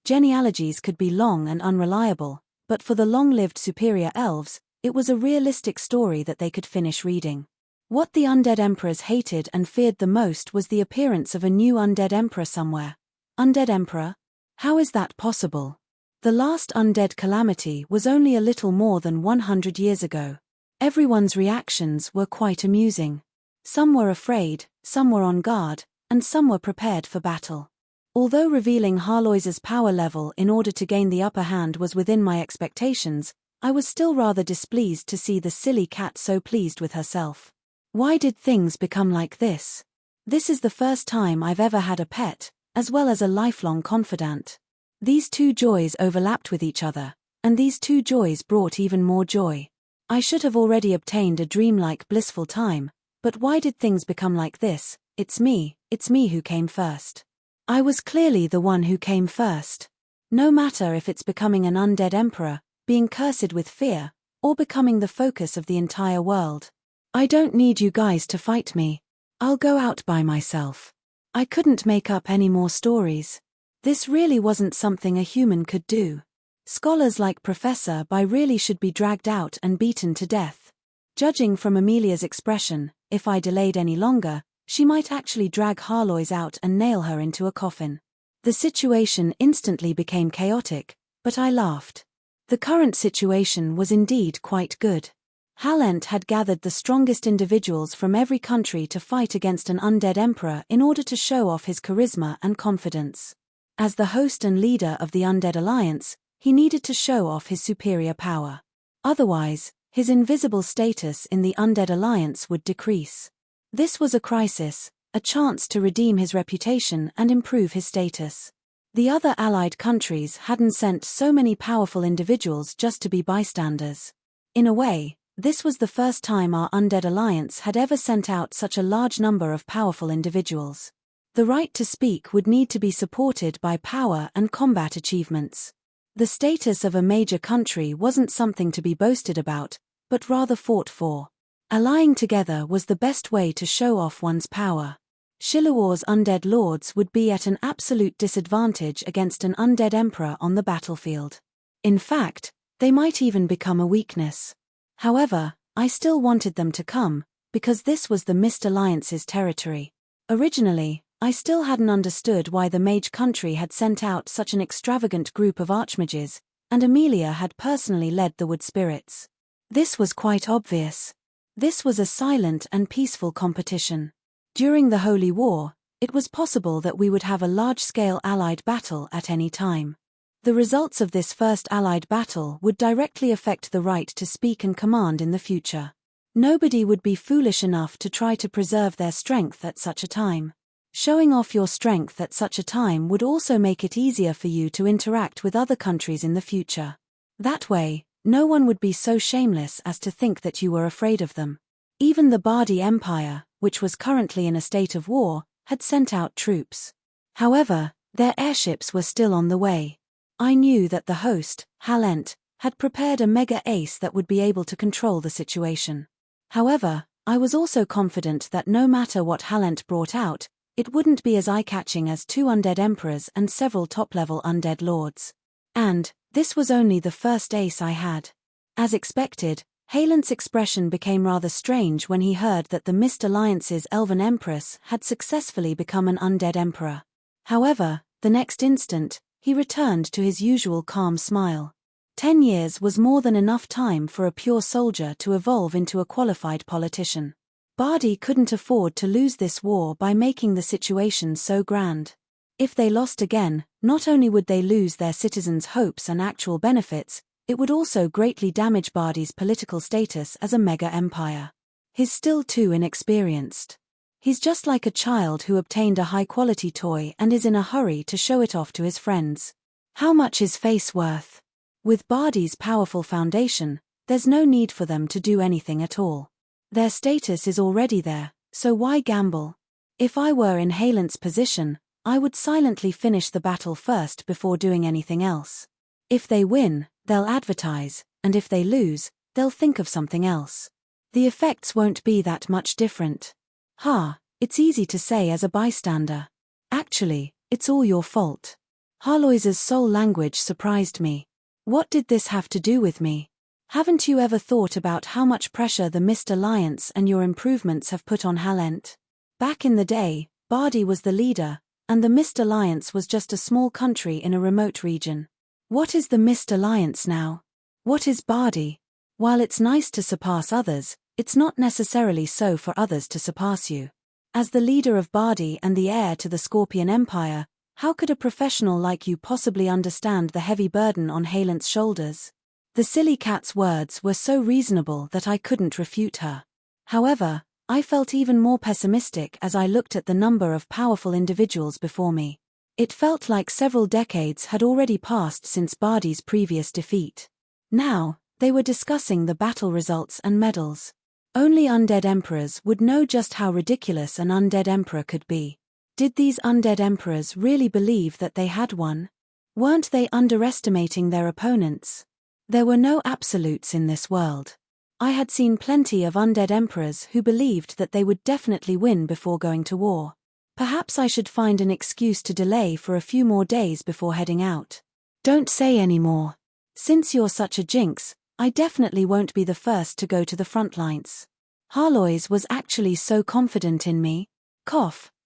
Genealogies could be long and unreliable, but for the long-lived superior elves, it was a realistic story that they could finish reading. What the undead emperors hated and feared the most was the appearance of a new undead emperor somewhere. Undead emperor? How is that possible? The last undead calamity was only a little more than 100 years ago. Everyone's reactions were quite amusing. Some were afraid, some were on guard, and some were prepared for battle. Although revealing Harloise's power level in order to gain the upper hand was within my expectations, I was still rather displeased to see the silly cat so pleased with herself. Why did things become like this? This is the first time I've ever had a pet, as well as a lifelong confidant. These two joys overlapped with each other, and these two joys brought even more joy. I should have already obtained a dreamlike blissful time, but why did things become like this? It's me who came first. I was clearly the one who came first. No matter if it's becoming an undead emperor, being cursed with fear, or becoming the focus of the entire world. I don't need you guys to fight me. I'll go out by myself. I couldn't make up any more stories. This really wasn't something a human could do. Scholars like Professor Bai really should be dragged out and beaten to death. Judging from Amelia's expression, if I delayed any longer, she might actually drag Harloise out and nail her into a coffin. The situation instantly became chaotic, but I laughed. The current situation was indeed quite good. Halent had gathered the strongest individuals from every country to fight against an undead emperor in order to show off his charisma and confidence. As the host and leader of the Undead Alliance, he needed to show off his superior power. Otherwise, his invisible status in the Undead Alliance would decrease. This was a crisis, a chance to redeem his reputation and improve his status. The other allied countries hadn't sent so many powerful individuals just to be bystanders. In a way, this was the first time our undead alliance had ever sent out such a large number of powerful individuals. The right to speak would need to be supported by power and combat achievements. The status of a major country wasn't something to be boasted about, but rather fought for. Allying together was the best way to show off one's power. Shiluor's undead lords would be at an absolute disadvantage against an undead emperor on the battlefield. In fact, they might even become a weakness. However, I still wanted them to come, because this was the Mist Alliance's territory. Originally, I still hadn't understood why the mage country had sent out such an extravagant group of archmages, and Amelia had personally led the wood spirits. This was quite obvious. This was a silent and peaceful competition. During the Holy War, it was possible that we would have a large-scale allied battle at any time. The results of this first allied battle would directly affect the right to speak and command in the future. Nobody would be foolish enough to try to preserve their strength at such a time. Showing off your strength at such a time would also make it easier for you to interact with other countries in the future. That way, no one would be so shameless as to think that you were afraid of them. Even the Bardi Empire, which was currently in a state of war, had sent out troops. However, their airships were still on the way. I knew that the host, Halent, had prepared a mega ace that would be able to control the situation. However, I was also confident that no matter what Halent brought out, it wouldn't be as eye-catching as 2 undead emperors and several top-level undead lords. And this was only the first ace I had. As expected, Halent's expression became rather strange when he heard that the Mist Alliance's Elven Empress had successfully become an undead emperor. However, the next instant, he returned to his usual calm smile. 10 years was more than enough time for a pure soldier to evolve into a qualified politician. Bardi couldn't afford to lose this war by making the situation so grand. If they lost again, not only would they lose their citizens' hopes and actual benefits, it would also greatly damage Bardi's political status as a mega-empire. He's still too inexperienced. He's just like a child who obtained a high-quality toy and is in a hurry to show it off to his friends. How much is face worth? With Bardi's powerful foundation, there's no need for them to do anything at all. Their status is already there, so why gamble? If I were in Halent's position, I would silently finish the battle first before doing anything else. If they win, they'll advertise, and if they lose, they'll think of something else. The effects won't be that much different. It's easy to say as a bystander. Actually, it's all your fault. Harlois's soul language surprised me. What did this have to do with me? Haven't you ever thought about how much pressure the Mist Alliance and your improvements have put on Halent? Back in the day, Bardi was the leader, and the Mist Alliance was just a small country in a remote region. What is the Mist Alliance now? What is Bardi? While it's nice to surpass others, it's not necessarily so for others to surpass you. As the leader of Bardi and the heir to the Scorpion Empire, how could a professional like you possibly understand the heavy burden on Halent's shoulders? The silly cat's words were so reasonable that I couldn't refute her. However, I felt even more pessimistic as I looked at the number of powerful individuals before me. It felt like several decades had already passed since Bardi's previous defeat. Now, they were discussing the battle results and medals. Only undead emperors would know just how ridiculous an undead emperor could be. Did these undead emperors really believe that they had won? Weren't they underestimating their opponents? There were no absolutes in this world. I had seen plenty of undead emperors who believed that they would definitely win before going to war. Perhaps I should find an excuse to delay for a few more days before heading out. Don't say any more. Since you're such a jinx, I definitely won't be the first to go to the front lines. Harlois was actually so confident in me.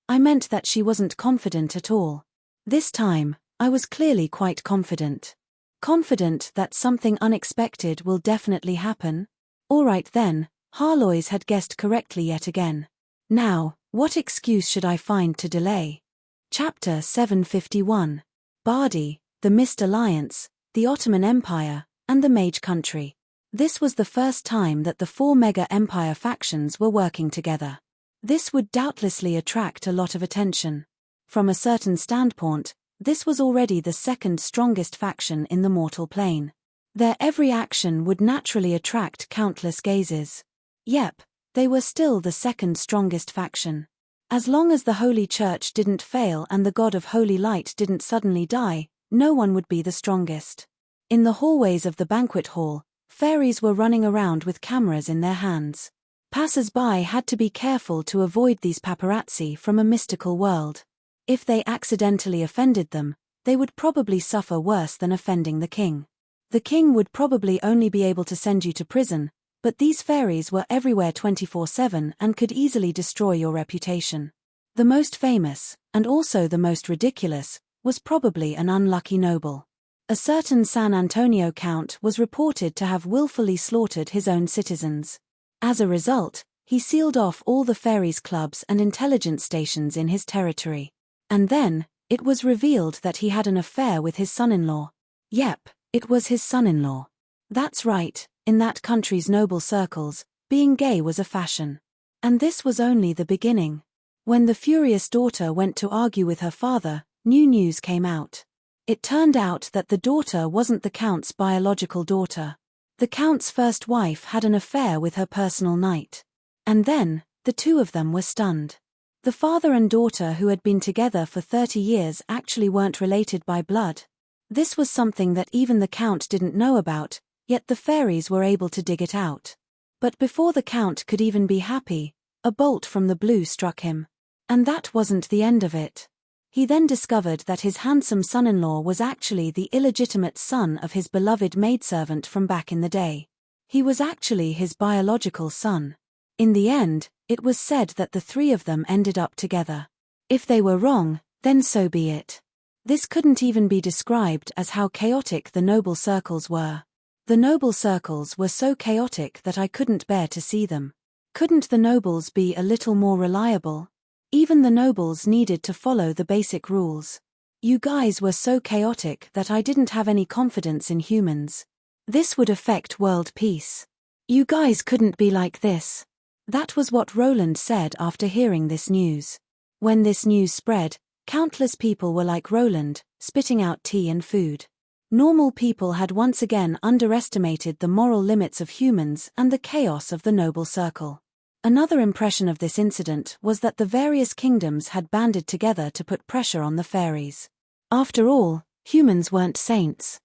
I meant that she wasn't confident at all. This time, I was clearly quite confident. Confident that something unexpected will definitely happen? Alright then, Harlois had guessed correctly yet again. Now, what excuse should I find to delay? Chapter 751. Bardi, the Mist Alliance, the Ottoman Empire, and the Mage Country. This was the first time that the 4 mega-empire factions were working together. This would doubtlessly attract a lot of attention. From a certain standpoint, This was already the second strongest faction in the mortal plane. Their every action would naturally attract countless gazes. Yep, they were still the second strongest faction. As long as the Holy Church didn't fail and the God of Holy Light didn't suddenly die, no one would be the strongest. In the hallways of the banquet hall, fairies were running around with cameras in their hands. Passers-by had to be careful to avoid these paparazzi from a mystical world. If they accidentally offended them, they would probably suffer worse than offending the king. The king would probably only be able to send you to prison, but these fairies were everywhere 24/7 and could easily destroy your reputation. The most famous, and also the most ridiculous, was probably an unlucky noble. A certain San Antonio count was reported to have willfully slaughtered his own citizens. As a result, he sealed off all the fairies' clubs and intelligence stations in his territory. And then, it was revealed that he had an affair with his son-in-law. Yep, it was his son-in-law. That's right, in that country's noble circles, being gay was a fashion. And this was only the beginning. When the furious daughter went to argue with her father, new news came out. It turned out that the daughter wasn't the count's biological daughter. The count's first wife had an affair with her personal knight. And then, the two of them were stunned. The father and daughter who had been together for 30 years actually weren't related by blood. This was something that even the count didn't know about, yet the fairies were able to dig it out. But before the count could even be happy, a bolt from the blue struck him. And that wasn't the end of it. He then discovered that his handsome son-in-law was actually the illegitimate son of his beloved maidservant from back in the day. He was actually his biological son. In the end, it was said that the three of them ended up together. If they were wrong, then so be it. This couldn't even be described as how chaotic the noble circles were. The noble circles were so chaotic that I couldn't bear to see them. Couldn't the nobles be a little more reliable? Even the nobles needed to follow the basic rules. You guys were so chaotic that I didn't have any confidence in humans. This would affect world peace. You guys couldn't be like this. That was what Roland said after hearing this news. When this news spread, countless people were like Roland, spitting out tea and food. Normal people had once again underestimated the moral limits of humans and the chaos of the noble circle. Another impression of this incident was that the various kingdoms had banded together to put pressure on the fairies. After all, humans weren't saints.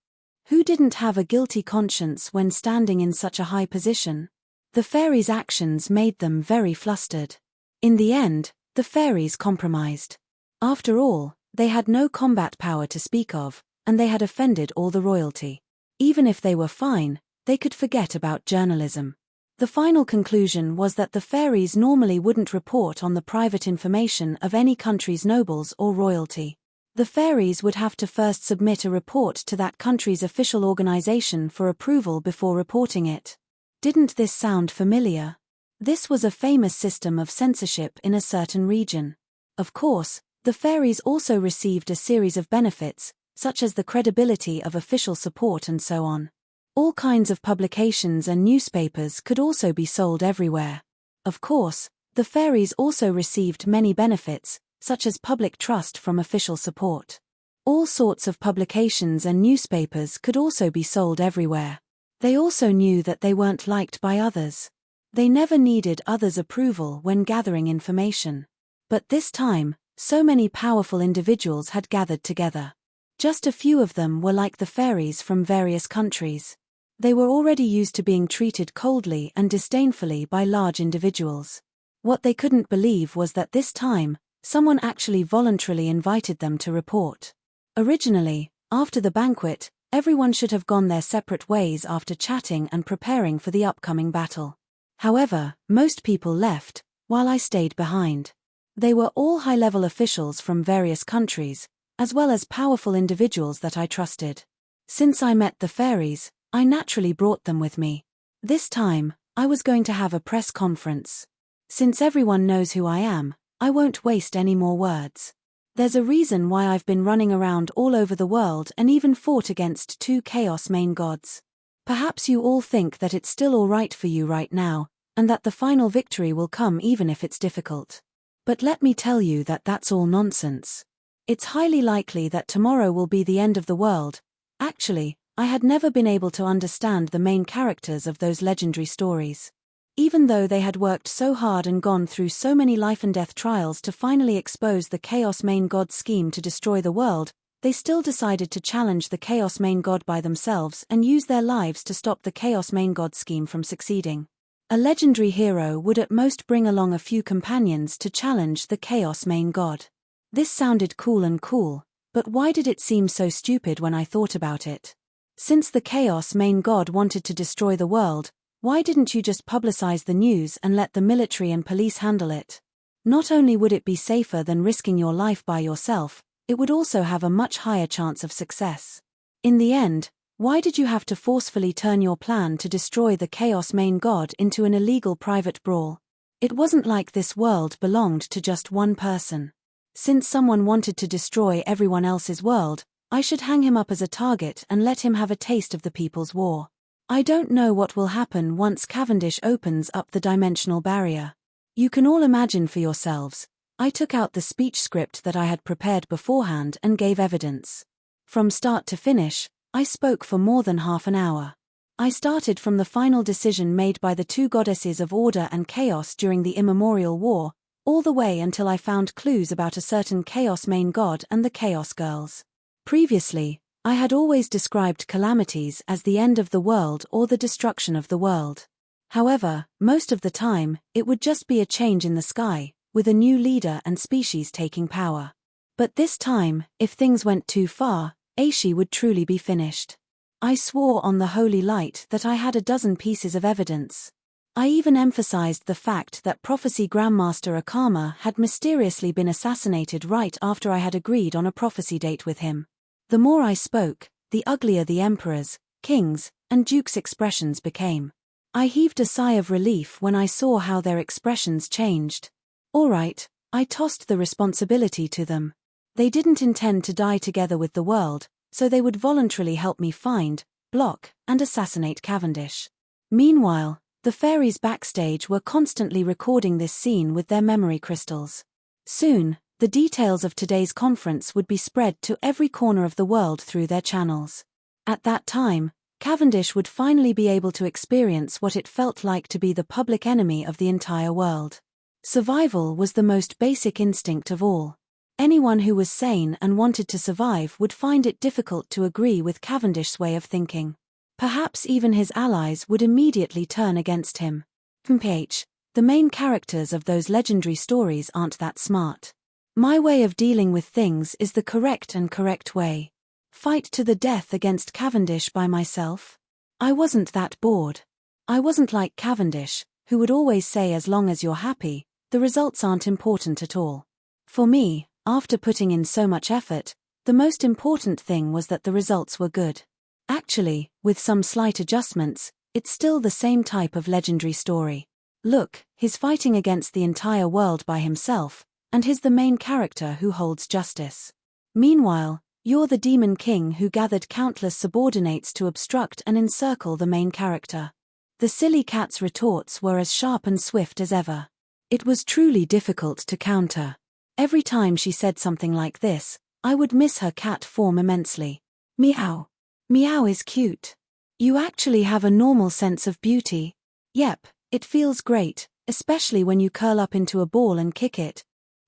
Who didn't have a guilty conscience when standing in such a high position? The fairies' actions made them very flustered. In the end, the fairies compromised. After all, they had no combat power to speak of, and they had offended all the royalty. Even if they were fine, they could forget about journalism. The final conclusion was that the fairies normally wouldn't report on the private information of any country's nobles or royalty. The fairies would have to first submit a report to that country's official organization for approval before reporting it. Didn't this sound familiar? This was a famous system of censorship in a certain region. Of course, the fairies also received a series of benefits, such as the credibility of official support and so on. All kinds of publications and newspapers could also be sold everywhere. Of course, the fairies also received many benefits, such as public trust from official support. All sorts of publications and newspapers could also be sold everywhere. They also knew that they weren't liked by others. They never needed others' approval when gathering information. But this time, so many powerful individuals had gathered together. Just a few of them were like the fairies from various countries. They were already used to being treated coldly and disdainfully by large individuals. What they couldn't believe was that this time, someone actually voluntarily invited them to report. Originally, after the banquet, everyone should have gone their separate ways after chatting and preparing for the upcoming battle. However, most people left, while I stayed behind. They were all high-level officials from various countries, as well as powerful individuals that I trusted. Since I met the fairies, I naturally brought them with me. This time, I was going to have a press conference. Since everyone knows who I am, I won't waste any more words. There's a reason why I've been running around all over the world and even fought against 2 chaos main gods. Perhaps you all think that it's still alright for you right now, and that the final victory will come even if it's difficult. But let me tell you that that's all nonsense. It's highly likely that tomorrow will be the end of the world. Actually, I had never been able to understand the main characters of those legendary stories. Even though they had worked so hard and gone through so many life and death trials to finally expose the Chaos Main God's scheme to destroy the world, they still decided to challenge the Chaos Main God by themselves and use their lives to stop the Chaos Main God scheme from succeeding. A legendary hero would at most bring along a few companions to challenge the Chaos Main God. This sounded cool, but why did it seem so stupid when I thought about it? Since the Chaos Main God wanted to destroy the world, why didn't you just publicize the news and let the military and police handle it? Not only would it be safer than risking your life by yourself, it would also have a much higher chance of success. In the end, why did you have to forcefully turn your plan to destroy the Chaos Main God into an illegal private brawl? It wasn't like this world belonged to just one person. Since someone wanted to destroy everyone else's world, I should hang him up as a target and let him have a taste of the people's war. I don't know what will happen once Cavendish opens up the dimensional barrier. You can all imagine for yourselves. I took out the speech script that I had prepared beforehand and gave evidence. From start to finish, I spoke for more than half an hour. I started from the final decision made by the two goddesses of order and chaos during the immemorial war, all the way until I found clues about a certain Chaos Main God and the Chaos Girls. Previously, I had always described calamities as the end of the world or the destruction of the world. However, most of the time, it would just be a change in the sky, with a new leader and species taking power. But this time, if things went too far, Aishi would truly be finished. I swore on the holy light that I had a dozen pieces of evidence. I even emphasized the fact that Prophecy Grandmaster Akama had mysteriously been assassinated right after I had agreed on a prophecy date with him. The more I spoke, the uglier the emperors, kings, and dukes' expressions became. I heaved a sigh of relief when I saw how their expressions changed. All right, I tossed the responsibility to them. They didn't intend to die together with the world, so they would voluntarily help me find, block, and assassinate Cavendish. Meanwhile, the fairies backstage were constantly recording this scene with their memory crystals. Soon, the details of today's conference would be spread to every corner of the world through their channels. At that time, Cavendish would finally be able to experience what it felt like to be the public enemy of the entire world. Survival was the most basic instinct of all. Anyone who was sane and wanted to survive would find it difficult to agree with Cavendish's way of thinking. Perhaps even his allies would immediately turn against him. The main characters of those legendary stories aren't that smart. My way of dealing with things is the correct way. Fight to the death against Cavendish by myself? I wasn't that bored. I wasn't like Cavendish, who would always say as long as you're happy, the results aren't important at all. For me, after putting in so much effort, the most important thing was that the results were good. Actually, with some slight adjustments, it's still the same type of legendary story. Look, he's fighting against the entire world by himself, and he's the main character who holds justice. Meanwhile, you're the demon king who gathered countless subordinates to obstruct and encircle the main character. The silly cat's retorts were as sharp and swift as ever. It was truly difficult to counter. Every time she said something like this, I would miss her cat form immensely. Meow. Meow is cute. You actually have a normal sense of beauty. Yep, it feels great, especially when you curl up into a ball and kick it.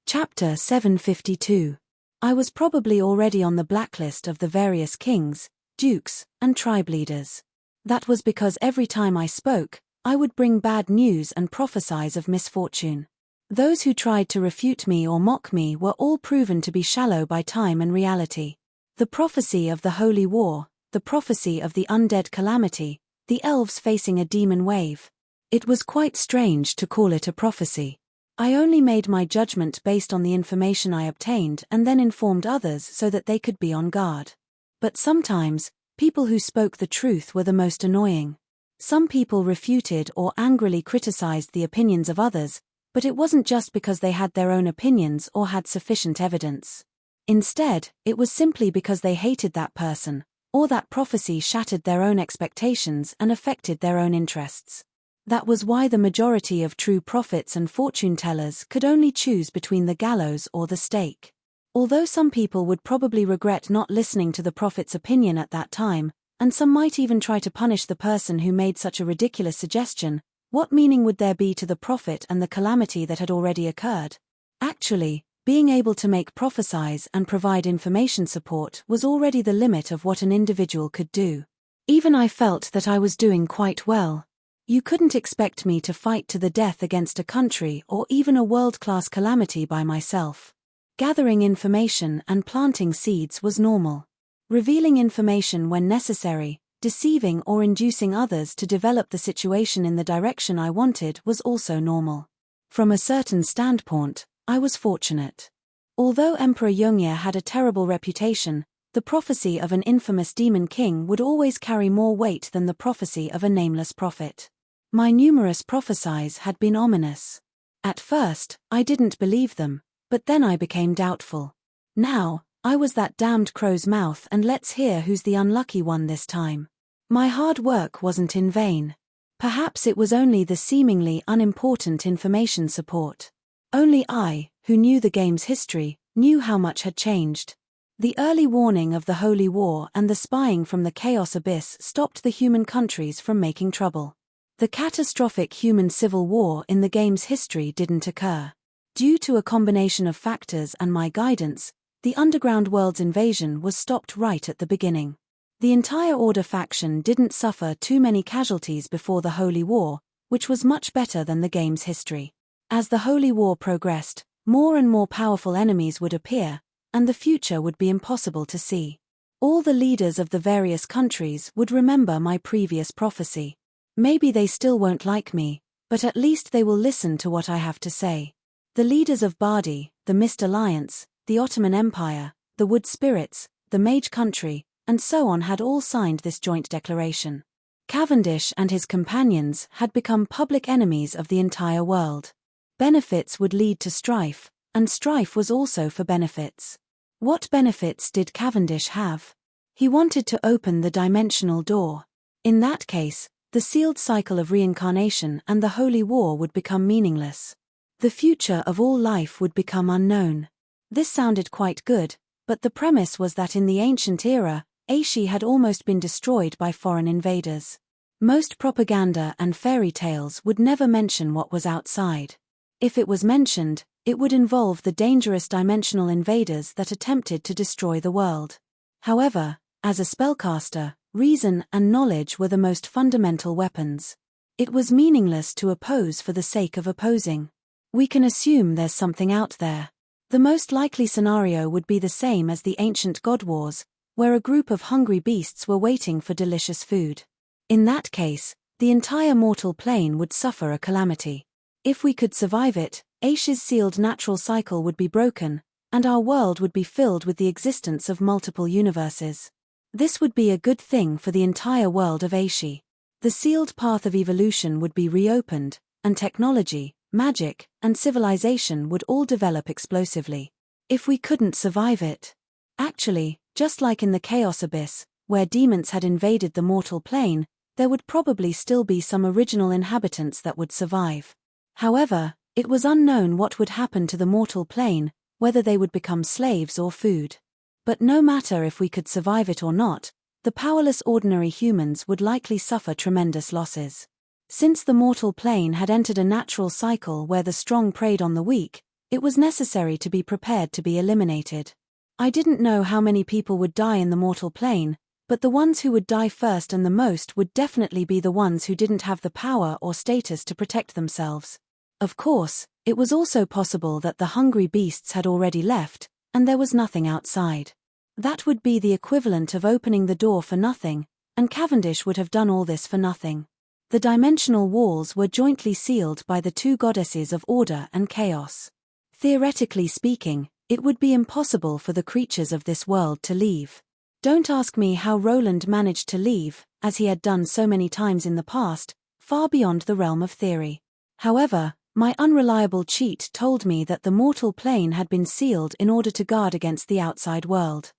Chapter 752. I was probably already on the blacklist of the various kings, dukes, and tribe leaders. That was because every time I spoke, I would bring bad news and prophesize of misfortune. Those who tried to refute me or mock me were all proven to be shallow by time and reality. The prophecy of the holy war, the prophecy of the undead calamity, the elves facing a demon wave. It was quite strange to call it a prophecy. I only made my judgment based on the information I obtained and then informed others so that they could be on guard. But sometimes, people who spoke the truth were the most annoying. Some people refuted or angrily criticized the opinions of others, but it wasn't just because they had their own opinions or had sufficient evidence. Instead, it was simply because they hated that person, or that prophecy shattered their own expectations and affected their own interests. That was why the majority of true prophets and fortune tellers could only choose between the gallows or the stake. Although some people would probably regret not listening to the prophet's opinion at that time, and some might even try to punish the person who made such a ridiculous suggestion, what meaning would there be to the prophet and the calamity that had already occurred? Actually, being able to make prophecies and provide information support was already the limit of what an individual could do. Even I felt that I was doing quite well. You couldn't expect me to fight to the death against a country or even a world-class calamity by myself. Gathering information and planting seeds was normal. Revealing information when necessary, deceiving or inducing others to develop the situation in the direction I wanted was also normal. From a certain standpoint, I was fortunate. Although Emperor Yongye had a terrible reputation, the prophecy of an infamous demon king would always carry more weight than the prophecy of a nameless prophet. My numerous prophecies had been ominous. At first, I didn't believe them, but then I became doubtful. Now, I was that damned crow's mouth, and let's hear who's the unlucky one this time. My hard work wasn't in vain. Perhaps it was only the seemingly unimportant information support. Only I, who knew the game's history, knew how much had changed. The early warning of the Holy War and the spying from the Chaos Abyss stopped the human countries from making trouble. The catastrophic human civil war in the game's history didn't occur. Due to a combination of factors and my guidance, the underground world's invasion was stopped right at the beginning. The entire Order faction didn't suffer too many casualties before the Holy War, which was much better than the game's history. As the Holy War progressed, more and more powerful enemies would appear, and the future would be impossible to see. All the leaders of the various countries would remember my previous prophecy. Maybe they still won't like me, but at least they will listen to what I have to say. The leaders of Bardi, the Mist Alliance, the Ottoman Empire, the Wood Spirits, the Mage Country, and so on had all signed this joint declaration. Cavendish and his companions had become public enemies of the entire world. Benefits would lead to strife, and strife was also for benefits. What benefits did Cavendish have? He wanted to open the dimensional door. In that case, the sealed cycle of reincarnation and the Holy War would become meaningless. The future of all life would become unknown. This sounded quite good, but the premise was that in the ancient era, Asia had almost been destroyed by foreign invaders. Most propaganda and fairy tales would never mention what was outside. If it was mentioned, it would involve the dangerous dimensional invaders that attempted to destroy the world. However, as a spellcaster, reason and knowledge were the most fundamental weapons. It was meaningless to oppose for the sake of opposing. We can assume there's something out there. The most likely scenario would be the same as the ancient God Wars, where a group of hungry beasts were waiting for delicious food. In that case, the entire mortal plane would suffer a calamity. If we could survive it, Asia's sealed natural cycle would be broken, and our world would be filled with the existence of multiple universes. This would be a good thing for the entire world of Asia. The sealed path of evolution would be reopened, and technology, magic, and civilization would all develop explosively. If we couldn't survive it. Actually, just like in the Chaos Abyss, where demons had invaded the mortal plane, there would probably still be some original inhabitants that would survive. However, it was unknown what would happen to the mortal plane, whether they would become slaves or food. But no matter if we could survive it or not, the powerless ordinary humans would likely suffer tremendous losses. Since the mortal plane had entered a natural cycle where the strong preyed on the weak, it was necessary to be prepared to be eliminated. I didn't know how many people would die in the mortal plane, but the ones who would die first and the most would definitely be the ones who didn't have the power or status to protect themselves. Of course, it was also possible that the hungry beasts had already left, and there was nothing outside. That would be the equivalent of opening the door for nothing, and Cavendish would have done all this for nothing. The dimensional walls were jointly sealed by the two goddesses of order and chaos. Theoretically speaking, it would be impossible for the creatures of this world to leave. Don't ask me how Roland managed to leave, as he had done so many times in the past, far beyond the realm of theory. However, my unreliable cheat told me that the mortal plane had been sealed in order to guard against the outside world.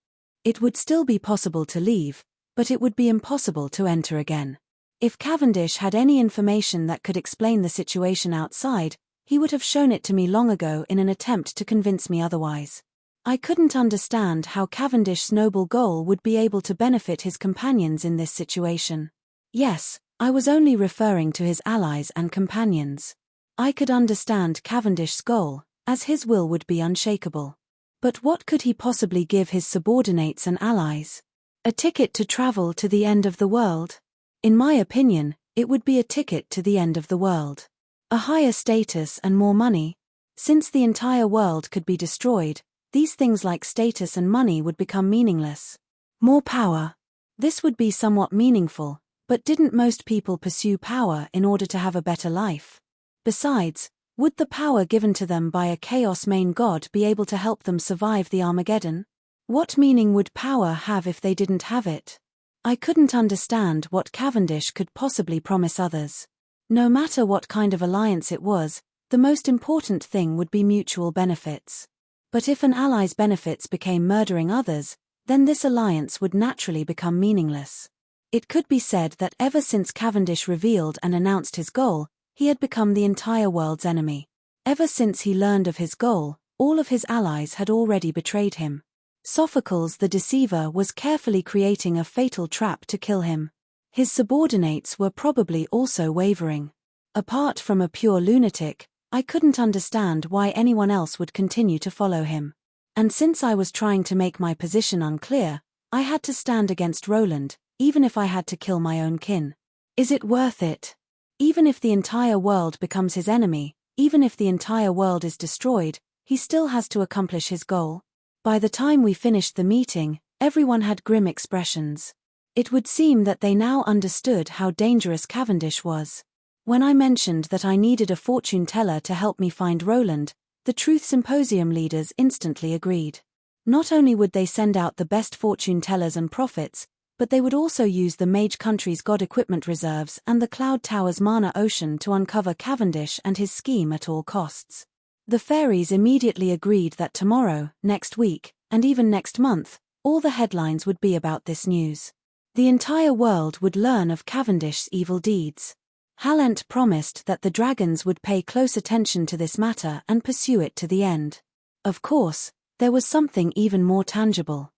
It would still be possible to leave, but it would be impossible to enter again. If Cavendish had any information that could explain the situation outside, he would have shown it to me long ago in an attempt to convince me otherwise. I couldn't understand how Cavendish's noble goal would be able to benefit his companions in this situation. Yes, I was only referring to his allies and companions. I could understand Cavendish's goal, as his will would be unshakable. But what could he possibly give his subordinates and allies? A ticket to travel to the end of the world? In my opinion, it would be a ticket to the end of the world. A higher status and more money? Since the entire world could be destroyed, these things like status and money would become meaningless. More power. This would be somewhat meaningful, but didn't most people pursue power in order to have a better life? Besides, would the power given to them by a Chaos main god be able to help them survive the Armageddon? What meaning would power have if they didn't have it? I couldn't understand what Cavendish could possibly promise others. No matter what kind of alliance it was, the most important thing would be mutual benefits. But if an ally's benefits became murdering others, then this alliance would naturally become meaningless. It could be said that ever since Cavendish revealed and announced his goal, he had become the entire world's enemy. Ever since he learned of his goal, all of his allies had already betrayed him. Sophocles the deceiver was carefully creating a fatal trap to kill him. His subordinates were probably also wavering. Apart from a pure lunatic, I couldn't understand why anyone else would continue to follow him. And since I was trying to make my position unclear, I had to stand against Roland, even if I had to kill my own kin. Is it worth it? Even if the entire world becomes his enemy, even if the entire world is destroyed, he still has to accomplish his goal. By the time we finished the meeting, everyone had grim expressions. It would seem that they now understood how dangerous Cavendish was. When I mentioned that I needed a fortune teller to help me find Roland, the Truth Symposium leaders instantly agreed. Not only would they send out the best fortune tellers and prophets, but they would also use the Mage Country's God equipment reserves and the Cloud Tower's mana ocean to uncover Cavendish and his scheme at all costs. The fairies immediately agreed that tomorrow, next week, and even next month, all the headlines would be about this news. The entire world would learn of Cavendish's evil deeds. Halent promised that the dragons would pay close attention to this matter and pursue it to the end. Of course, there was something even more tangible.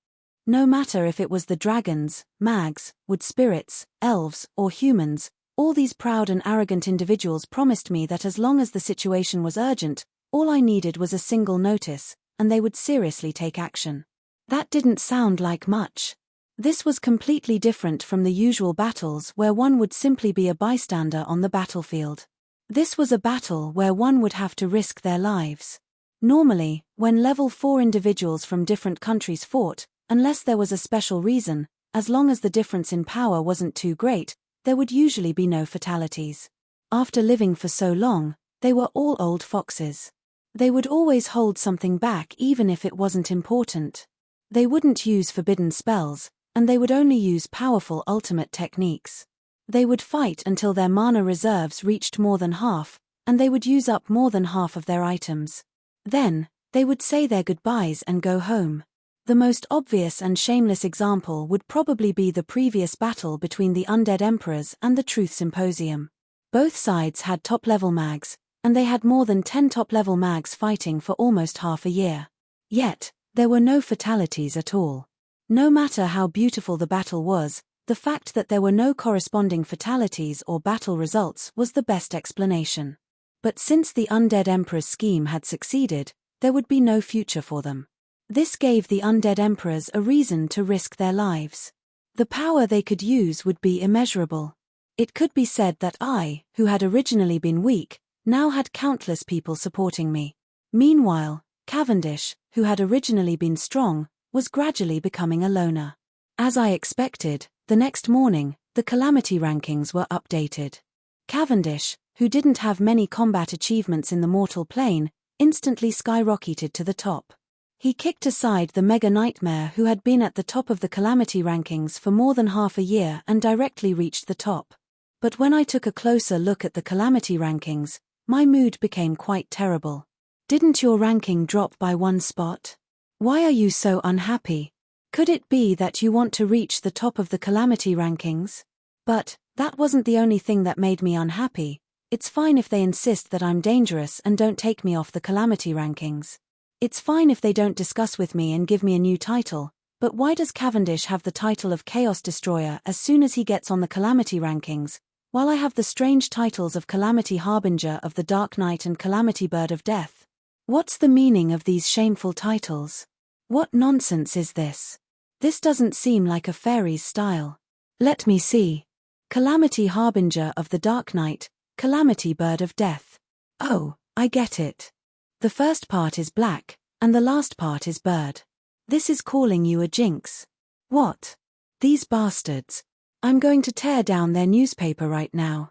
No matter if it was the dragons, mags, wood spirits, elves, or humans, all these proud and arrogant individuals promised me that as long as the situation was urgent, all I needed was a single notice, and they would seriously take action. That didn't sound like much. This was completely different from the usual battles where one would simply be a bystander on the battlefield. This was a battle where one would have to risk their lives. Normally, when level 4 individuals from different countries fought, unless there was a special reason, as long as the difference in power wasn't too great, there would usually be no fatalities. After living for so long, they were all old foxes. They would always hold something back even if it wasn't important. They wouldn't use forbidden spells, and they would only use powerful ultimate techniques. They would fight until their mana reserves reached more than half, and they would use up more than half of their items. Then, they would say their goodbyes and go home. The most obvious and shameless example would probably be the previous battle between the Undead Emperors and the Truth Symposium. Both sides had top-level mags, and they had more than 10 top-level mags fighting for almost half a year. Yet, there were no fatalities at all. No matter how beautiful the battle was, the fact that there were no corresponding fatalities or battle results was the best explanation. But since the Undead Emperor's scheme had succeeded, there would be no future for them. This gave the Undead Emperors a reason to risk their lives. The power they could use would be immeasurable. It could be said that I, who had originally been weak, now had countless people supporting me. Meanwhile, Cavendish, who had originally been strong, was gradually becoming a loner. As I expected, the next morning, the calamity rankings were updated. Cavendish, who didn't have many combat achievements in the mortal plane, instantly skyrocketed to the top. He kicked aside the Mega Nightmare who had been at the top of the calamity rankings for more than half a year and directly reached the top. But when I took a closer look at the calamity rankings, my mood became quite terrible. Didn't your ranking drop by 1 spot? Why are you so unhappy? Could it be that you want to reach the top of the calamity rankings? But that wasn't the only thing that made me unhappy. It's fine if they insist that I'm dangerous and don't take me off the calamity rankings. It's fine if they don't discuss with me and give me a new title, but why does Cavendish have the title of Chaos Destroyer as soon as he gets on the Calamity rankings, while I have the strange titles of Calamity Harbinger of the Dark Night and Calamity Bird of Death? What's the meaning of these shameful titles? What nonsense is this? This doesn't seem like a fairy's style. Let me see. Calamity Harbinger of the Dark Night, Calamity Bird of Death. Oh, I get it. The first part is black, and the last part is bird. This is calling you a jinx. What? These bastards. I'm going to tear down their newspaper right now.